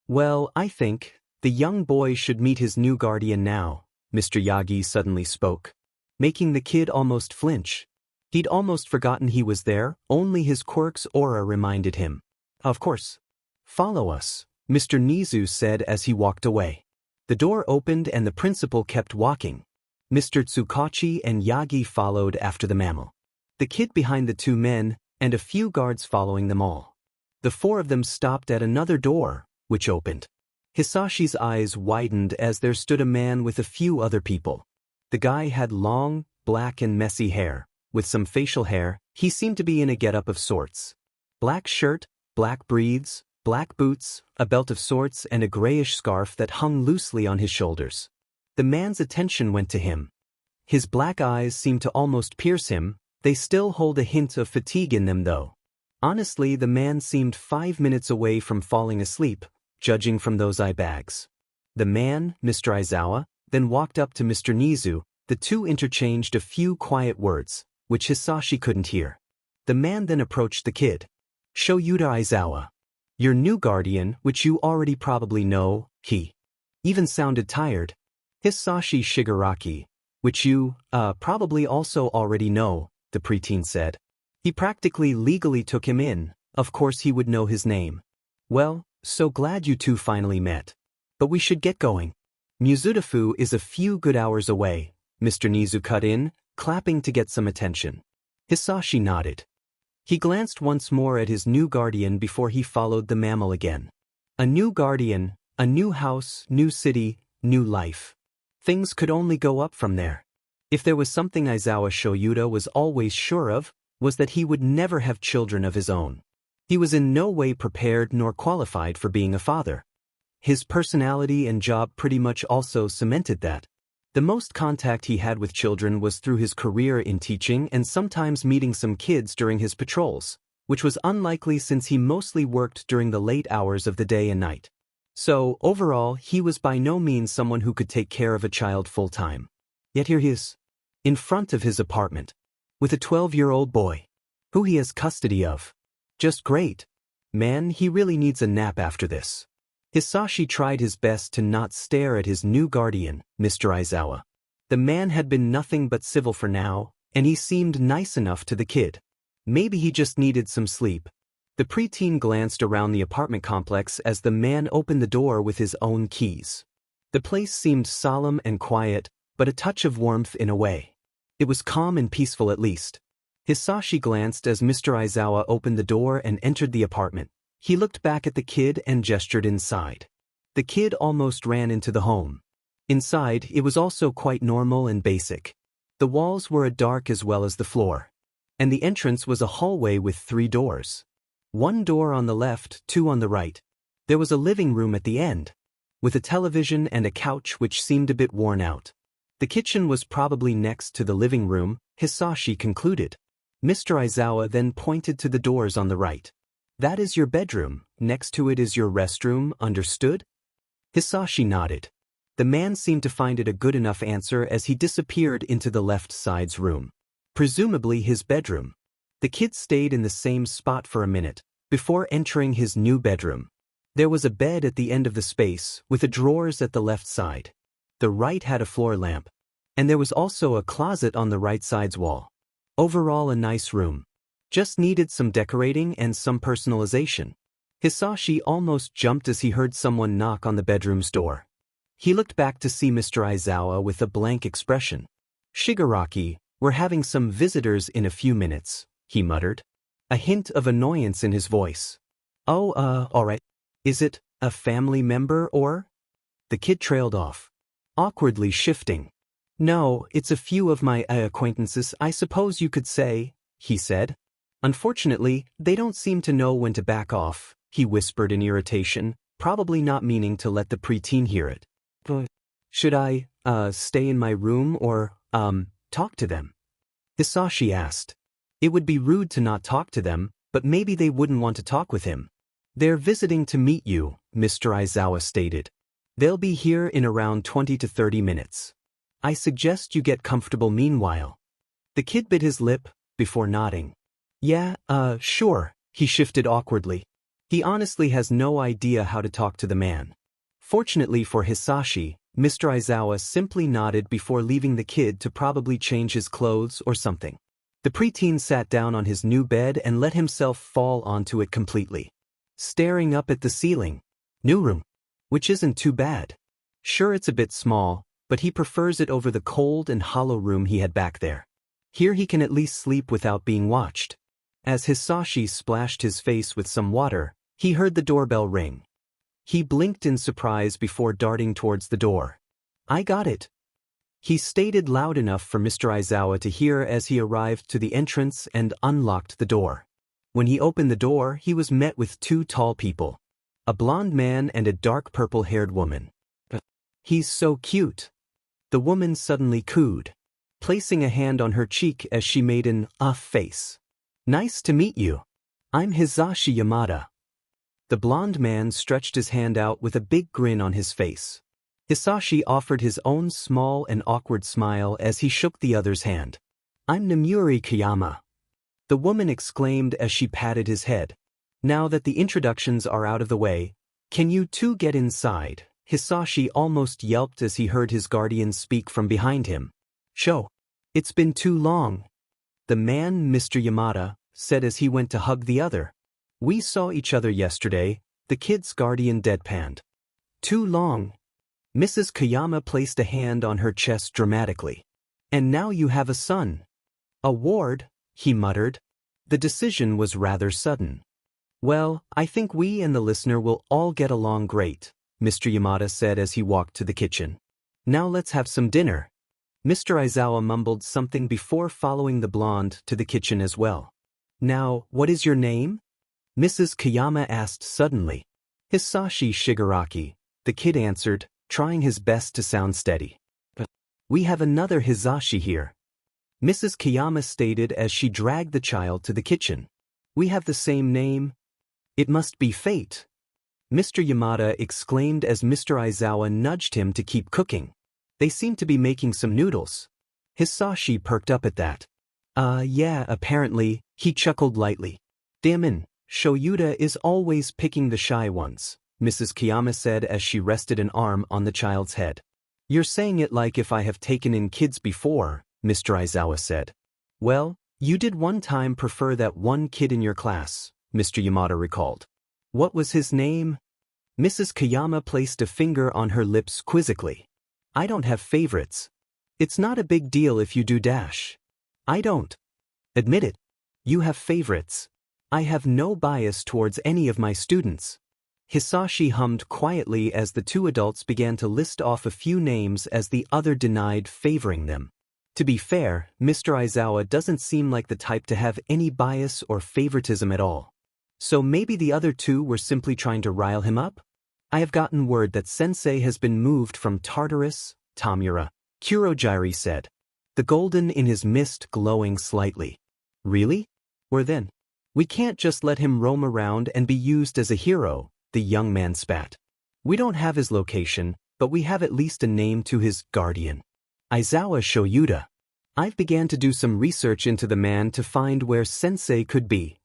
Well, I think the young boy should meet his new guardian now, Mr. Yagi suddenly spoke, making the kid almost flinch. He'd almost forgotten he was there, only his quirk's aura reminded him. Of course. Follow us, Mr. Nizu said as he walked away. The door opened and the principal kept walking. Mr. Tsukachi and Yagi followed after the mammal. The kid behind the two men, and a few guards following them all. The four of them stopped at another door, which opened. Hisashi's eyes widened as there stood a man with a few other people. The guy had long, black and messy hair. With some facial hair, he seemed to be in a getup of sorts. Black shirt, black breeds, black boots, a belt of sorts and a grayish scarf that hung loosely on his shoulders. The man's attention went to him. His black eyes seemed to almost pierce him. They still hold a hint of fatigue in them though. Honestly, the man seemed 5 minutes away from falling asleep, judging from those eye bags. The man, Mr. Aizawa, then walked up to Mr. Nizu. The two interchanged a few quiet words, which Hisashi couldn't hear. The man then approached the kid. Shoyuta Aizawa. Your new guardian, which you already probably know, he even sounded tired. Hisashi Shigaraki, which you, probably also already know, the preteen said. He practically legally took him in, of course he would know his name. Well, so glad you two finally met. But we should get going. Muzutafu is a few good hours away, Mr. Nizu cut in, clapping to get some attention. Hisashi nodded. He glanced once more at his new guardian before he followed the mammal again. A new guardian, a new house, new city, new life. Things could only go up from there. If there was something Aizawa Shoyuta was always sure of, was that he would never have children of his own. He was in no way prepared nor qualified for being a father. His personality and job pretty much also cemented that. The most contact he had with children was through his career in teaching and sometimes meeting some kids during his patrols, which was unlikely since he mostly worked during the late hours of the day and night. So, overall, he was by no means someone who could take care of a child full-time. Yet here he is, in front of his apartment, with a 12-year-old boy, who he has custody of. Just great. Man, he really needs a nap after this. Hisashi tried his best to not stare at his new guardian, Mr. Aizawa. The man had been nothing but civil for now, and he seemed nice enough to the kid. Maybe he just needed some sleep. The preteen glanced around the apartment complex as the man opened the door with his own keys. The place seemed solemn and quiet, but a touch of warmth in a way. It was calm and peaceful at least. Hisashi glanced as Mr. Aizawa opened the door and entered the apartment. He looked back at the kid and gestured inside. The kid almost ran into the home. Inside, it was also quite normal and basic. The walls were dark as well as the floor. And the entrance was a hallway with 3 doors. 1 door on the left, 2 on the right. There was a living room at the end, with a television and a couch which seemed a bit worn out. The kitchen was probably next to the living room, Hisashi concluded. Mr. Aizawa then pointed to the doors on the right. That is your bedroom, next to it is your restroom, understood? Hisashi nodded. The man seemed to find it a good enough answer as he disappeared into the left side's room. Presumably his bedroom. The kid stayed in the same spot for a minute, before entering his new bedroom. There was a bed at the end of the space, with the drawers at the left side. The right had a floor lamp. And there was also a closet on the right side's wall. Overall a nice room. Just needed some decorating and some personalization. Hisashi almost jumped as he heard someone knock on the bedroom's door. He looked back to see Mr. Aizawa with a blank expression. Shigaraki, we're having some visitors in a few minutes, he muttered. A hint of annoyance in his voice. Oh, alright. Is it a family member or? The kid trailed off, awkwardly shifting. No, it's a few of my acquaintances, I suppose you could say, he said. Unfortunately, they don't seem to know when to back off, he whispered in irritation, probably not meaning to let the preteen hear it. But should I, stay in my room or, talk to them? Hisashi asked. It would be rude to not talk to them, but maybe they wouldn't want to talk with him. They're visiting to meet you, Mr. Aizawa stated. They'll be here in around 20 to 30 minutes. I suggest you get comfortable meanwhile. The kid bit his lip, before nodding. Yeah, sure, he shifted awkwardly. He honestly has no idea how to talk to the man. Fortunately for Hisashi, Mr. Aizawa simply nodded before leaving the kid to probably change his clothes or something. The preteen sat down on his new bed and let himself fall onto it completely, staring up at the ceiling. New room. Which isn't too bad. Sure, it's a bit small, but he prefers it over the cold and hollow room he had back there. Here he can at least sleep without being watched. As Hisashi splashed his face with some water, he heard the doorbell ring. He blinked in surprise before darting towards the door. I got it. He stated loud enough for Mr. Aizawa to hear as he arrived to the entrance and unlocked the door. When he opened the door, he was met with 2 tall people. A blonde man and a dark purple-haired woman. He's so cute. The woman suddenly cooed, placing a hand on her cheek as she made an face. Nice to meet you. I'm Hisashi Yamada. The blonde man stretched his hand out with a big grin on his face. Hisashi offered his own small and awkward smile as he shook the other's hand. I'm Namuri Kiyama. The woman exclaimed as she patted his head. Now that the introductions are out of the way, can you two get inside? Hisashi almost yelped as he heard his guardian speak from behind him. Sho. It's been too long. The man, Mr. Yamada, said as he went to hug the other. We saw each other yesterday, the kid's guardian deadpanned. Too long. Mrs. Kayama placed a hand on her chest dramatically. And now you have a son. A ward, he muttered. The decision was rather sudden. Well, I think we and the listener will all get along great, Mr. Yamada said as he walked to the kitchen. Now let's have some dinner. Mr. Aizawa mumbled something before following the blonde to the kitchen as well. Now, what is your name? Mrs. Kayama asked suddenly. Hisashi Shigaraki, the kid answered, trying his best to sound steady. But we have another Hisashi here. Mrs. Kayama stated as she dragged the child to the kitchen. We have the same name. It must be fate. Mr. Yamada exclaimed as Mr. Aizawa nudged him to keep cooking. They seemed to be making some noodles. Hisashi perked up at that. Yeah, apparently, he chuckled lightly. Daemon, Shoyuta is always picking the shy ones, Mrs. Kayama said as she rested an arm on the child's head. You're saying it like if I have taken in kids before, Mr. Aizawa said. Well, you did one time prefer that one kid in your class, Mr. Yamada recalled. What was his name? Mrs. Kayama placed a finger on her lips quizzically. I don't have favorites. It's not a big deal if you do dash. I don't. Admit it. You have favorites. I have no bias towards any of my students. Hisashi hummed quietly as the two adults began to list off a few names as the other denied favoring them. To be fair, Mr. Aizawa doesn't seem like the type to have any bias or favoritism at all. So maybe the other two were simply trying to rile him up? I have gotten word that Sensei has been moved from Tartarus, Tamura, Kurojiri said, the golden in his mist glowing slightly. Really? Well then, we can't just let him roam around and be used as a hero, the young man spat. We don't have his location, but we have at least a name to his guardian. Aizawa Shoyuta. I've began to do some research into the man to find where Sensei could be.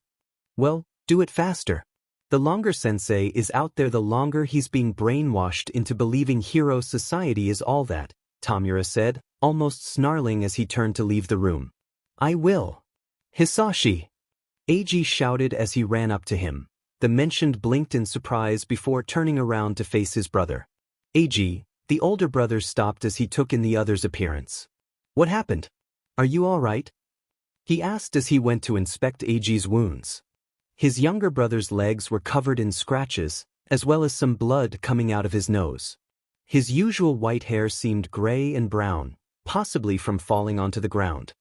Well, do it faster. The longer Sensei is out there, the longer he's being brainwashed into believing hero society is all that, Tamura said, almost snarling as he turned to leave the room. I will. Hisashi! Eiji shouted as he ran up to him. The mentioned blinked in surprise before turning around to face his brother. Eiji, the older brother stopped as he took in the other's appearance. What happened? Are you all right? He asked as he went to inspect Eiji's wounds. His younger brother's legs were covered in scratches, as well as some blood coming out of his nose. His usual white hair seemed gray and brown, possibly from falling onto the ground.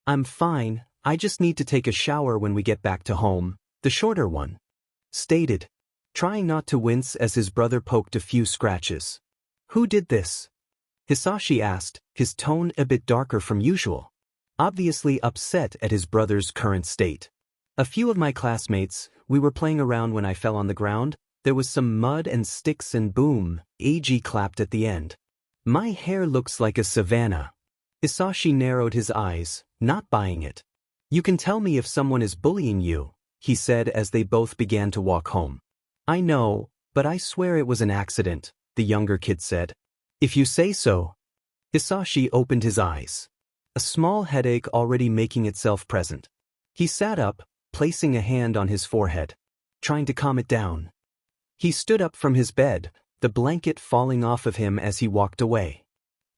I'm fine, I just need to take a shower when we get back to home, the shorter one stated, trying not to wince as his brother poked a few scratches. Who did this? Hisashi asked, his tone a bit darker from usual, obviously upset at his brother's current state. A few of my classmates, we were playing around when I fell on the ground, there was some mud and sticks and boom, Eiji clapped at the end. My hair looks like a savanna. Hisashi narrowed his eyes, not buying it. You can tell me if someone is bullying you, he said as they both began to walk home. I know, but I swear it was an accident, the younger kid said. If you say so. Hisashi opened his eyes. A small headache already making itself present. He sat up, placing a hand on his forehead, trying to calm it down. He stood up from his bed, the blanket falling off of him as he walked away.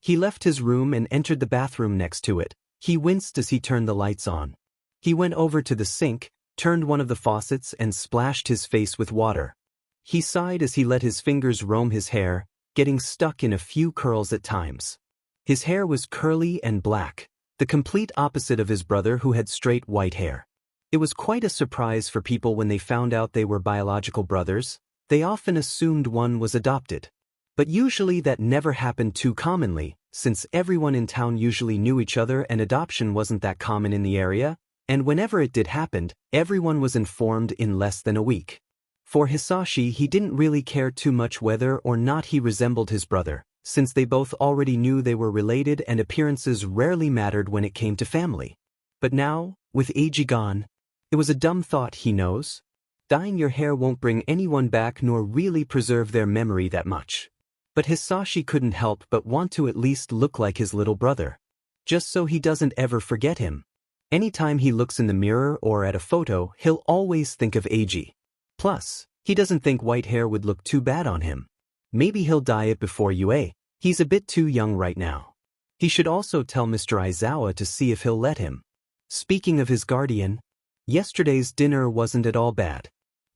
He left his room and entered the bathroom next to it. He winced as he turned the lights on. He went over to the sink, turned one of the faucets and splashed his face with water. He sighed as he let his fingers roam his hair, getting stuck in a few curls at times. His hair was curly and black, the complete opposite of his brother who had straight white hair. It was quite a surprise for people when they found out they were biological brothers. They often assumed one was adopted. But usually that never happened too commonly, since everyone in town usually knew each other and adoption wasn't that common in the area, and whenever it did happen, everyone was informed in less than a week. For Hisashi, he didn't really care too much whether or not he resembled his brother, since they both already knew they were related and appearances rarely mattered when it came to family. But now, with Eiji gone, it was a dumb thought, he knows. Dyeing your hair won't bring anyone back nor really preserve their memory that much. But Hisashi couldn't help but want to at least look like his little brother. Just so he doesn't ever forget him. Anytime he looks in the mirror or at a photo, he'll always think of Eiji. Plus, he doesn't think white hair would look too bad on him. Maybe he'll dye it before UA. He's a bit too young right now. He should also tell Mr. Aizawa to see if he'll let him. Speaking of his guardian, yesterday's dinner wasn't at all bad.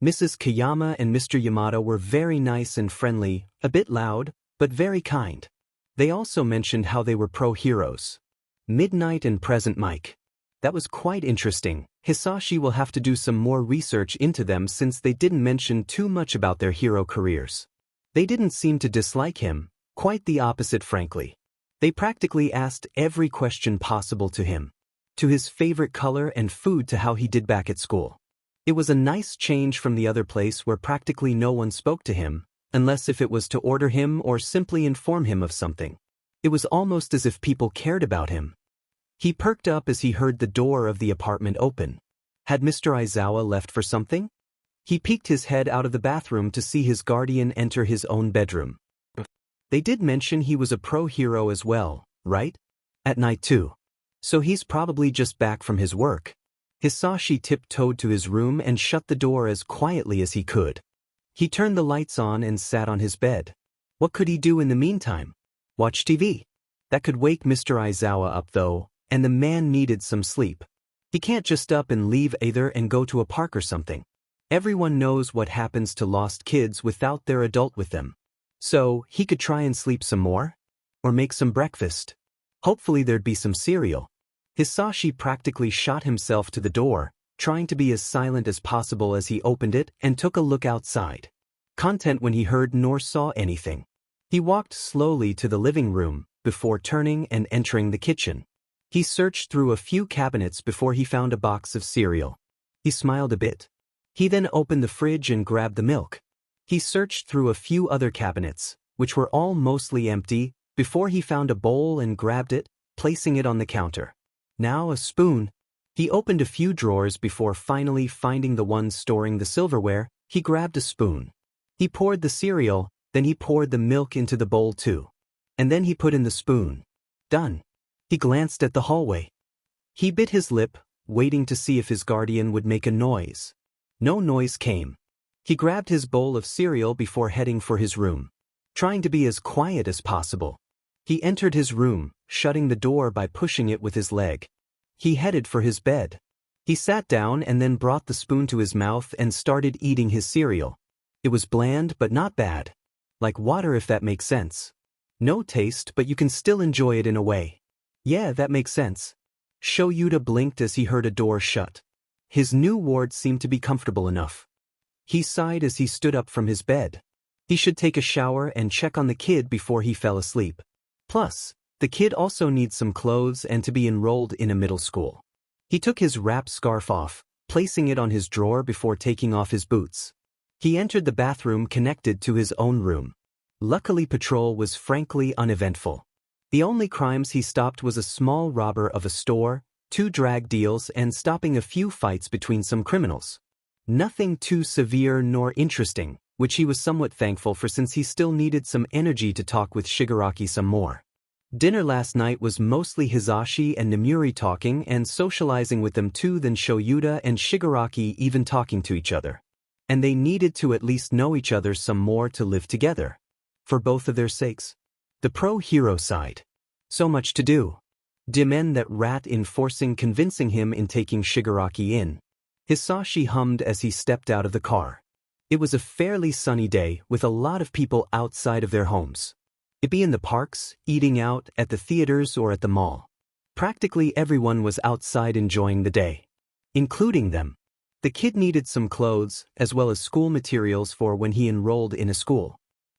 Mrs. Kayama and Mr. Yamada were very nice and friendly, a bit loud, but very kind. They also mentioned how they were pro-heroes. Midnight and Present Mike. That was quite interesting. Hisashi will have to do some more research into them since they didn't mention too much about their hero careers. They didn't seem to dislike him, quite the opposite frankly. They practically asked every question possible to him. To his favorite color and food to how he did back at school. It was a nice change from the other place where practically no one spoke to him, unless if it was to order him or simply inform him of something. It was almost as if people cared about him. He perked up as he heard the door of the apartment open. Had Mr. Aizawa left for something? He peeked his head out of the bathroom to see his guardian enter his own bedroom. They did mention he was a pro-hero as well, right? At night too. So he's probably just back from his work. Hisashi tiptoed to his room and shut the door as quietly as he could. He turned the lights on and sat on his bed. What could he do in the meantime? Watch TV. That could wake Mr. Aizawa up though, and the man needed some sleep. He can't just up and leave either and go to a park or something. Everyone knows what happens to lost kids without their adult with them. So, he could try and sleep some more? Or make some breakfast. Hopefully there'd be some cereal. Hisashi practically shot himself to the door, trying to be as silent as possible as he opened it and took a look outside. Content when he heard nor saw anything. He walked slowly to the living room, before turning and entering the kitchen. He searched through a few cabinets before he found a box of cereal. He smiled a bit. He then opened the fridge and grabbed the milk. He searched through a few other cabinets, which were all mostly empty, before he found a bowl and grabbed it, placing it on the counter. Now a spoon. He opened a few drawers before finally finding the one storing the silverware. He grabbed a spoon. He poured the cereal, then he poured the milk into the bowl too. And then he put in the spoon. Done. He glanced at the hallway. He bit his lip, waiting to see if his guardian would make a noise. No noise came. He grabbed his bowl of cereal before heading for his room, trying to be as quiet as possible. He entered his room, shutting the door by pushing it with his leg. He headed for his bed. He sat down and then brought the spoon to his mouth and started eating his cereal. It was bland but not bad. Like water if that makes sense. No taste but you can still enjoy it in a way. Yeah, that makes sense. Shoyuta blinked as he heard a door shut. His new ward seemed to be comfortable enough. He sighed as he stood up from his bed. He should take a shower and check on the kid before he fell asleep. Plus, the kid also needs some clothes and to be enrolled in a middle school. He took his wrap scarf off, placing it on his drawer before taking off his boots. He entered the bathroom connected to his own room. Luckily patrol was frankly uneventful. The only crimes he stopped was a small robber of a store, 2 drag deals and stopping a few fights between some criminals. Nothing too severe nor interesting, which he was somewhat thankful for since he still needed some energy to talk with Shigaraki some more. Dinner last night was mostly Hisashi and Nemuri talking and socializing with them too, then Shoyuta and Shigaraki even talking to each other. And they needed to at least know each other some more to live together. For both of their sakes. The pro-hero side. So much to do. Demen that rat in forcing convincing him in taking Shigaraki in. Hisashi hummed as he stepped out of the car. It was a fairly sunny day with a lot of people outside of their homes. It be in the parks, eating out, at the theaters or at the mall. Practically everyone was outside enjoying the day. Including them. The kid needed some clothes as well as school materials for when he enrolled in a school.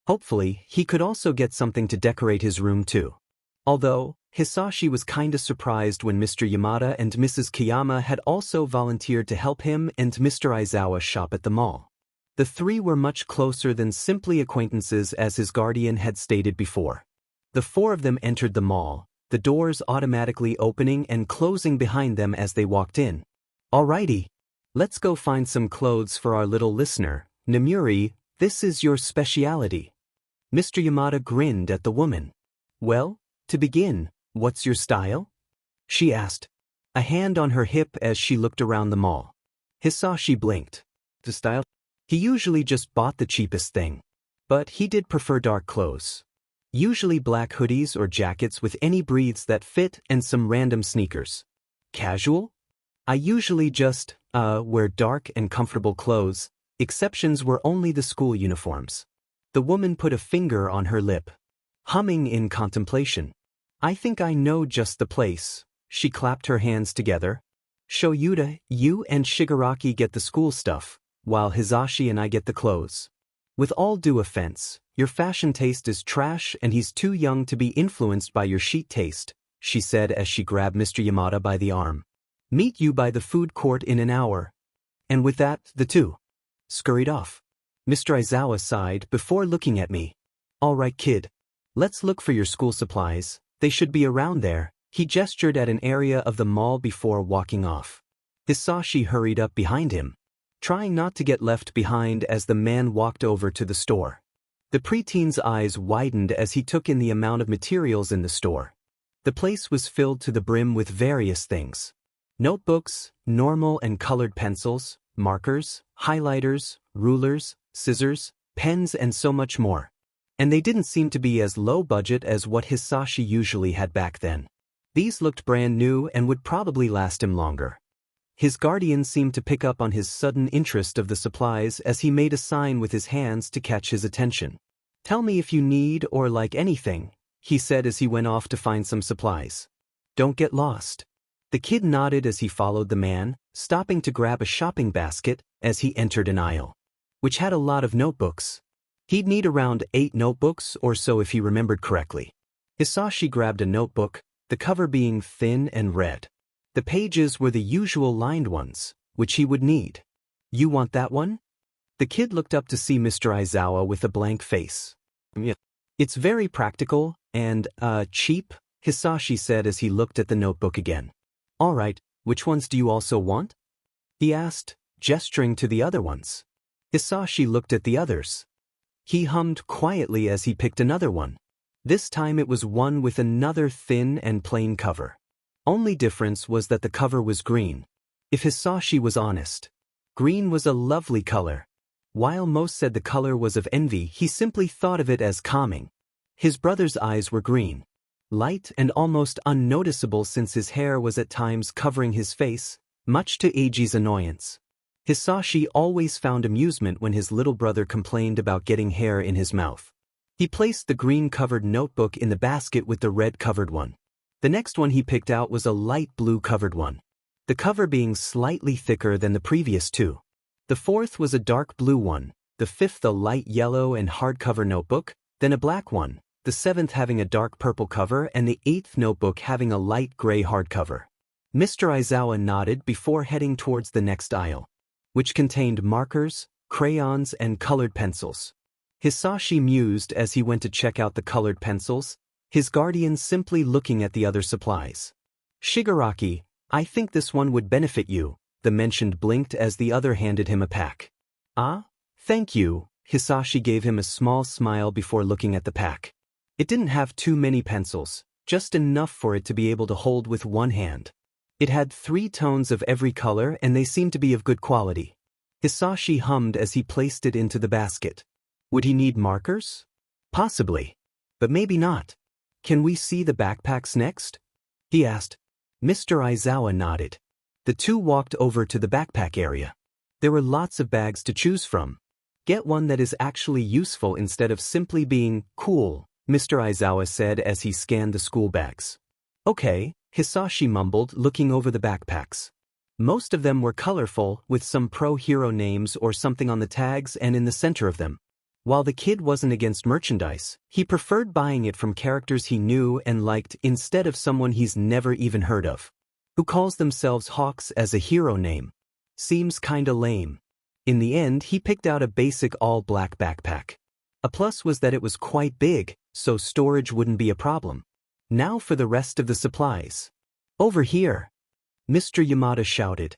Hopefully, he could also get something to decorate his room too. Although, Hisashi was kinda surprised when Mr. Yamada and Mrs. Kayama had also volunteered to help him and Mr. Aizawa shop at the mall. The 3 were much closer than simply acquaintances as his guardian had stated before. The 4 of them entered the mall, the doors automatically opening and closing behind them as they walked in. Alrighty. Let's go find some clothes for our little listener. Namuri, this is your speciality. Mr. Yamada grinned at the woman. Well, to begin, what's your style? She asked, a hand on her hip as she looked around the mall. Hisashi blinked. The style? He usually just bought the cheapest thing. But he did prefer dark clothes. Usually black hoodies or jackets with any breathes that fit and some random sneakers. Casual? I usually just, wear dark and comfortable clothes. Exceptions were only the school uniforms. The woman put a finger on her lip, humming in contemplation. I think I know just the place. She clapped her hands together. Shoyuta, you and Shigaraki get the school stuff, while Hisashi and I get the clothes. With all due offense, your fashion taste is trash and he's too young to be influenced by your chic taste, she said as she grabbed Mr. Yamada by the arm. Meet you by the food court in an hour. And with that, the two scurried off. Mr. Aizawa sighed before looking at me. All right, kid. Let's look for your school supplies. They should be around there. He gestured at an area of the mall before walking off. Hisashi hurried up behind him, trying not to get left behind as the man walked over to the store. The preteen's eyes widened as he took in the amount of materials in the store. The place was filled to the brim with various things. Notebooks, normal and colored pencils, markers, highlighters, rulers, scissors, pens and so much more. And they didn't seem to be as low budget as what Hisashi usually had back then. These looked brand new and would probably last him longer. His guardian seemed to pick up on his sudden interest of the supplies as he made a sign with his hands to catch his attention. Tell me if you need or like anything, he said as he went off to find some supplies. Don't get lost. The kid nodded as he followed the man, stopping to grab a shopping basket as he entered an aisle, which had a lot of notebooks. He'd need around 8 notebooks or so if he remembered correctly. Hisashi grabbed a notebook, the cover being thin and red. The pages were the usual lined ones, which he would need. You want that one? The kid looked up to see Mr. Aizawa with a blank face. Yeah. It's very practical and, cheap, Hisashi said as he looked at the notebook again. All right, which ones do you also want? He asked, gesturing to the other ones. Hisashi looked at the others. He hummed quietly as he picked another one. This time it was one with another thin and plain cover. Only difference was that the cover was green. If Hisashi was honest, green was a lovely color. While most said the color was of envy, he simply thought of it as calming. His brother's eyes were green, light and almost unnoticeable since his hair was at times covering his face, much to Eiji's annoyance. Hisashi always found amusement when his little brother complained about getting hair in his mouth. He placed the green-covered notebook in the basket with the red-covered one. The next one he picked out was a light blue-covered one, the cover being slightly thicker than the previous two. The fourth was a dark blue one, the fifth a light yellow and hardcover notebook, then a black one, the seventh having a dark purple cover and the eighth notebook having a light gray hardcover. Mr. Aizawa nodded before heading towards the next aisle, which contained markers, crayons, and colored pencils. Hisashi mused as he went to check out the colored pencils, his guardian simply looking at the other supplies. Shigaraki, I think this one would benefit you, the mentioned blinked as the other handed him a pack. Ah, thank you, Hisashi gave him a small smile before looking at the pack. It didn't have too many pencils, just enough for it to be able to hold with one hand. It had 3 tones of every color and they seemed to be of good quality. Hisashi hummed as he placed it into the basket. Would he need markers? Possibly. But maybe not. Can we see the backpacks next? He asked. Mr. Aizawa nodded. The two walked over to the backpack area. There were lots of bags to choose from. Get one that is actually useful instead of simply being cool, Mr. Aizawa said as he scanned the school bags. Okay, Hisashi mumbled, looking over the backpacks. Most of them were colorful, with some pro-hero names or something on the tags and in the center of them. While the kid wasn't against merchandise, he preferred buying it from characters he knew and liked instead of someone he's never even heard of. Who calls themselves Hawks as a hero name? Seems kinda lame. In the end, he picked out a basic all-black backpack. A plus was that it was quite big, so storage wouldn't be a problem. Now for the rest of the supplies. Over here! Mr. Yamada shouted.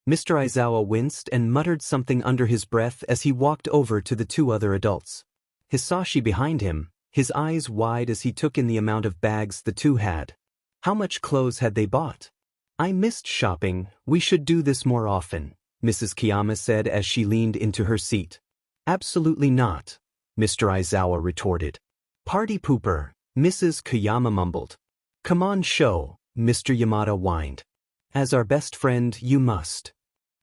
Mr. Aizawa winced and muttered something under his breath as he walked over to the two other adults. Hisashi behind him, his eyes wide as he took in the amount of bags the two had. How much clothes had they bought? I missed shopping, we should do this more often, Mrs. Kiyama said as she leaned into her seat. Absolutely not, Mr. Aizawa retorted. Party pooper, Mrs. Kiyama mumbled. Come on show, Mr. Yamada whined. As our best friend, you must.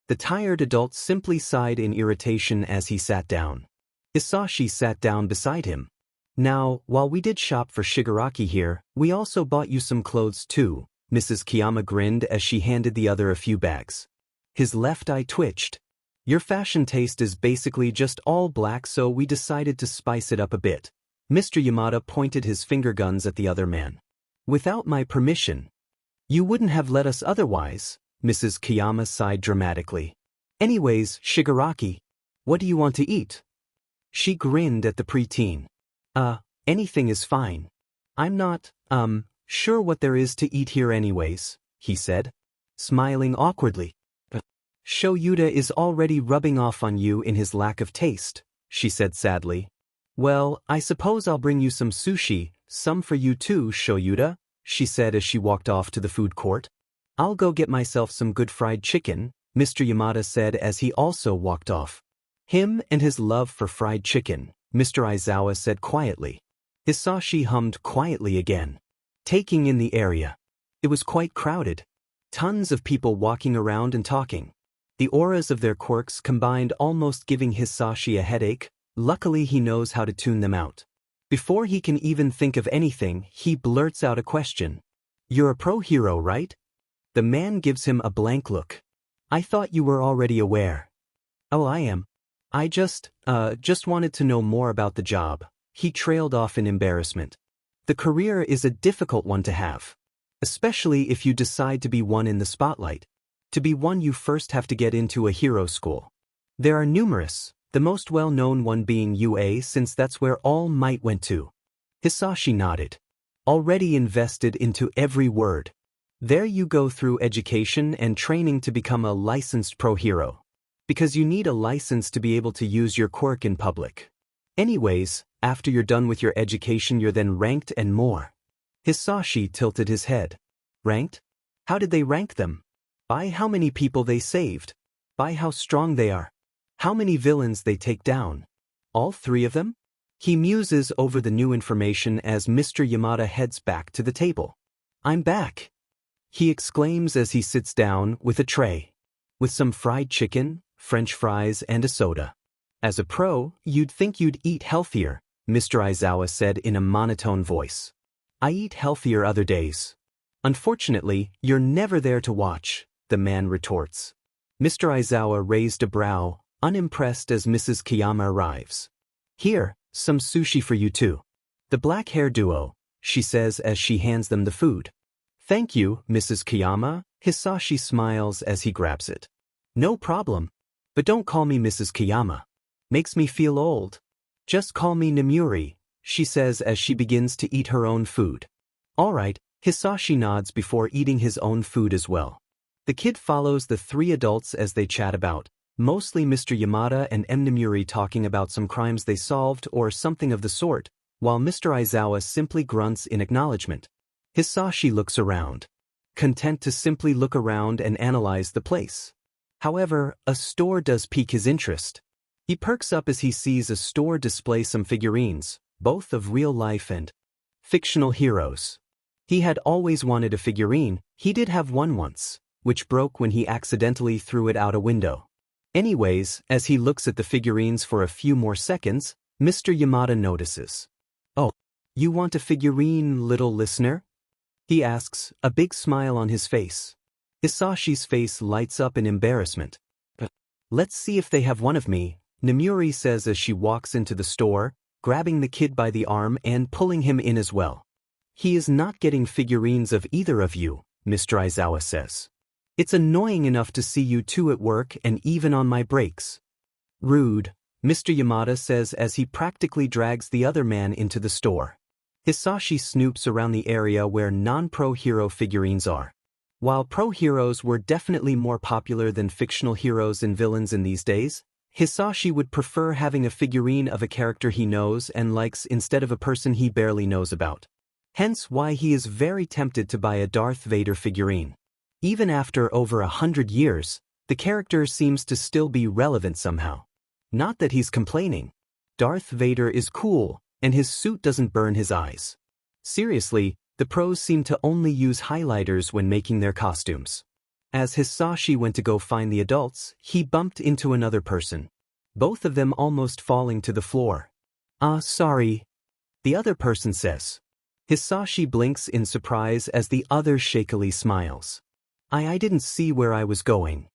The tired adult simply sighed in irritation as he sat down. Hisashi sat down beside him. Now, while we did shop for Shigaraki here, we also bought you some clothes too, Mrs. Kiyama grinned as she handed the other a few bags. His left eye twitched. Your fashion taste is basically just all black, so we decided to spice it up a bit. Mr. Yamada pointed his finger guns at the other man. Without my permission. You wouldn't have let us otherwise, Mrs. Kiyama sighed dramatically. Anyways, Shigaraki, what do you want to eat? She grinned at the preteen. Anything is fine. I'm not, sure what there is to eat here anyways, he said, smiling awkwardly. Shoyuda is already rubbing off on you in his lack of taste, she said sadly. Well, I suppose I'll bring you some sushi, some for you too, Shoyuda, she said as she walked off to the food court. I'll go get myself some good fried chicken, Mr. Yamada said as he also walked off. Him and his love for fried chicken, Mr. Aizawa said quietly. Hisashi hummed quietly again, taking in the area. It was quite crowded. Tons of people walking around and talking. The auras of their quirks combined almost giving Hisashi a headache. Luckily he knows how to tune them out. Before he can even think of anything, he blurts out a question. You're a pro hero, right? The man gives him a blank look. I thought you were already aware. Oh, I am. I just wanted to know more about the job. He trailed off in embarrassment. The career is a difficult one to have. Especially if you decide to be one in the spotlight. To be one you first have to get into a hero school. There are numerous, the most well-known one being UA since that's where All Might went to. Hisashi nodded. Already invested into every word. There you go through education and training to become a licensed pro hero. Because you need a license to be able to use your quirk in public. Anyways, after you're done with your education you're then ranked and more. Hisashi tilted his head. Ranked? How did they rank them? By how many people they saved? By how strong they are? How many villains they take down? All three of them? He muses over the new information as Mr. Yamada heads back to the table. I'm back, he exclaims as he sits down with a tray. With some fried chicken, French fries and a soda. As a pro, you'd think you'd eat healthier, Mr. Aizawa said in a monotone voice. I eat healthier other days. Unfortunately, you're never there to watch, the man retorts. Mr. Aizawa raised a brow, unimpressed as Mrs. Kiyama arrives. Here, some sushi for you too. The black hair duo, she says as she hands them the food. Thank you, Mrs. Kiyama, Hisashi smiles as he grabs it. No problem. But don't call me Mrs. Kiyama. Makes me feel old. Just call me Namuri, she says as she begins to eat her own food. All right, Hisashi nods before eating his own food as well. The kid follows the three adults as they chat about, mostly Mr. Yamada and Namuri talking about some crimes they solved or something of the sort, while Mr. Aizawa simply grunts in acknowledgement. Hisashi looks around, content to simply look around and analyze the place. However, a store does pique his interest. He perks up as he sees a store display some figurines, both of real-life and fictional heroes. He had always wanted a figurine. He did have one once, which broke when he accidentally threw it out a window. Anyways, as he looks at the figurines for a few more seconds, Mr. Yamada notices. Oh, you want a figurine, little listener? He asks, a big smile on his face. Hisashi's face lights up in embarrassment. Let's see if they have one of me, Namuri says as she walks into the store, grabbing the kid by the arm and pulling him in as well. He is not getting figurines of either of you, Mr. Aizawa says. It's annoying enough to see you two at work and even on my breaks. Rude, Mr. Yamada says as he practically drags the other man into the store. Hisashi snoops around the area where non-pro hero figurines are. While pro-heroes were definitely more popular than fictional heroes and villains in these days, Hisashi would prefer having a figurine of a character he knows and likes instead of a person he barely knows about. Hence why he is very tempted to buy a Darth Vader figurine. Even after over 100 years, the character seems to still be relevant somehow. Not that he's complaining. Darth Vader is cool, and his suit doesn't burn his eyes. Seriously, the pros seem to only use highlighters when making their costumes. As Hisashi went to go find the adults, he bumped into another person. Both of them almost falling to the floor. Sorry. The other person says. Hisashi blinks in surprise as the other shakily smiles. I didn't see where I was going.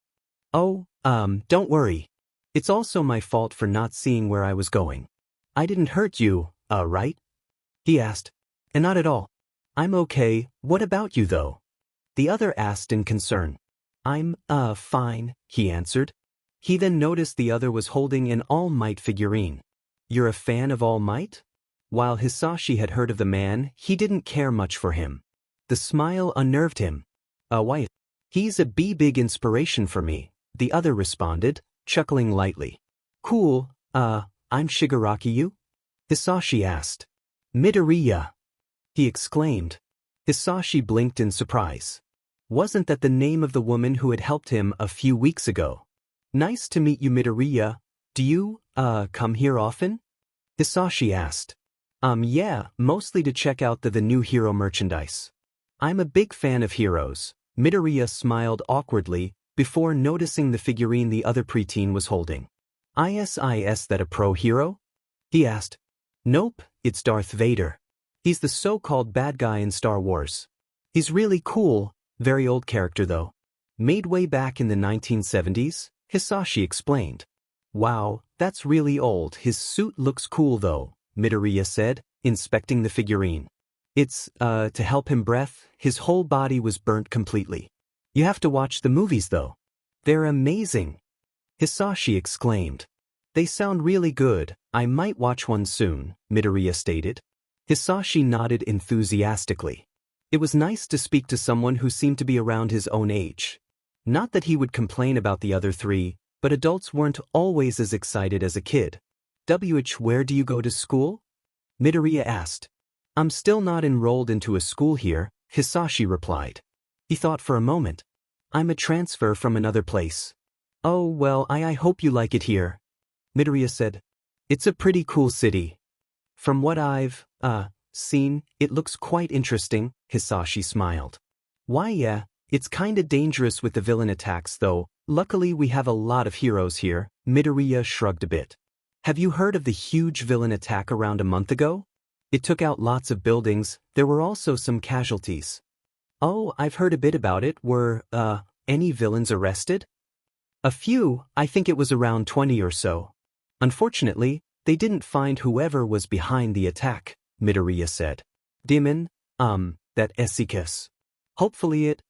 Oh, don't worry. It's also my fault for not seeing where I was going. I didn't hurt you, right? He asked. And not at all. I'm okay, what about you though? The other asked in concern. I'm, fine, he answered. He then noticed the other was holding an All Might figurine. You're a fan of All Might? While Hisashi had heard of the man, he didn't care much for him. The smile unnerved him. Why? He's a big inspiration for me, the other responded, chuckling lightly. Cool, I'm Shigaraki you? Hisashi asked. Midoriya. He exclaimed. Hisashi blinked in surprise. Wasn't that the name of the woman who had helped him a few weeks ago? Nice to meet you, Midoriya. Do you, come here often? Hisashi asked. Yeah, mostly to check out the new hero merchandise. I'm a big fan of heroes. Midoriya smiled awkwardly before noticing the figurine the other preteen was holding. Is that a pro hero? He asked. Nope, it's Darth Vader. He's the so-called bad guy in Star Wars. He's really cool, very old character though. Made way back in the 1970s, Hisashi explained. Wow, that's really old. His suit looks cool though, Midoriya said, inspecting the figurine. It's, to help him breath, his whole body was burnt completely. You have to watch the movies though. They're amazing. Hisashi exclaimed. They sound really good, I might watch one soon, Midoriya stated. Hisashi nodded enthusiastically. It was nice to speak to someone who seemed to be around his own age. Not that he would complain about the other three, but adults weren't always as excited as a kid. Where do you go to school? Midoriya asked. I'm still not enrolled into a school here, Hisashi replied. He thought for a moment. I'm a transfer from another place. Oh well, I hope you like it here. Midoriya said. It's a pretty cool city. From what I've, seen, it looks quite interesting, Hisashi smiled. Why yeah, it's kinda dangerous with the villain attacks though, luckily we have a lot of heroes here, Midoriya shrugged a bit. Have you heard of the huge villain attack around a month ago? It took out lots of buildings, there were also some casualties. Oh, I've heard a bit about it, were, any villains arrested? A few, I think it was around 20 or so. Unfortunately, they didn't find whoever was behind the attack, Midoriya said. Demon, that Esikas. Hopefully it,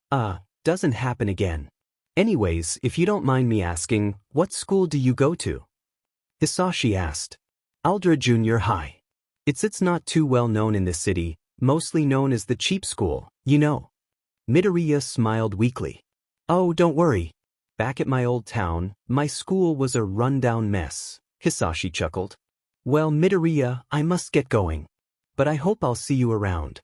doesn't happen again. Anyways, if you don't mind me asking, what school do you go to? Hisashi asked. Aldra Junior High. It's not too well known in this city, mostly known as the cheap school, you know. Midoriya smiled weakly. Oh, don't worry. Back at my old town, my school was a rundown mess, Hisashi chuckled. Well, Midoriya, I must get going. But I hope I'll see you around.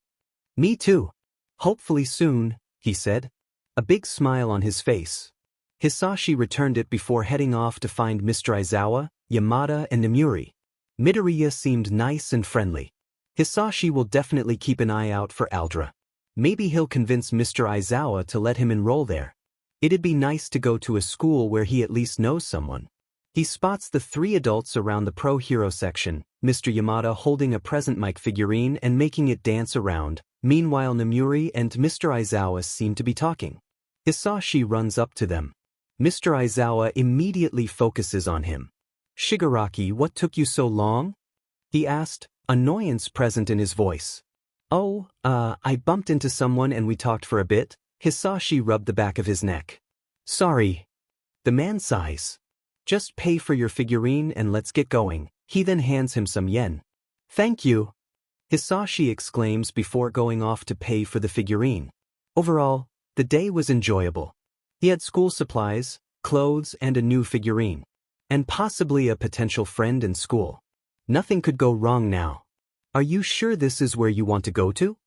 Me too. Hopefully soon, he said. A big smile on his face. Hisashi returned it before heading off to find Mr. Aizawa, Yamada and Namuri. Midoriya seemed nice and friendly. Hisashi will definitely keep an eye out for Aldra. Maybe he'll convince Mr. Aizawa to let him enroll there. It'd be nice to go to a school where he at least knows someone. He spots the three adults around the pro hero section, Mr. Yamada holding a present mic figurine and making it dance around. Meanwhile, Namuri and Mr. Aizawa seem to be talking. Hisashi runs up to them. Mr. Aizawa immediately focuses on him. Shigaraki, what took you so long? He asked, annoyance present in his voice. Oh, I bumped into someone and we talked for a bit. Hisashi rubbed the back of his neck. Sorry. The man sighs. Just pay for your figurine and let's get going. He then hands him some yen. Thank you. Hisashi exclaims before going off to pay for the figurine. Overall, The day was enjoyable. He had school supplies, clothes, and a new figurine. And possibly a potential friend in school. Nothing could go wrong now. Are you sure this is where you want to go to?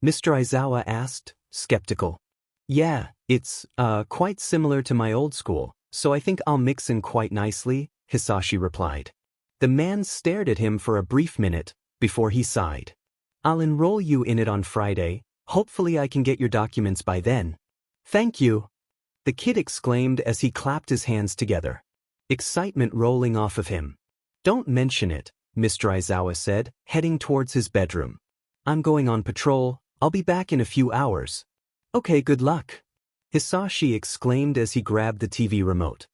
Mr. Aizawa asked, skeptical. Yeah, it's, quite similar to my old school, so I think I'll mix in quite nicely, Hisashi replied. The man stared at him for a brief minute, before he sighed. I'll enroll you in it on Friday, hopefully I can get your documents by then. Thank you, the kid exclaimed as he clapped his hands together. Excitement rolling off of him. Don't mention it, Mr. Aizawa said, heading towards his bedroom. I'm going on patrol, I'll be back in a few hours. Okay, good luck, Hisashi exclaimed as he grabbed the TV remote.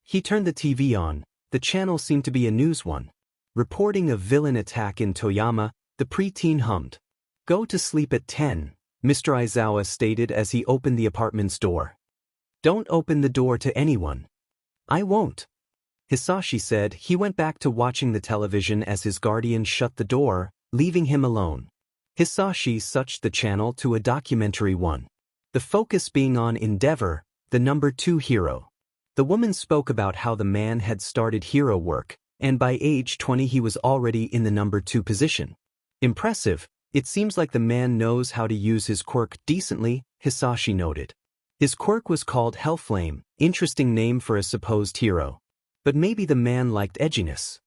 He turned the TV on. The channel seemed to be a news one. Reporting a villain attack in Toyama, the preteen hummed. Go to sleep at 10, Mr. Aizawa stated as he opened the apartment's door. Don't open the door to anyone. I won't, Hisashi said. He went back to watching the television as his guardian shut the door, leaving him alone. Hisashi switched the channel to a documentary one. The focus being on Endeavor, the number 2 hero. The woman spoke about how the man had started hero work, and by age 20 he was already in the number 2 position. Impressive, it seems like the man knows how to use his quirk decently, Hisashi noted. His quirk was called Hellflame, interesting name for a supposed hero. But maybe the man liked edginess.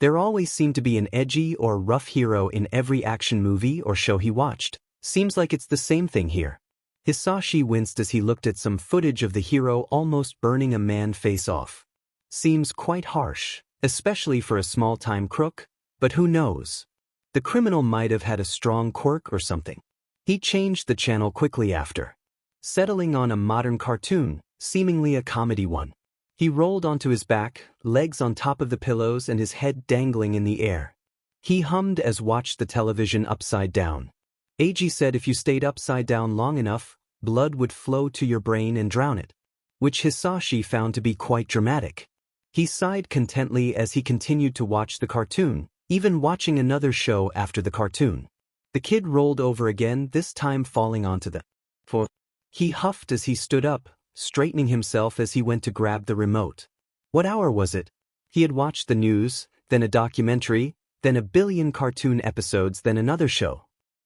There always seemed to be an edgy or rough hero in every action movie or show he watched. Seems like it's the same thing here. Hisashi winced as he looked at some footage of the hero almost burning a man face off. Seems quite harsh, especially for a small-time crook, but who knows? The criminal might have had a strong quirk or something. He changed the channel quickly after. Settling on a modern cartoon, seemingly a comedy one. He rolled onto his back, legs on top of the pillows and his head dangling in the air. He hummed as watched the television upside down. Eiji said if you stayed upside down long enough, blood would flow to your brain and drown it. Which Hisashi found to be quite dramatic. He sighed contently as he continued to watch the cartoon, even watching another show after the cartoon. The kid rolled over again, this time falling onto the floor. He huffed as he stood up, straightening himself as he went to grab the remote. What hour was it? He had watched the news, then a documentary, then a billion cartoon episodes, then another show.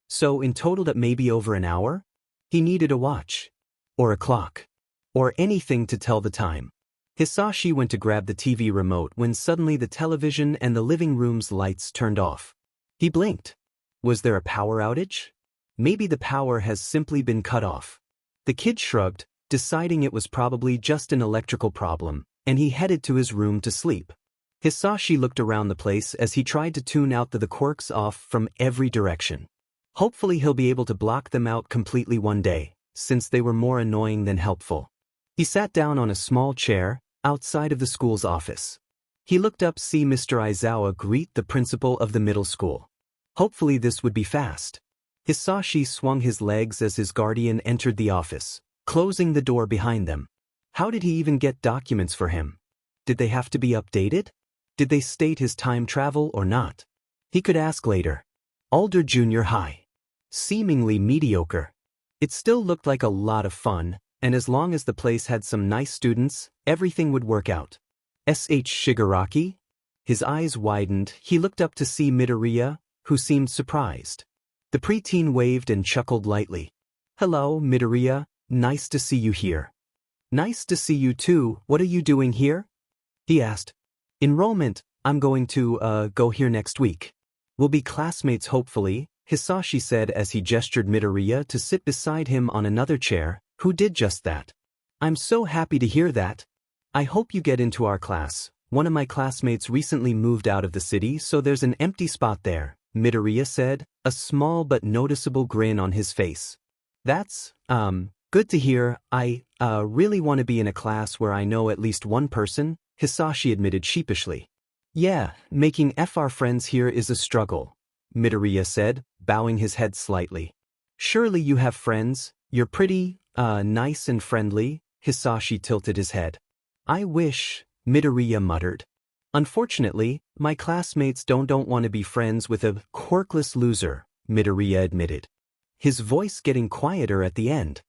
So in total that may be over an hour? He needed a watch. Or a clock. Or anything to tell the time. Hisashi went to grab the TV remote when suddenly the television and the living room's lights turned off. He blinked. Was there a power outage? Maybe the power has simply been cut off. The kid shrugged, deciding it was probably just an electrical problem, and he headed to his room to sleep. Hisashi looked around the place as he tried to tune out the quirks off from every direction. Hopefully he'll be able to block them out completely one day, since they were more annoying than helpful. He sat down on a small chair, outside of the school's office. He looked up, see Mr. Aizawa greet the principal of the middle school. Hopefully this would be fast. Hisashi swung his legs as his guardian entered the office, closing the door behind them. How did he even get documents for him? Did they have to be updated? Did they state his time travel or not? He could ask later. Alder Junior High. Seemingly mediocre. It still looked like a lot of fun, and as long as the place had some nice students, everything would work out. Shigaraki? His eyes widened, he looked up to see Midoriya, who seemed surprised. The preteen waved and chuckled lightly. Hello, Midoriya, nice to see you here. Nice to see you too, what are you doing here? He asked. Enrollment, I'm going to, go here next week. We'll be classmates hopefully, Hisashi said as he gestured Midoriya to sit beside him on another chair, who did just that. I'm so happy to hear that. I hope you get into our class. One of my classmates recently moved out of the city, so there's an empty spot there, Midoriya said, a small but noticeable grin on his face. That's, good to hear. I, really want to be in a class where I know at least one person, Hisashi admitted sheepishly. Yeah, making FR friends here is a struggle, Midoriya said, bowing his head slightly. Surely you have friends, you're pretty, nice and friendly, Hisashi tilted his head. I wish, Midoriya muttered. Unfortunately, my classmates don't want to be friends with a quirkless loser, Midoriya admitted. His voice getting quieter at the end.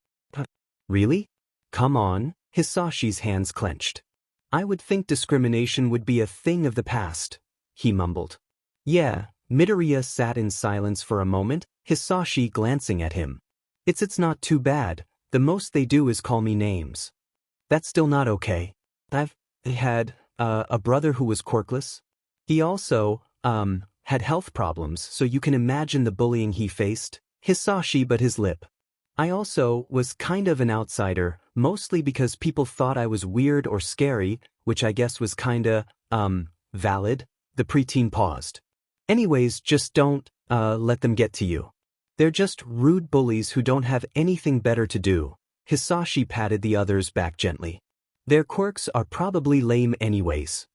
Really? Come on, Hisashi's hands clenched. I would think discrimination would be a thing of the past, he mumbled. Yeah, Midoriya sat in silence for a moment, Hisashi glancing at him. It's not too bad, the most they do is call me names. That's still not okay. I've had, a brother who was quirkless. He also, had health problems, so you can imagine the bullying he faced. Hisashi bit his lip. I also was kind of an outsider, mostly because people thought I was weird or scary, which I guess was kinda, valid. The preteen paused. Anyways, just don't, let them get to you. They're just rude bullies who don't have anything better to do. Hisashi patted the other's back gently. Their quirks are probably lame anyways.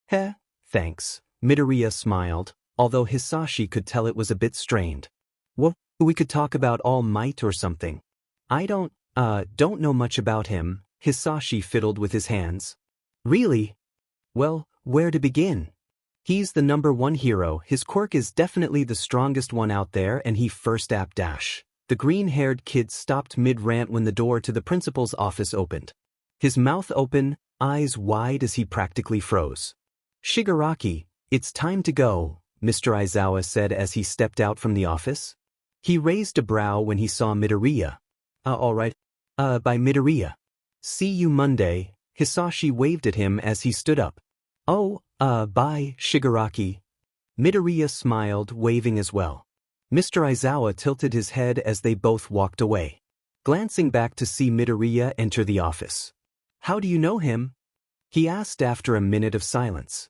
Heh, thanks. Midoriya smiled, although Hisashi could tell it was a bit strained. Well, we could talk about All Might or something. I don't know much about him, Hisashi fiddled with his hands. Really? Well, where to begin? He's the #1 hero, his quirk is definitely the strongest one out there and he first app dash. The green-haired kid stopped mid-rant when the door to the principal's office opened. His mouth open, eyes wide as he practically froze. Shigaraki, it's time to go, Mr. Aizawa said as he stepped out from the office. He raised a brow when he saw Midoriya. Alright. By Midoriya. See you Monday, Hisashi waved at him as he stood up. Oh, bye, Shigaraki. Midoriya smiled, waving as well. Mr. Aizawa tilted his head as they both walked away. Glancing back to see Midoriya enter the office. How do you know him? He asked after a minute of silence.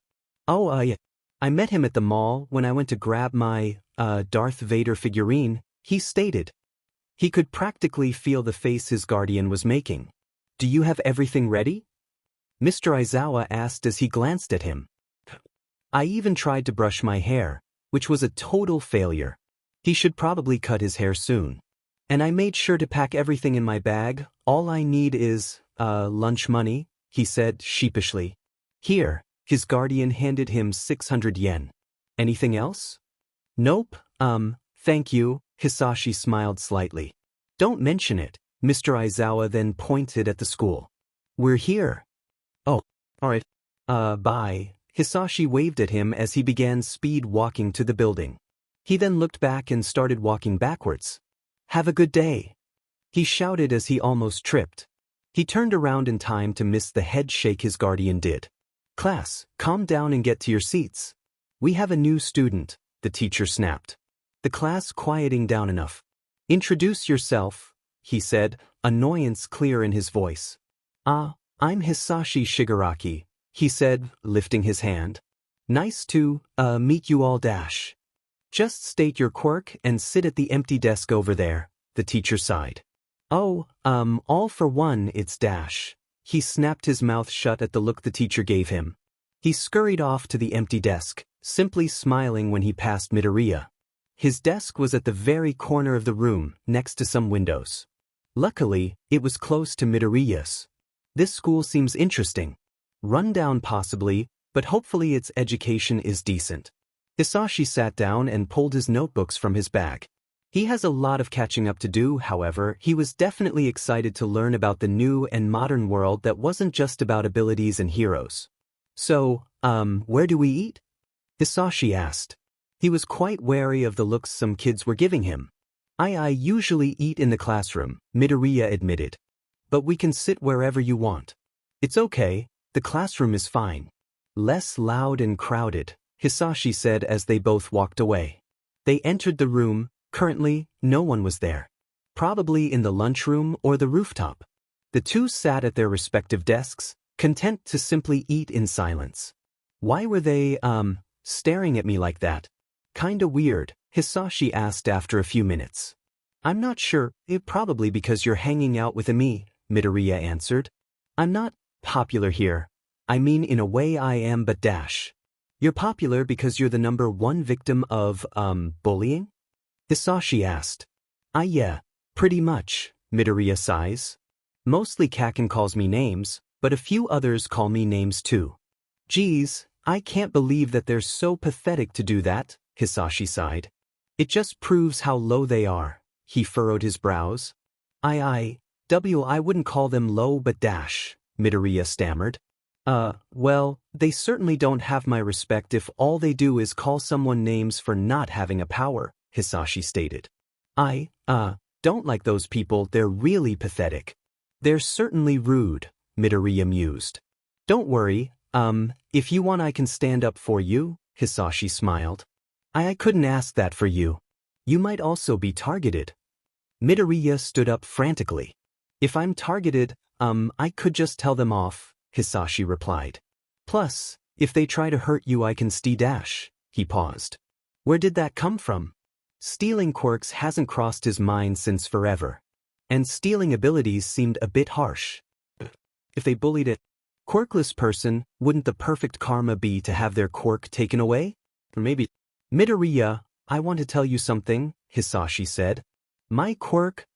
Oh, yeah. I met him at the mall when I went to grab my, Darth Vader figurine, he stated. He could practically feel the face his guardian was making. Do you have everything ready? Mr. Aizawa asked as he glanced at him. I even tried to brush my hair, which was a total failure. He should probably cut his hair soon. And I made sure to pack everything in my bag. All I need is, lunch money, he said sheepishly. Here, his guardian handed him 600 yen. Anything else? Nope, thank you, Hisashi smiled slightly. Don't mention it, Mr. Aizawa then pointed at the school. We're here. Oh, alright. Bye. Hisashi waved at him as he began speed walking to the building. He then looked back and started walking backwards. Have a good day. He shouted as he almost tripped. He turned around in time to miss the head shake his guardian did. Class, calm down and get to your seats. We have a new student, the teacher snapped. The class quieting down enough. Introduce yourself, he said, annoyance clear in his voice. I'm Hisashi Shigaraki, he said, lifting his hand. Nice to, meet you all dash. Just state your quirk and sit at the empty desk over there, the teacher sighed. Oh, all for one it's dash. He snapped his mouth shut at the look the teacher gave him. He scurried off to the empty desk, simply smiling when he passed Midoriya. His desk was at the very corner of the room, next to some windows. Luckily, it was close to Midoriya's. This school seems interesting. Run down possibly, but hopefully its education is decent. Hisashi sat down and pulled his notebooks from his bag. He has a lot of catching up to do, however, he was definitely excited to learn about the new and modern world that wasn't just about abilities and heroes. So, where do we eat? Hisashi asked. He was quite wary of the looks some kids were giving him. I usually eat in the classroom, Midoriya admitted. But we can sit wherever you want. It's okay, the classroom is fine. Less loud and crowded, Hisashi said as they both walked away. They entered the room. Currently, no one was there. Probably in the lunchroom or the rooftop. The two sat at their respective desks, content to simply eat in silence. Why were they, staring at me like that? Kinda weird, Hisashi asked after a few minutes. I'm not sure, probably because you're hanging out with me, Midoriya answered. I'm not popular here. I mean in a way I am but dash. You're popular because you're the #1 victim of, bullying? Hisashi asked. Yeah, pretty much, Midoriya sighs. Mostly Kaken calls me names, but a few others call me names too. Geez, I can't believe that they're so pathetic to do that, Hisashi sighed. It just proves how low they are. He furrowed his brows. I wouldn't call them low but dash, Midoriya stammered. Well, they certainly don't have my respect if all they do is call someone names for not having a power, Hisashi stated. I don't like those people, they're really pathetic. They're certainly rude, Midoriya mused. Don't worry, if you want I can stand up for you, Hisashi smiled. I couldn't ask that for you. You might also be targeted. Midoriya stood up frantically. If I'm targeted, I could just tell them off, Hisashi replied. Plus, if they try to hurt you I can dash. He paused. Where did that come from? Stealing quirks hasn't crossed his mind since forever. And stealing abilities seemed a bit harsh. If they bullied a quirkless person, wouldn't the perfect karma be to have their quirk taken away? Or maybe... Midoriya, I want to tell you something, Hisashi said. My quirk,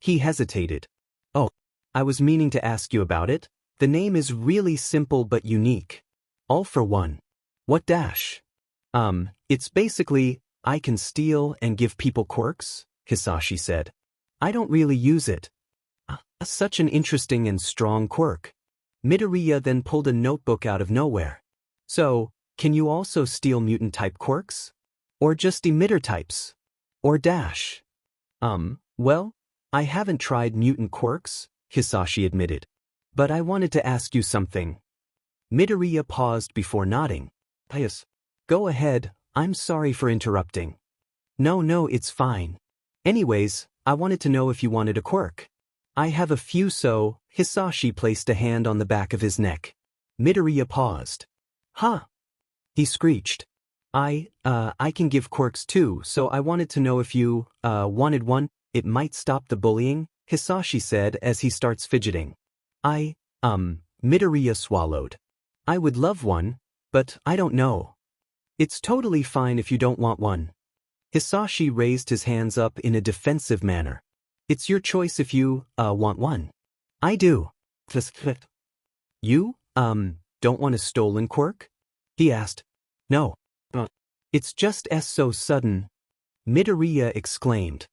he hesitated. Oh, I was meaning to ask you about it. The name is really simple but unique. All for one. What dash? It's basically, I can steal and give people quirks, Hisashi said. I don't really use it. Such an interesting and strong quirk. Midoriya then pulled a notebook out of nowhere. So, can you also steal mutant-type quirks? Or just emitter types? Or dash? Well, I haven't tried mutant quirks, Hisashi admitted. But I wanted to ask you something. Midoriya paused before nodding. Yes. Go ahead, I'm sorry for interrupting. No, it's fine. Anyways, I wanted to know if you wanted a quirk. I have a few so, Hisashi placed a hand on the back of his neck. Midoriya paused. Huh? He screeched. I can give quirks too, so I wanted to know if you, wanted one. It might stop the bullying, Hisashi said as he starts fidgeting. Midoriya swallowed. I would love one, but I don't know. It's totally fine if you don't want one. Hisashi raised his hands up in a defensive manner. It's your choice if you, want one. I do. You, don't want a stolen quirk? He asked. No. It's just so sudden. Midoriya exclaimed.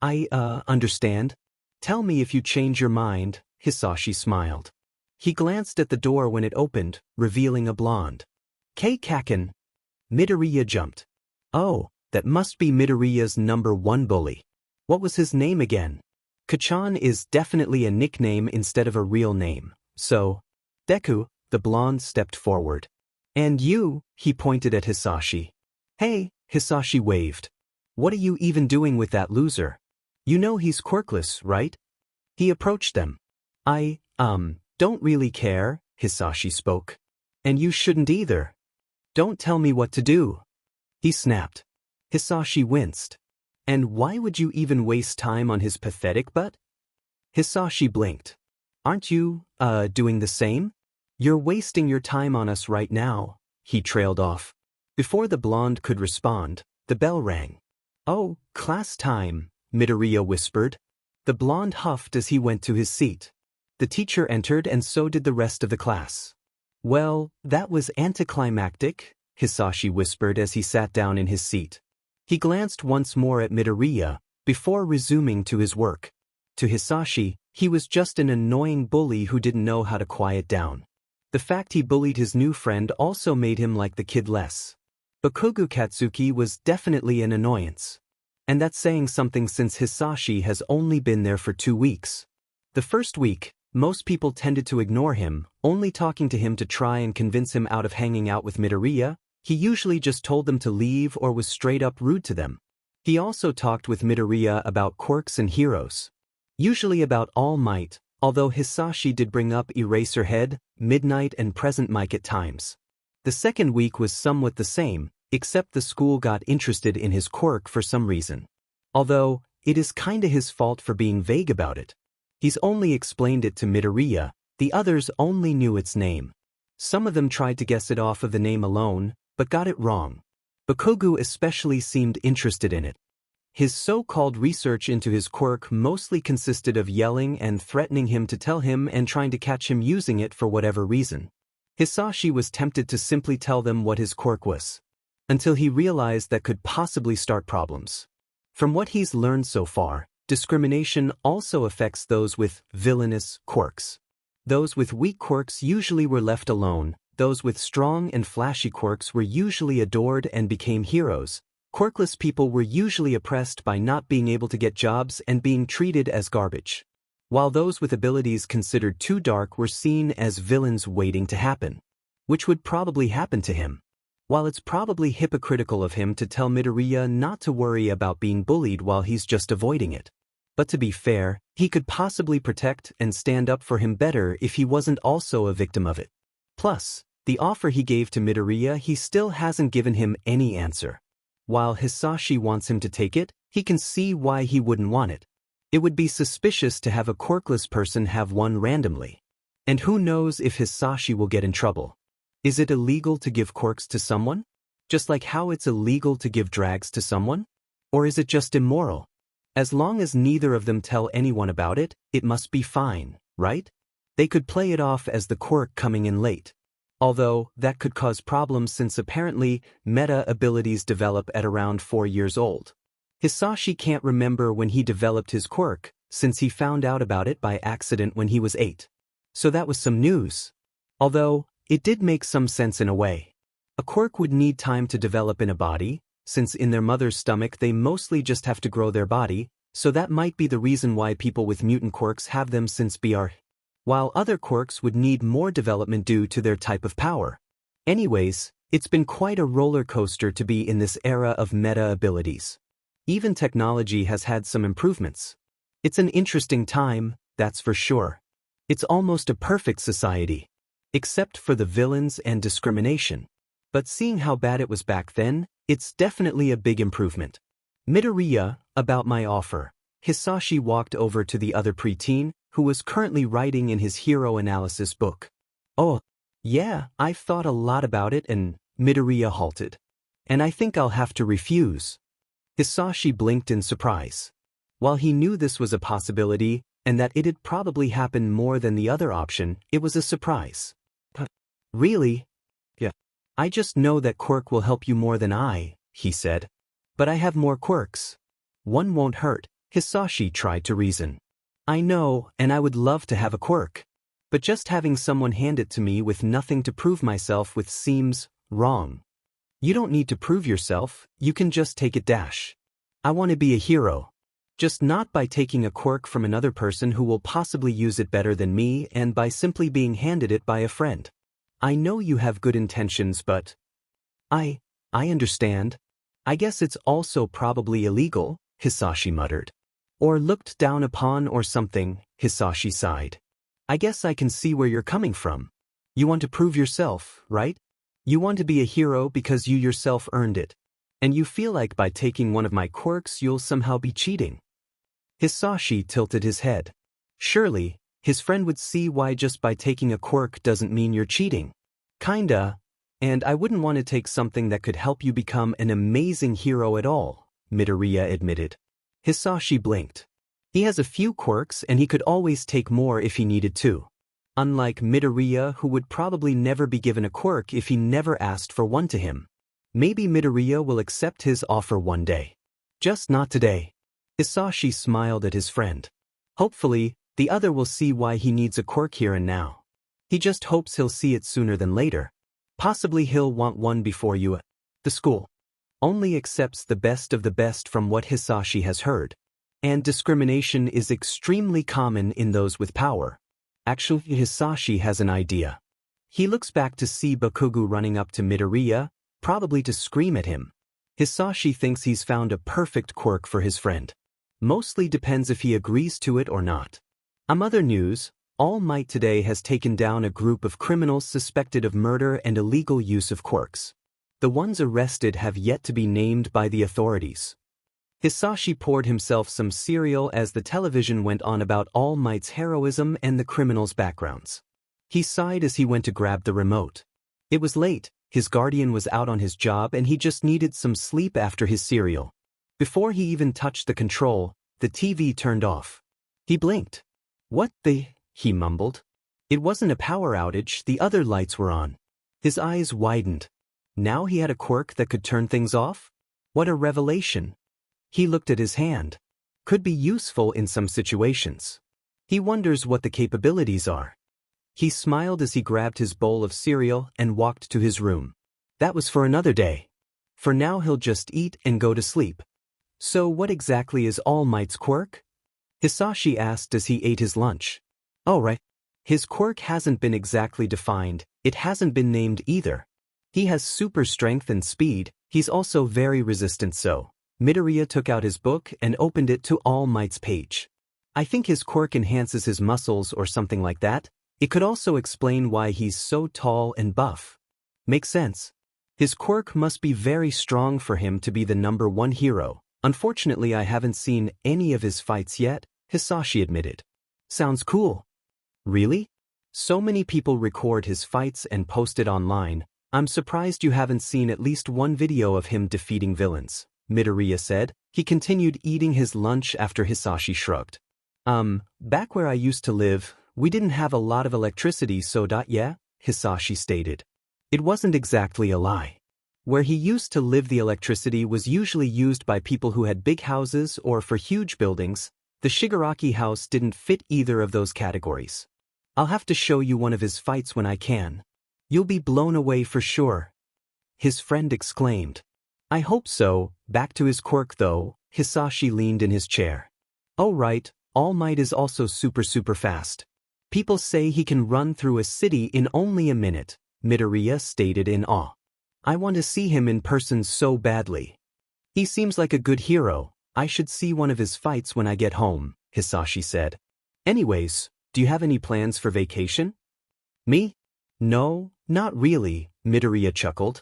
I, understand. Tell me if you change your mind, Hisashi smiled. He glanced at the door when it opened, revealing a blonde. Kaken. Midoriya jumped. Oh, that must be Midoriya's #1 bully. What was his name again? Kachan is definitely a nickname instead of a real name, so... Deku, the blonde stepped forward. And you, he pointed at Hisashi. Hey, Hisashi waved. What are you even doing with that loser? You know he's quirkless, right? He approached them. I, don't really care, Hisashi spoke. And you shouldn't either. Don't tell me what to do. He snapped. Hisashi winced. And why would you even waste time on his pathetic butt? Hisashi blinked. Aren't you, doing the same? You're wasting your time on us right now, he trailed off. Before the blonde could respond, the bell rang. Oh, class time, Midoriya whispered. The blonde huffed as he went to his seat. The teacher entered and so did the rest of the class. Well, that was anticlimactic, Hisashi whispered as he sat down in his seat. He glanced once more at Midoriya, before resuming to his work. To Hisashi, he was just an annoying bully who didn't know how to quiet down. The fact he bullied his new friend also made him like the kid less. Bakugo Katsuki was definitely an annoyance. And that's saying something since Hisashi has only been there for 2 weeks. The first week, most people tended to ignore him, only talking to him to try and convince him out of hanging out with Midoriya. He usually just told them to leave or was straight up rude to them. He also talked with Midoriya about quirks and heroes. Usually about All Might, although Hisashi did bring up Eraserhead, Midnight and Present Mic at times. The second week was somewhat the same, except the school got interested in his quirk for some reason. Although, it is kinda his fault for being vague about it. He's only explained it to Midoriya, the others only knew its name. Some of them tried to guess it off of the name alone, but got it wrong. Bakugo especially seemed interested in it. His so-called research into his quirk mostly consisted of yelling and threatening him to tell him and trying to catch him using it for whatever reason. Hisashi was tempted to simply tell them what his quirk was, until he realized that could possibly start problems. From what he's learned so far, discrimination also affects those with villainous quirks. Those with weak quirks usually were left alone, those with strong and flashy quirks were usually adored and became heroes. Quirkless people were usually oppressed by not being able to get jobs and being treated as garbage. While those with abilities considered too dark were seen as villains waiting to happen. Which would probably happen to him. While it's probably hypocritical of him to tell Midoriya not to worry about being bullied while he's just avoiding it. But to be fair, he could possibly protect and stand up for him better if he wasn't also a victim of it. Plus, the offer he gave to Midoriya, he still hasn't given him any answer. While Hisashi wants him to take it, he can see why he wouldn't want it. It would be suspicious to have a quirkless person have one randomly. And who knows if Hisashi will get in trouble. Is it illegal to give quirks to someone? Just like how it's illegal to give drags to someone? Or is it just immoral? As long as neither of them tell anyone about it, it must be fine, right? They could play it off as the quirk coming in late. Although, that could cause problems since apparently, meta abilities develop at around 4 years old. Hisashi can't remember when he developed his quirk, since he found out about it by accident when he was 8. So that was some news. Although, it did make some sense in a way. A quirk would need time to develop in a body, since in their mother's stomach they mostly just have to grow their body, so that might be the reason why people with mutant quirks have them since BR. While other quirks would need more development due to their type of power. Anyways, it's been quite a roller coaster to be in this era of meta abilities. Even technology has had some improvements. It's an interesting time, that's for sure. It's almost a perfect society. Except for the villains and discrimination. But seeing how bad it was back then, it's definitely a big improvement. Midoriya, about my offer. Hisashi walked over to the other preteen, who was currently writing in his hero analysis book. Oh, yeah, I've thought a lot about it and Midoriya halted. And I think I'll have to refuse. Hisashi blinked in surprise. While he knew this was a possibility, and that it'd probably happen more than the other option, it was a surprise. Really? Yeah. I just know that quirk will help you more than he said. But I have more quirks. One won't hurt, Hisashi tried to reason. I know, and I would love to have a quirk. But just having someone hand it to me with nothing to prove myself with seems wrong. You don't need to prove yourself, you can just take it dash. I want to be a hero. Just not by taking a quirk from another person who will possibly use it better than me and by simply being handed it by a friend. I know you have good intentions but... I understand. I guess it's also probably illegal, Hisashi muttered. Or looked down upon or something, Hisashi sighed. I guess I can see where you're coming from. You want to prove yourself, right? You want to be a hero because you yourself earned it. And you feel like by taking one of my quirks you'll somehow be cheating. Hisashi tilted his head. Surely, his friend would see why just by taking a quirk doesn't mean you're cheating. Kinda. And I wouldn't want to take something that could help you become an amazing hero at all, Midoriya admitted. Hisashi blinked. He has a few quirks and he could always take more if he needed to. Unlike Midoriya, who would probably never be given a quirk if he never asked for one to him. Maybe Midoriya will accept his offer one day. Just not today. Hisashi smiled at his friend. Hopefully, the other will see why he needs a quirk here and now. He just hopes he'll see it sooner than later. Possibly he'll want one before you. The school only accepts the best of the best from what Hisashi has heard. And discrimination is extremely common in those with power. Actually, Hisashi has an idea. He looks back to see Bakugo running up to Midoriya, probably to scream at him. Hisashi thinks he's found a perfect quirk for his friend. Mostly depends if he agrees to it or not. Other news, All Might today has taken down a group of criminals suspected of murder and illegal use of quirks. The ones arrested have yet to be named by the authorities. Hisashi poured himself some cereal as the television went on about All Might's heroism and the criminals' backgrounds. He sighed as he went to grab the remote. It was late, his guardian was out on his job and he just needed some sleep after his cereal. Before he even touched the control, the TV turned off. He blinked. What the... he mumbled. It wasn't a power outage, the other lights were on. His eyes widened. Now he had a quirk that could turn things off? What a revelation. He looked at his hand. Could be useful in some situations. He wonders what the capabilities are. He smiled as he grabbed his bowl of cereal and walked to his room. That was for another day. For now he'll just eat and go to sleep. So what exactly is All Might's quirk? Hisashi asked as he ate his lunch. Oh right. His quirk hasn't been exactly defined, it hasn't been named either. He has super strength and speed, he's also very resistant so. Midoriya took out his book and opened it to All Might's page. I think his quirk enhances his muscles or something like that. It could also explain why he's so tall and buff. Makes sense. His quirk must be very strong for him to be the #1 hero. Unfortunately, I haven't seen any of his fights yet, Hisashi admitted. Sounds cool. Really? So many people record his fights and post it online. I'm surprised you haven't seen at least one video of him defeating villains, Midoriya said. He continued eating his lunch after Hisashi shrugged. Back where I used to live, we didn't have a lot of electricity so yeah, Hisashi stated. It wasn't exactly a lie. Where he used to live, the electricity was usually used by people who had big houses or for huge buildings. The Shigaraki house didn't fit either of those categories. I'll have to show you one of his fights when I can. You'll be blown away for sure. His friend exclaimed. I hope so. Back to his quirk though, Hisashi leaned in his chair. Oh right, All Might is also super fast. People say he can run through a city in only a minute, Midoriya stated in awe. I want to see him in person so badly. He seems like a good hero. I should see one of his fights when I get home, Hisashi said. Anyways, do you have any plans for vacation? Me? No, not really, Midoriya chuckled.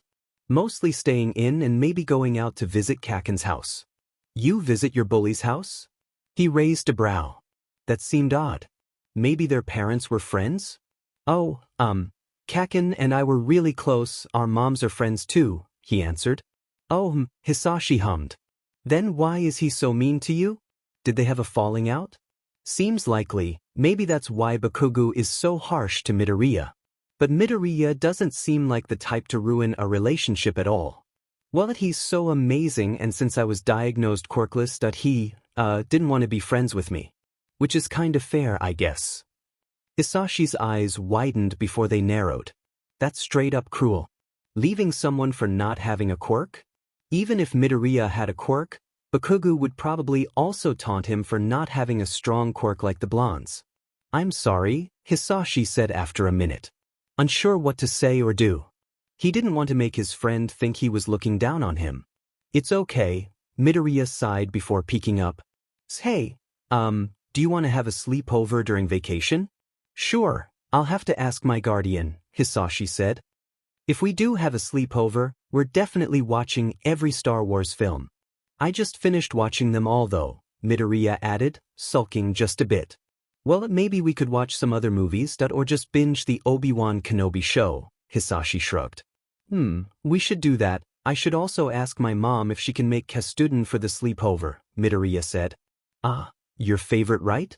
Mostly staying in and maybe going out to visit Kaken's house. You visit your bully's house? He raised a brow. That seemed odd. Maybe their parents were friends? Oh, Kaken and I were really close, our moms are friends too, he answered. Oh, Hisashi hummed. Then why is he so mean to you? Did they have a falling out? Seems likely, maybe that's why Bakugo is so harsh to Midoriya. But Midoriya doesn't seem like the type to ruin a relationship at all. Well, he's so amazing, and since I was diagnosed quirkless, that he, didn't want to be friends with me. Which is kinda fair, I guess. Hisashi's eyes widened before they narrowed. That's straight up cruel. Leaving someone for not having a quirk? Even if Midoriya had a quirk, Bakugo would probably also taunt him for not having a strong quirk like the blondes. I'm sorry, Hisashi said after a minute. Unsure what to say or do. He didn't want to make his friend think he was looking down on him. It's okay, Midoriya sighed before peeking up. Hey, do you want to have a sleepover during vacation? Sure, I'll have to ask my guardian, Hisashi said. If we do have a sleepover, we're definitely watching every Star Wars film. I just finished watching them all though, Midoriya added, sulking just a bit. Well, maybe we could watch some other movies or just binge the Obi-Wan Kenobi show, Hisashi shrugged. We should do that. I should also ask my mom if she can make Kastuden for the sleepover, Midoriya said. Ah, your favorite, right?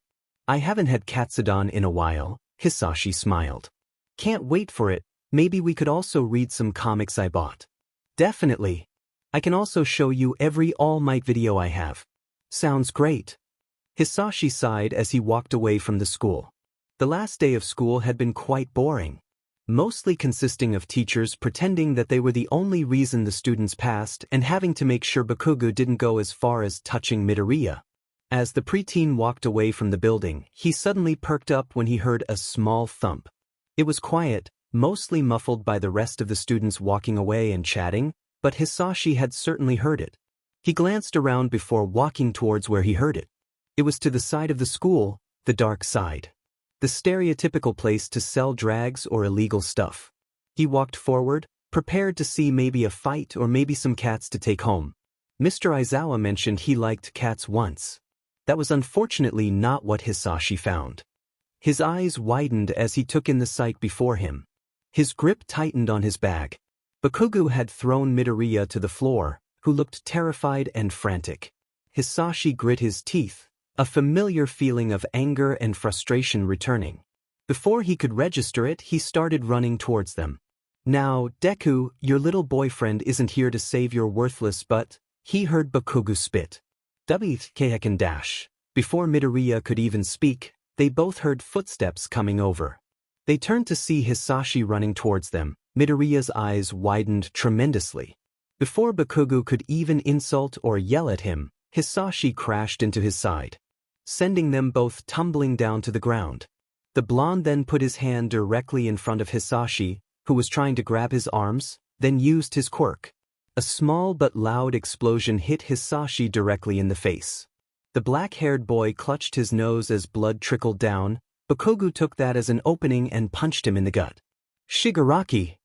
I haven't had katsudon in a while, Hisashi smiled. Can't wait for it. Maybe we could also read some comics I bought. Definitely. I can also show you every All Might video I have. Sounds great. Hisashi sighed as he walked away from the school. The last day of school had been quite boring. Mostly consisting of teachers pretending that they were the only reason the students passed and having to make sure Bakugo didn't go as far as touching Midoriya. As the preteen walked away from the building, he suddenly perked up when he heard a small thump. It was quiet, mostly muffled by the rest of the students walking away and chatting, but Hisashi had certainly heard it. He glanced around before walking towards where he heard it. It was to the side of the school, the dark side. The stereotypical place to sell drags or illegal stuff. He walked forward, prepared to see maybe a fight or maybe some cats to take home. Mr. Aizawa mentioned he liked cats once. That was unfortunately not what Hisashi found. His eyes widened as he took in the sight before him. His grip tightened on his bag. Bakugo had thrown Midoriya to the floor, who looked terrified and frantic. Hisashi grit his teeth, a familiar feeling of anger and frustration returning. Before he could register it, he started running towards them. Now, Deku, your little boyfriend isn't here to save your worthless butt, he heard Bakugo spit. WK and dash. Before Midoriya could even speak, they both heard footsteps coming over. They turned to see Hisashi running towards them. Midoriya's eyes widened tremendously. Before Bakugo could even insult or yell at him, Hisashi crashed into his side, sending them both tumbling down to the ground. The blonde then put his hand directly in front of Hisashi, who was trying to grab his arms, then used his quirk. A small but loud explosion hit Hisashi directly in the face. The black-haired boy clutched his nose as blood trickled down. Bakugo took that as an opening and punched him in the gut. Shigaraki!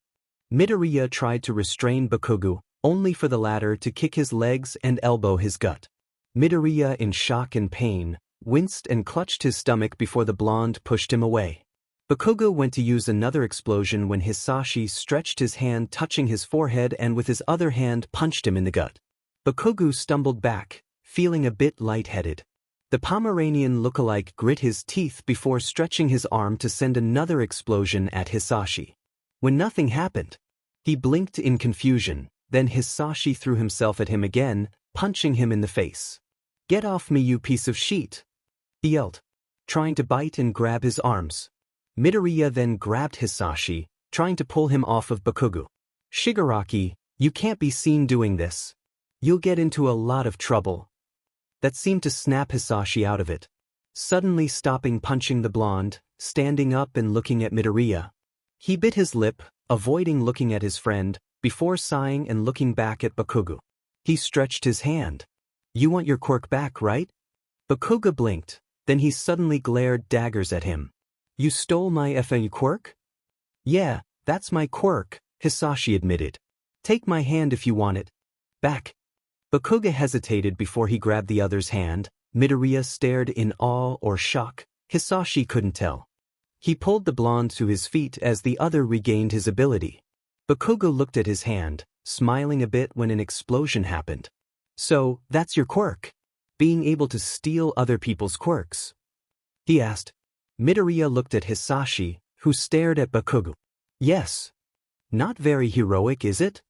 Midoriya tried to restrain Bakugo, only for the latter to kick his legs and elbow his gut. Midoriya, in shock and pain, winced and clutched his stomach before the blonde pushed him away. Bakugo went to use another explosion when Hisashi stretched his hand, touching his forehead, and with his other hand punched him in the gut. Bakugo stumbled back, feeling a bit lightheaded. The Pomeranian lookalike grit his teeth before stretching his arm to send another explosion at Hisashi. When nothing happened, he blinked in confusion, then Hisashi threw himself at him again, punching him in the face. "Get off me, you piece of shit!" he yelled, trying to bite and grab his arms. Midoriya then grabbed Hisashi, trying to pull him off of Bakugo. "Shigaraki, you can't be seen doing this. You'll get into a lot of trouble." That seemed to snap Hisashi out of it, suddenly stopping punching the blonde, standing up and looking at Midoriya. He bit his lip, avoiding looking at his friend, before sighing and looking back at Bakugo. He stretched his hand. "You want your quirk back, right?" Bakugo blinked, then he suddenly glared daggers at him. "You stole my effing quirk?" "Yeah, that's my quirk," Hisashi admitted. "Take my hand if you want it back." Bakugo hesitated before he grabbed the other's hand. Midoriya stared in awe or shock. Hisashi couldn't tell. He pulled the blonde to his feet as the other regained his ability. Bakugo looked at his hand, smiling a bit when an explosion happened. "So, that's your quirk? Being able to steal other people's quirks?" he asked. Midoriya looked at Hisashi, who stared at Bakugo. "Yes. Not very heroic, is it?"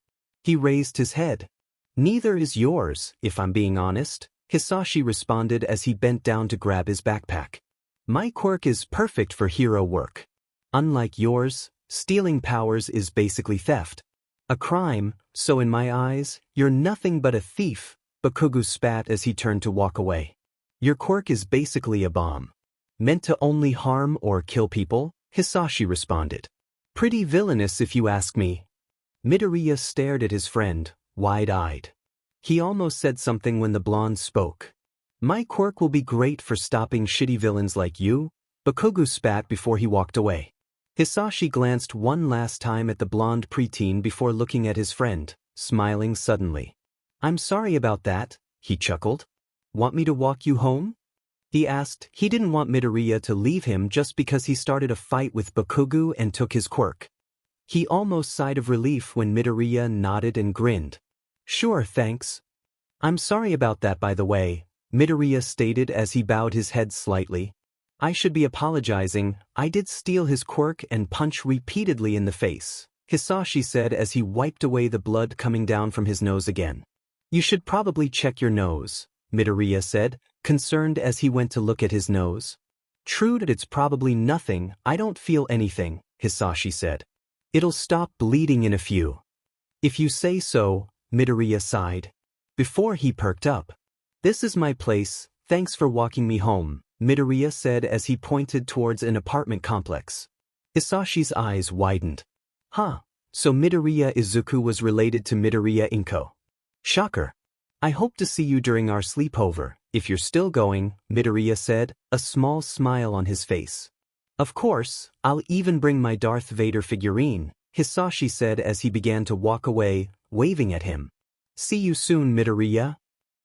He raised his head. "Neither is yours, if I'm being honest," Hisashi responded as he bent down to grab his backpack. "My quirk is perfect for hero work. Unlike yours, stealing powers is basically theft. A crime, so in my eyes, you're nothing but a thief," Bakugo spat as he turned to walk away. "Your quirk is basically a bomb. Meant to only harm or kill people," Hisashi responded. "Pretty villainous if you ask me." Midoriya stared at his friend, wide-eyed. He almost said something when the blonde spoke. "My quirk will be great for stopping shitty villains like you," Bakugo spat before he walked away. Hisashi glanced one last time at the blonde preteen before looking at his friend, smiling suddenly. "I'm sorry about that," he chuckled. "Want me to walk you home?" he asked. He didn't want Midoriya to leave him just because he started a fight with Bakugo and took his quirk. He almost sighed of relief when Midoriya nodded and grinned. "Sure, thanks." "I'm sorry about that, by the way," Midoriya stated as he bowed his head slightly. "I should be apologizing. I did steal his quirk and punch repeatedly in the face," Hisashi said as he wiped away the blood coming down from his nose again. "You should probably check your nose," Midoriya said, concerned as he went to look at his nose. "True that it's probably nothing. I don't feel anything," Hisashi said. "It'll stop bleeding in a few." "If you say so," Midoriya sighed. Before he perked up. "This is my place, thanks for walking me home," Midoriya said as he pointed towards an apartment complex. Hisashi's eyes widened. "Huh, so Midoriya Izuku was related to Midoriya Inko. Shocker. I hope to see you during our sleepover, if you're still going," Midoriya said, a small smile on his face. "Of course, I'll even bring my Darth Vader figurine," Hisashi said as he began to walk away, waving at him. "See you soon, Midoriya."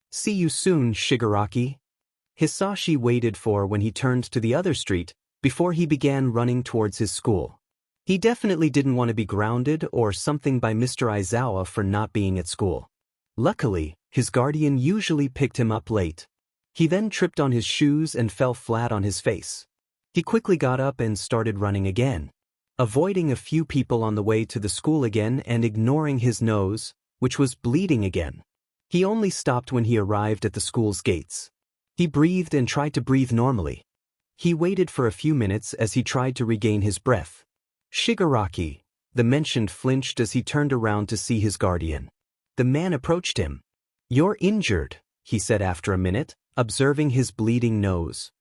"See you soon, Shigaraki." Hisashi waited for when he turned to the other street, before he began running towards his school. He definitely didn't want to be grounded or something by Mr. Aizawa for not being at school. Luckily, his guardian usually picked him up late. He then tripped on his shoes and fell flat on his face. He quickly got up and started running again, avoiding a few people on the way to the school again and ignoring his nose, which was bleeding again. He only stopped when he arrived at the school's gates. He breathed and tried to breathe normally. He waited for a few minutes as he tried to regain his breath. Shigaraki, the mentioned, flinched as he turned around to see his guardian. The man approached him. "You're injured," he said after a minute, observing his bleeding nose.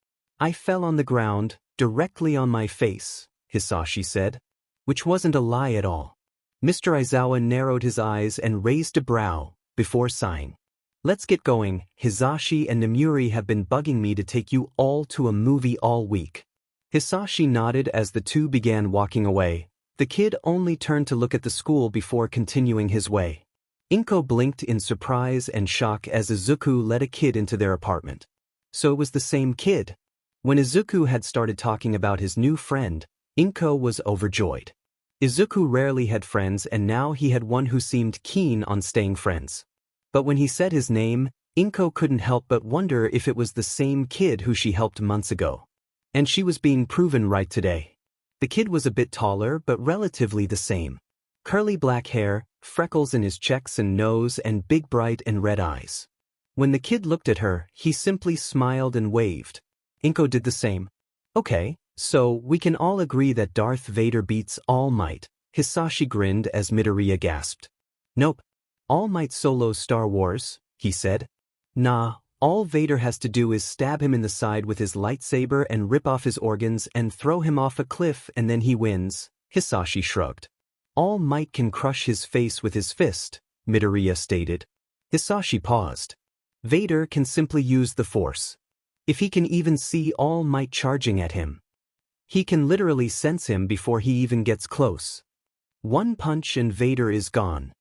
"I fell on the ground, directly on my face," Hisashi said. Which wasn't a lie at all. Mr. Aizawa narrowed his eyes and raised a brow, before sighing. "Let's get going. Hisashi and Namuri have been bugging me to take you all to a movie all week." Hisashi nodded as the two began walking away. The kid only turned to look at the school before continuing his way. Inko blinked in surprise and shock as Izuku led a kid into their apartment. So it was the same kid. When Izuku had started talking about his new friend, Inko was overjoyed. Izuku rarely had friends, and now he had one who seemed keen on staying friends. But when he said his name, Inko couldn't help but wonder if it was the same kid who she helped months ago. And she was being proven right today. The kid was a bit taller but relatively the same. Curly black hair, freckles in his cheeks and nose, and big bright and red eyes. When the kid looked at her, he simply smiled and waved. Inko did the same. "Okay, so we can all agree that Darth Vader beats All Might," Hisashi grinned as Midoriya gasped. "Nope. All Might solo Star Wars," he said. "Nah, all Vader has to do is stab him in the side with his lightsaber and rip off his organs and throw him off a cliff and then he wins," Hisashi shrugged. "All Might can crush his face with his fist," Midoriya stated. Hisashi paused. "Vader can simply use the Force. If he can even see All Might charging at him, he can literally sense him before he even gets close. One punch and Vader is gone.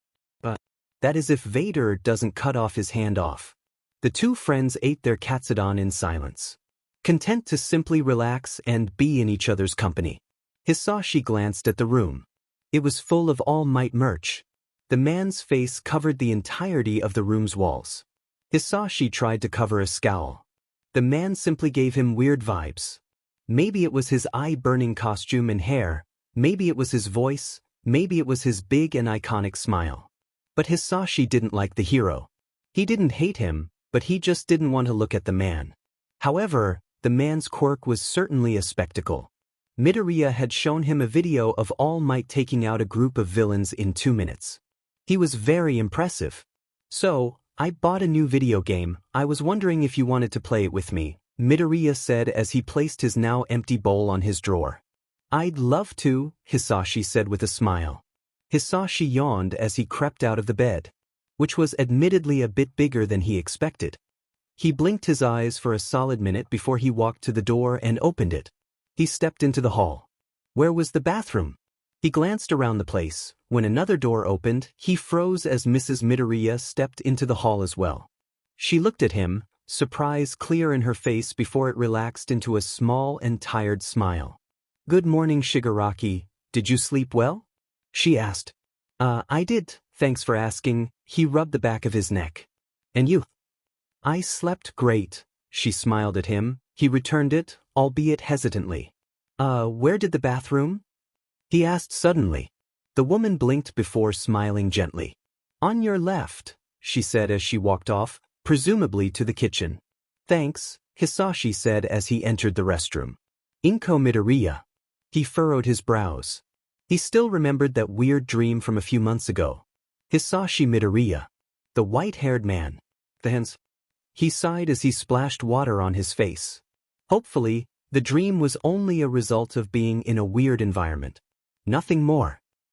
But that is if Vader doesn't cut off his hand off." The two friends ate their katsudon in silence, content to simply relax and be in each other's company. Hisashi glanced at the room. It was full of All Might merch. The man's face covered the entirety of the room's walls. Hisashi tried to cover a scowl. The man simply gave him weird vibes. Maybe it was his eye-burning costume and hair, maybe it was his voice, maybe it was his big and iconic smile. But Hisashi didn't like the hero. He didn't hate him, but he just didn't want to look at the man. However, the man's quirk was certainly a spectacle. Midoriya had shown him a video of All Might taking out a group of villains in 2 minutes. He was very impressive. "So, I bought a new video game. I was wondering if you wanted to play it with me," Midoriya said as he placed his now empty bowl on his drawer. "I'd love to," Hisashi said with a smile. Hisashi yawned as he crept out of the bed, which was admittedly a bit bigger than he expected. He blinked his eyes for a solid minute before he walked to the door and opened it. He stepped into the hall. Where was the bathroom? He glanced around the place. When another door opened, he froze as Mrs. Midoriya stepped into the hall as well. She looked at him, surprise clear in her face before it relaxed into a small and tired smile. "Good morning, Shigaraki. Did you sleep well?" she asked. I did, thanks for asking." He rubbed the back of his neck. "And you?" "I slept great," she smiled at him. He returned it, albeit hesitantly. Where did the bathroom?" he asked suddenly. The woman blinked before smiling gently. "On your left," she said as she walked off, presumably to the kitchen. "Thanks," Hisashi said as he entered the restroom. "Inko Midoriya." He furrowed his brows. He still remembered that weird dream from a few months ago. Hisashi Midoriya. The white-haired man. The hands. He sighed as he splashed water on his face. Hopefully, the dream was only a result of being in a weird environment. Nothing more.